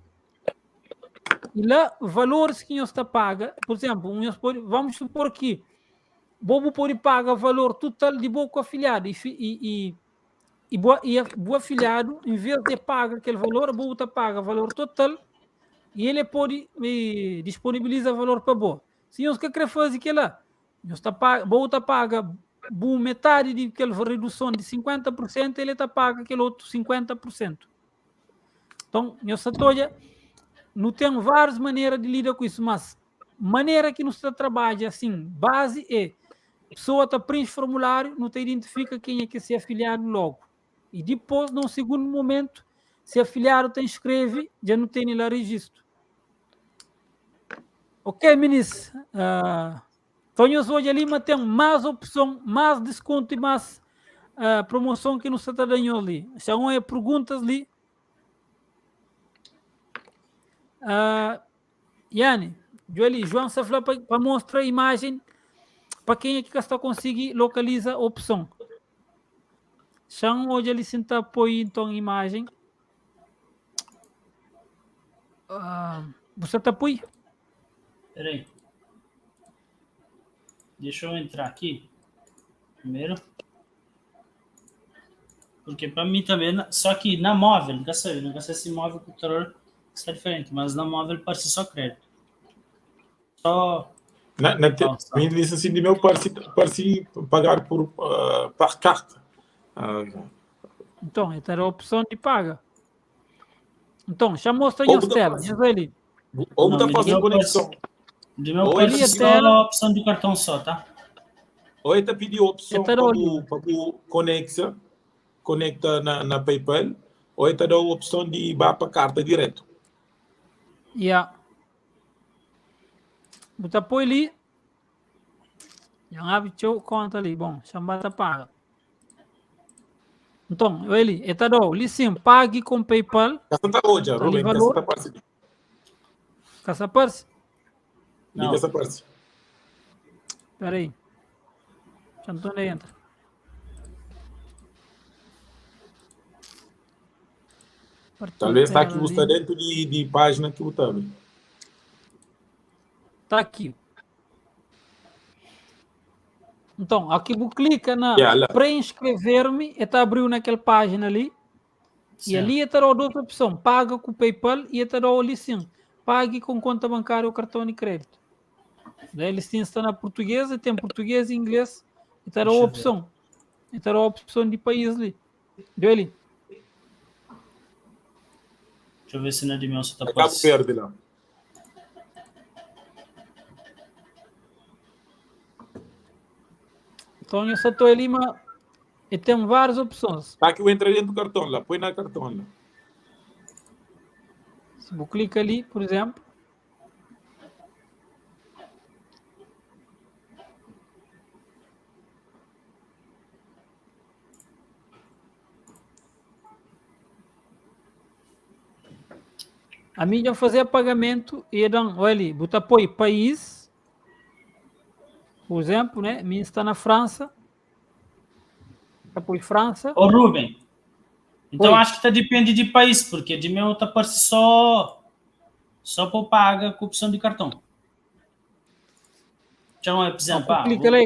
E lá, valores que você paga, por exemplo, vamos supor que Bobo pode pagar o valor total de boa com afiliado, e o afiliado, em vez de pagar aquele valor, o Bobo paga o valor total, e ele pode disponibilizar o valor para boa. Se você quer fazer aquilo lá, Bobo paga metade daquela redução de 50%, ele paga aquele outro 50%. Então, não tem várias maneiras de lidar com isso, mas maneira que você trabalha assim, base é a pessoa preenche formulário, não te identifica quem é que se afiliado logo. E depois, num segundo momento, se afiliado te inscreve, já não tem lá registro. Ok, ministro? Então, hoje ali tem mais opção, mais desconto e mais promoção que não se está dando ali. Então, perguntas ali. Yane, João se falou para mostrar a imagem para quem é que está conseguir localizar a opção. Então, hoje ele senta apoio então a imagem. Você está apoio? Espera aí. Deixa eu entrar aqui primeiro. Porque para mim também, só que na móvel, nunca sei se móvel o computador está diferente, mas na móvel parece só crédito. Só. Me disse assim, de meu parece pagar por carta. Então, essa era a opção de paga. Então, já mostra aí as telas. Diz ali. Ou está fazendo conexão. De meu parece só a opção de cartão só, tá? Ou está pedindo a opção para conecta na PayPal, ou está dando a opção de ir para a carta direto. Você põe ali. Já abre a conta ali. Bom, chama paga. Então, ele está dando sim, pague com PayPal. Essa está hoje, Rubem. Essa está parceria. Essa parte? Liga essa parte. Espera aí. Antônio entra. Talvez está aqui, você está dentro de página que você está. Está aqui. Então, aqui você clica na pré-inscrever-me, está abrindo naquela página ali. Certo. E ali está a outra opção, paga com o PayPal, e está ali sim, pague com conta bancária ou cartão de crédito. Daí ele sim está na portuguesa, tem português e inglês, e está a opção. Está a opção de país ali. Deu ali. Deixa eu ver se na dimensão está Cabo Verde lá. Então, eu só estou ali, mas e tem várias opções. Está que eu entrei dentro do cartão lá, põe na cartão lá. Se eu clico ali, por exemplo. A mídia fazer pagamento e então, olha ali, botar apoio país, por exemplo, né? Minha está na França. Apoio França. Ô, Rubem, então acho que depende de país, porque de meu tá parece só para paga com opção de cartão. Já não é, por exemplo, clica lá,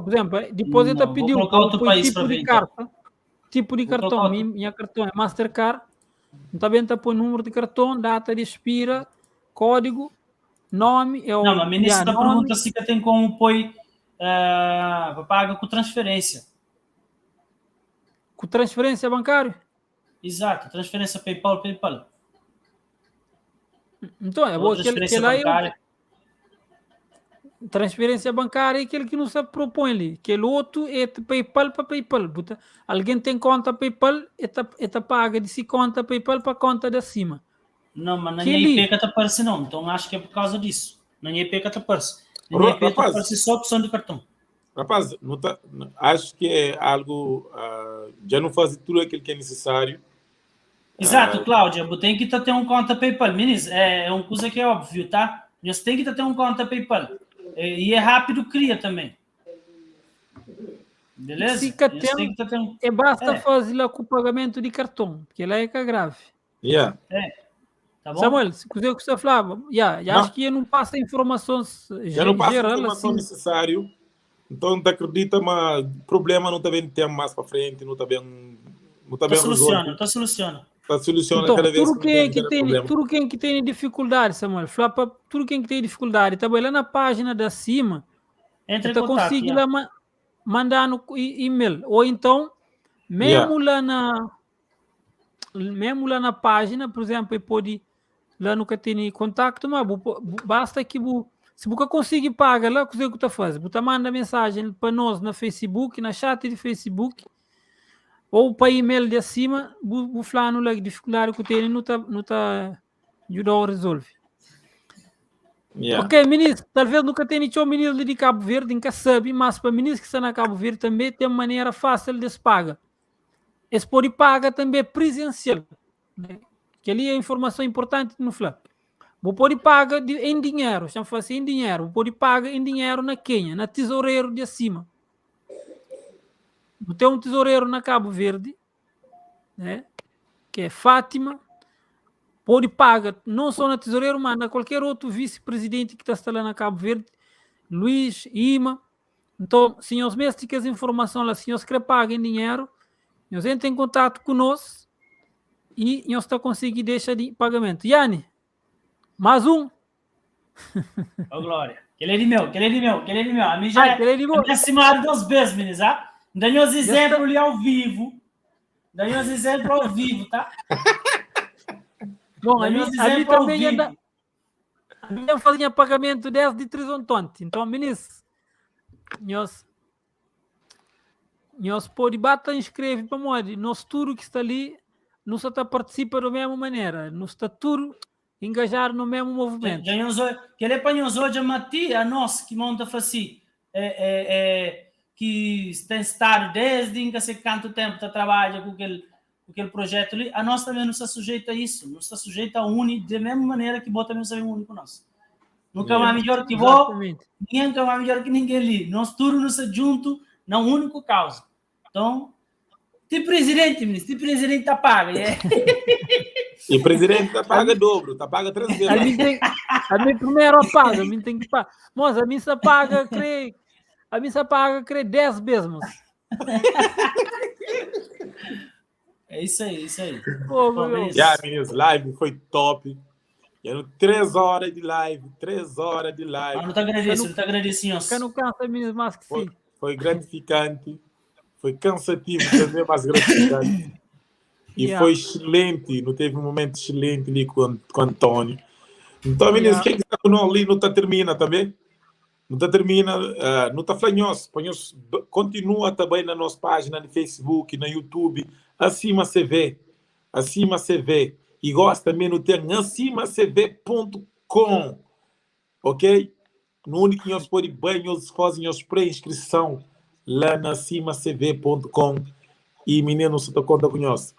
por exemplo, depois ele pediu outro país tipo de carta, tipo de cartão, minha cartão é Mastercard. Também está por número de cartão, data de expira, código, nome. Não, a ministra pergunta se tem como pôr paga com transferência. Com transferência bancária? Exato, transferência PayPal. Então, é bom que lá transferência bancária é aquele que não se propõe ali. Aquele outro é PayPal para PayPal. Alguém tem conta PayPal, é paga de conta PayPal para conta de cima. Não, mas na minha IP que aparece não. Então acho que é por causa disso. Na minha IP que aparece. Na minha IP aparece só a opção de cartão. Rapaz, acho que é algo... já não faz tudo aquilo que é necessário. Exato, Cláudia. Tem que ter um conta PayPal. Meninas, é uma coisa que é óbvio, tá? Você tem que ter um conta PayPal. E é rápido, cria também. Beleza? Fica Eles têm tempo, que ter... e basta fazer lá com o pagamento de cartão, que lá é que é grave. Yeah. Tá bom? Samuel, se quiser o que você falava, acho que eu não passa informações Já não passa a geral informação assim. necessária. Então, não acredita, mas problema não está bem ter mais para frente, não está bem resolvido. Tá soluciona. Está soluciona Então, cada vez tudo quem que tem problema. tudo quem que tem dificuldade, Samuel, tudo quem que tem dificuldade, tá bem lá na página da cima, Entra em você contato. consegue lá mandar no e-mail, ou então, mesmo lá na página, por exemplo, pode lá no que tem contato, mas basta que se você conseguir pagar lá, o que você faz? Você manda mensagem para nós na Facebook, na chat de Facebook, ou para e-mail de acima, o fulano lá, dificuldade que tem, não tá ajudando a resolver. Yeah. Ok, ministro, talvez nunca tenha o ministro de Cabo Verde, nunca sabe, mas para ministro que está na Cabo Verde também tem uma maneira fácil de se pagar. Eles podem pagar também presencial, né? Que ali é informação importante no FLA. Você pode pagar em dinheiro, chama assim em dinheiro. Você pode pagar em dinheiro na Quênia, na tesoureiro de acima. Você tem um tesoureiro na Cabo Verde, né? Que é Fátima. Pode pagar não só na tesoureiro, mas na qualquer outro vice-presidente que está lá na Cabo Verde, Luiz, Ima. Então, senhores mestres, que as informações lá, senhores que pagam em dinheiro, nós entramos em contato conosco e nós está conseguindo deixar de pagamento. Yanni, mais um. Ô, Glória. Aquele é de meu. A mim já é acima de 2 vezes, meninas, tá? Daí os exemplos ali ao vivo. Tá? Bom, a mim também ainda... A minha fazia pagamento 10 de 3 ontem. Então, ministro, nós pode bater inscrever para nós. Nós tudo que está ali, nós está participa da mesma maneira. Nós está tudo engajar no mesmo movimento. Que ele é para nós hoje, a nós que monta assim, que tem estado desde que sei quanto tempo está trabalha com aquele projeto ali, a nós também não está sujeito a isso, não está sujeito a uni da mesma maneira que você também não sabe uni com nós. Nunca mais melhor que vou, ninguém nunca mais melhor que ninguém ali. Nós tudo nos juntos na única causa. Então, tem presidente, ministro, tem presidente está paga. E o presidente está paga dobro, está paga 3 vezes. A mim primeiro paga, a mim tem que pagar. Mas a mim só paga, creio 10 vezes. É isso aí. Meninas, live foi top. 3 horas de live. Não te agradeço. Eu não canso, meninas, mais que sim. Foi gratificante. Foi cansativo também, mas gratificante. E foi excelente. Não teve um momento excelente ali com o Antônio. Então, meninas, quem está com nós ali não está termina também? Não está termina, não está flanhoso. Continua também na nossa página no Facebook, no YouTube. Acima se vê. E gosta também no ter acimacv.com. Ok? No único que nós podemos bem, nós fazem as pré-inscrição lá na acimacv.com. E menino, você está conta com nós.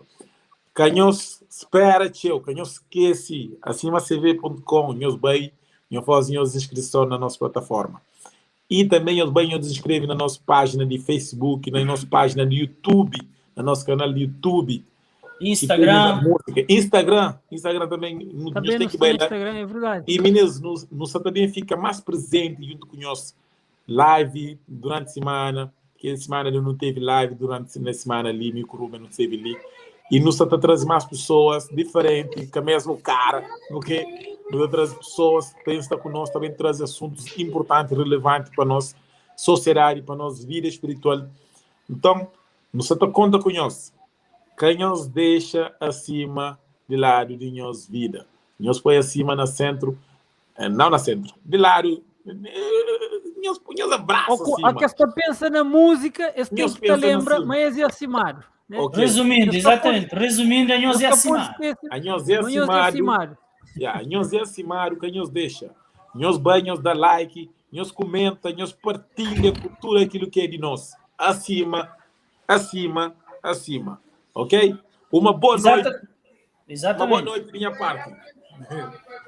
Canhos, espera, tio. Canhos, esquece. acimacv.com. Nós bem, nós fazem as inscrições na nossa plataforma. E também nós bem nos inscrevem na nossa página de Facebook, na nossa página de YouTube, no nosso canal de YouTube. Instagram também. Também no Instagram, é verdade. E meninos, nós também fica mais presente junto com nós. Live durante a semana, que a semana não teve live durante a semana ali, micro não teve ali. E nós traz mais pessoas diferentes, com o mesmo cara, ok? Nós traz pessoas que estão conosco, também traz assuntos importantes, relevantes para nós, sociedade, para nossa vida espiritual. Então, nós conta com nós. Quem nos deixa acima de lado de nossa vida. Nós põe acima no centro, não no centro, de lado, nós abraço acima. A que você pensa na música, esse tempo te lembra, mas é acimado. Né? Okay. Resumindo, exatamente. Resumindo, a nós é acimado. A nós é acimado. Nós é acimado, quem nos deixa. Nós banhos dá like, nós comenta, nós partilha com tudo aquilo que é de nós. Acima. Ok? Uma boa noite. Exatamente. Uma boa noite, minha parte.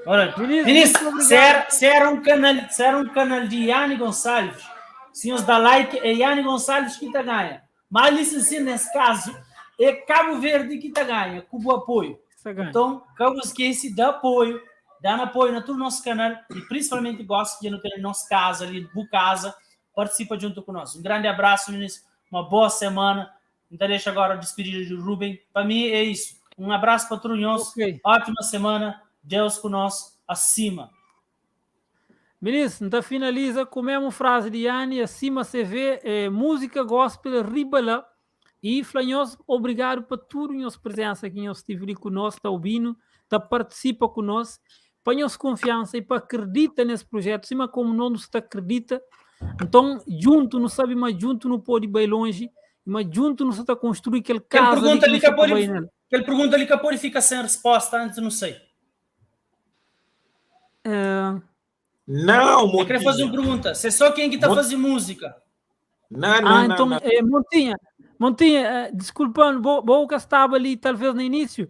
Ora, ministro, se era um canal de Yanni Gonçalves, Se os dá like, é Yanni Gonçalves que tá ganha. Mas assim, nesse caso, é Cabo Verde que tá ganha, com o apoio. Então, Cabo esquece de apoio, dando apoio no todo nosso canal e principalmente gosta de não ter nossa casa ali, no casa, participa junto conosco. Um grande abraço, meninos, uma boa semana. Então, deixa agora a despedida do Rubem. Para mim é isso. Um abraço para todos nós. Ótima semana. Deus conosco. Acima. Ministro, então finaliza com a mesma frase de Yanni, acima se vê música gospel ribala e flanhos, obrigado por tudo a nossa presença aqui, nós estive ali conosco, está ouvindo, está participa conosco, para nós confiança e para acreditar nesse projeto, acima como não nos acredita, então junto, não sabe, mas junto não pode ir bem longe, mas junto não está construir aquele casa. Aquela pergunta ali que pode ficar sem resposta, antes não sei. Não, Montinha. Eu queria fazer uma pergunta. Você é só quem que está fazendo música? Não, então, Montinha, desculpando, boa que estava ali, talvez no início.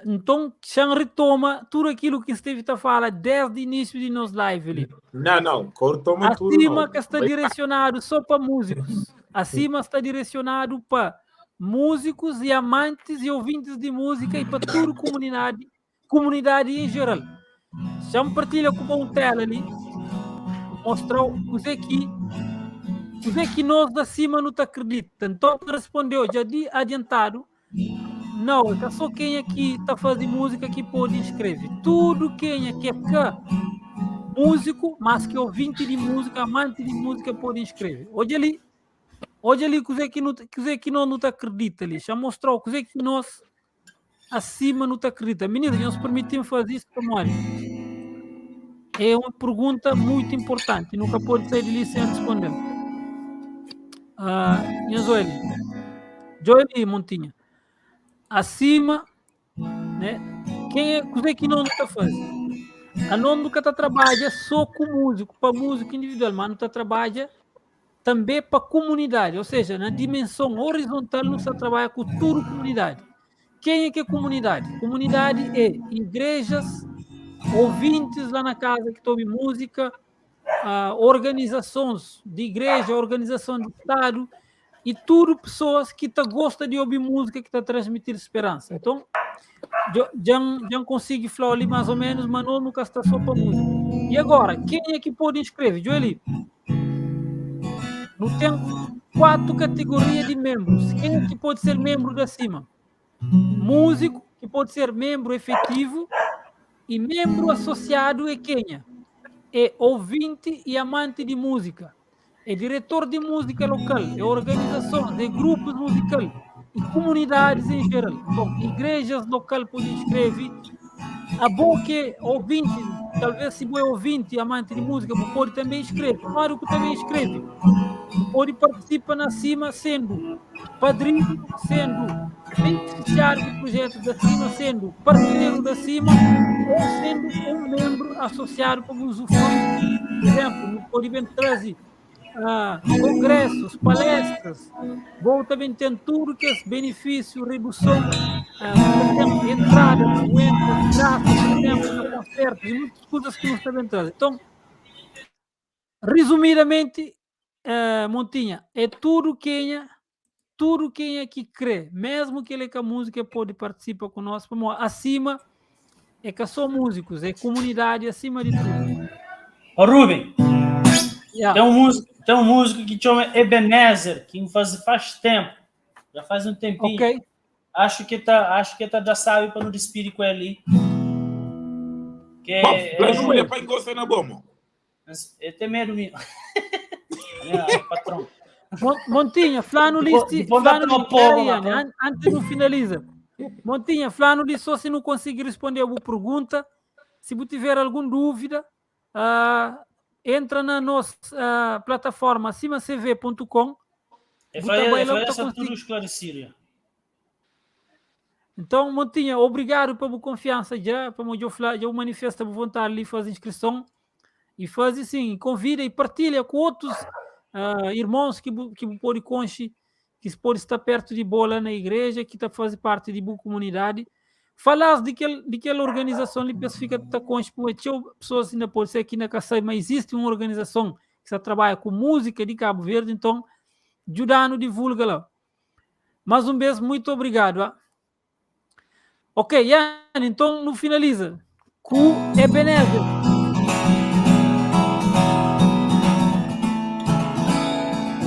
Então, Xan retoma tudo aquilo que esteve a falar desde o início de nos live ali. Não, cortoma tudo. Acima que está direcionado só para músicos. Acima está direcionado para músicos e amantes e ouvintes de música e para toda a comunidade em geral. Já me partilha com o tela ali, mostrou o que nós da cima não acredita. Então respondeu já de adiantado, não, é só quem aqui está fazendo música que pode escrever. Tudo quem é que é músico, mas que é ouvinte de música, amante de música pode escrever. Hoje ali, que não acredita ali, já mostrou que nós acima não acredita. Meninas, nós permitimos fazer isso como é uma pergunta muito importante, nunca pode sair dali sem responder. Joeli Montinha, acima, né? Quem é que não está fazendo? A não nunca trabalha só com músico, para músico individual, mas não trabalha também para comunidade, ou seja, na dimensão horizontal não se trabalha com toda a comunidade. Quem é que é comunidade? Comunidade é igrejas, ouvintes lá na casa que ouvem música, organizações de igreja, organização de Estado e tudo pessoas que gostam de ouvir música, que transmitir esperança. Então, já consigo falar ali mais ou menos, mas não nunca está só para música. E agora, quem é que pode inscrever? Joeli, não tem 4 categorias de membros. Quem é que pode ser membro da cima? Músico, que pode ser membro efetivo, e membro associado é quem? É ouvinte e amante de música, é diretor de música local, é organização, é grupos musicais e comunidades em geral. Então, igrejas local podem inscrever. A bom que ouvinte, talvez se for ouvinte e amante de música, pode também escrever. Claro que também escreve. Pode participar na cima sendo padrinho, sendo beneficiário do projeto da cima, sendo parceiro da cima ou sendo um membro associado para o usufruir. Por exemplo, pode trazer congressos, palestras, vou também ter tudo que é benefício, redução, entrada, doenças, graças, por exemplo, concertos e muitas coisas que nós também trazemos. Então, resumidamente, Montinha, é tudo quem é que crê, mesmo que ele é que a música pode participar conosco, acima é que só músicos, é comunidade acima de tudo. Ô Rubem, tem um músico que chama Ebenezer, que faz tempo, já faz um tempinho. Okay. Acho que já sabe para não despedir com ele. Não é para encostar na bomba. Eu tenho medo mesmo. Patrão. Montinha, Flano disse, antes de finaliza. Montinha, Flano disse só se não conseguir responder a uma pergunta, se você tiver alguma dúvida, entra na nossa plataforma acimacv.com. Tudo esclarecido. Então, Montinha, obrigado pela confiança já, para eu manifestar a vontade de fazer inscrição e fazer assim, convida e partilha com outros irmãos que podem conhecer, que podem estar perto de bola na igreja, que está fazendo parte de boa comunidade. Falar de aquela organização ali, fica com as pessoas ainda pode ser aqui na casa, mas existe uma organização que que você trabalha com música de Cabo Verde, então, ajudando, divulga lá. Mais uma vez, muito obrigado. Ah? Ok, Ian, então, no finaliza. Com Ebenezer.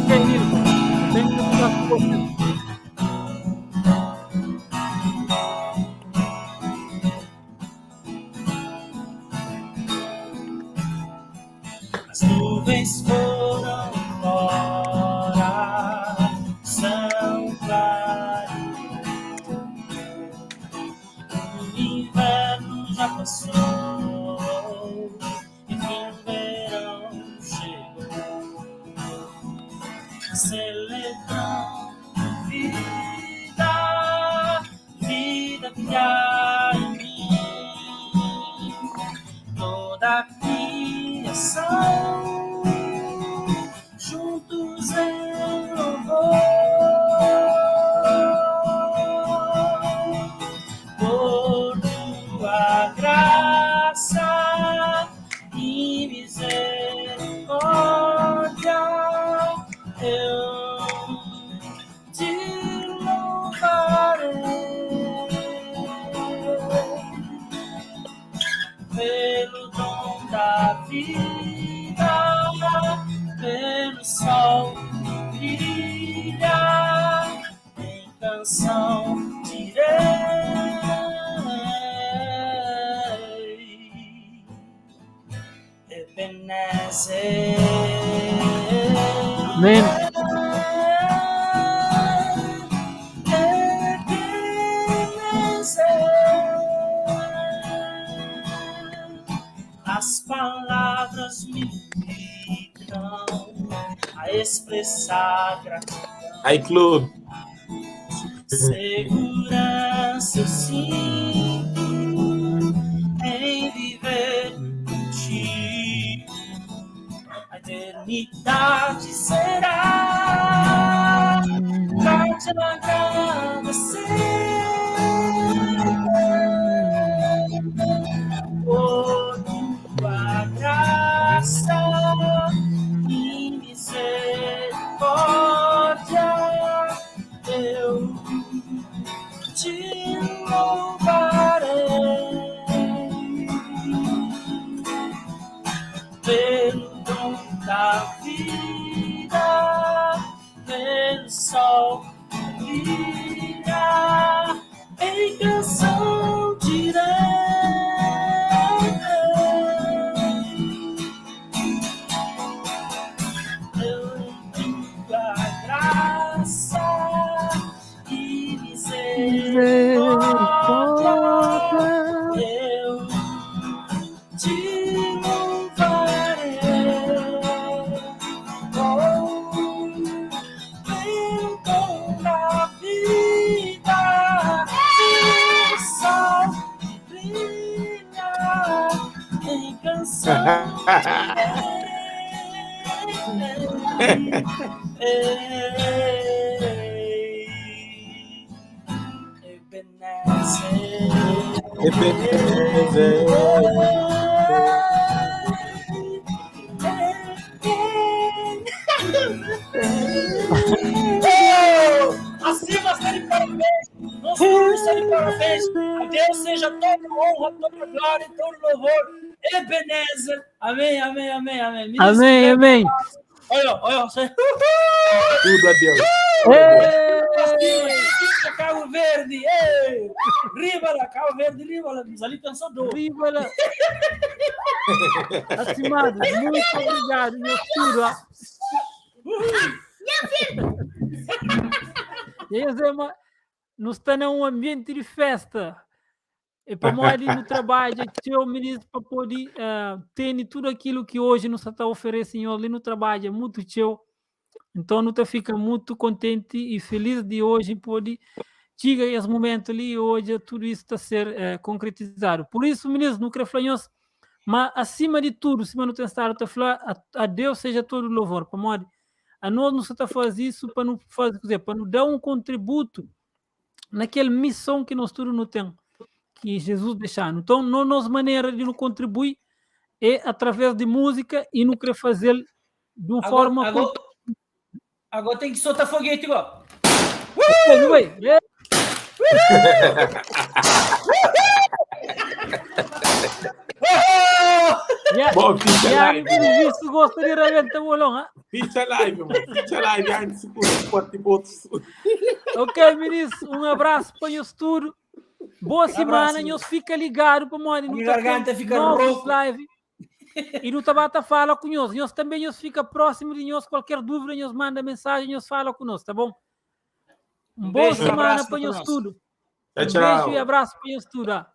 Ok, Nilson. Tem que mudar a coisa. As nuvens foram embora, são claros. O inverno já passou, enfim o verão chegou. Celebrando vida, vida que há em mim. Toda a criação, juntos em louvor, por tua graça e misericórdia, eu te louvarei. Pelo dom da vida, pelo sol que brilha, em canção direi, Ebenezer. Amém. As palavras me ficam a expressar gratidão. Aí, Clube. Segurança eu sinto em viver contigo. A eternidade será pra te agradecer. Por tua graça e misericórdia, eu te louvarei. Pelo dom da vida, pelo sol que brilha, em canção direi. Eu te louvarei. Oh, pelo dom da vida, o sol que brilha, em canção Ebenezer. Acima serem parabéns, nos filhos serem parabéns. A Deus seja toda honra, toda glória e todo louvor. Ebenezer. Amém, amém, amém, amém. Ministro, Amém, amém. Olha, você. Tudo a Deus. Cabo Verde, ei! Ríbala, Cabo Verde, ríbala. Ali pensou dor. Ríbala. Acimado, muito obrigado, meu filho. E aí, Zé, nós estamos num ambiente de festa. E para nós ali no trabalho, aqui o ministro para poder ter tudo aquilo que hoje nos está oferecendo ali no trabalho, é muito teu. Então, nós fica muito contente e feliz de hoje poder chegar esse momento ali, hoje tudo isso está a ser concretizado. Por isso, ministro, não quero falar, mas acima de tudo, se não tem estado a falar, a Deus seja todo louvor, para nós. A nós não está fazer isso para não fazer, para não dar um contributo naquela missão que nós todos não temos, que Jesus deixou. Então, nossa maneira de não contribuir é através de música e não querer fazer de uma forma... Agora tem que soltar foguete igual. Bom, ficha live. Isso gostaria de reventar o bolão, Ficha live, mano. Ficha live antes de outros. Ok, ministro, um abraço para nós tudo. Boa semana, nós fica ligado para morrer. Minha garganta fica rouca. Live. E no Tabata fala com nós. Nós também nós fica próximo de nós. Qualquer dúvida, nós manda mensagem, nós fala com nós, tá bom? Boa semana para nós tudo. Tchau. Beijo e abraço para nós tudo.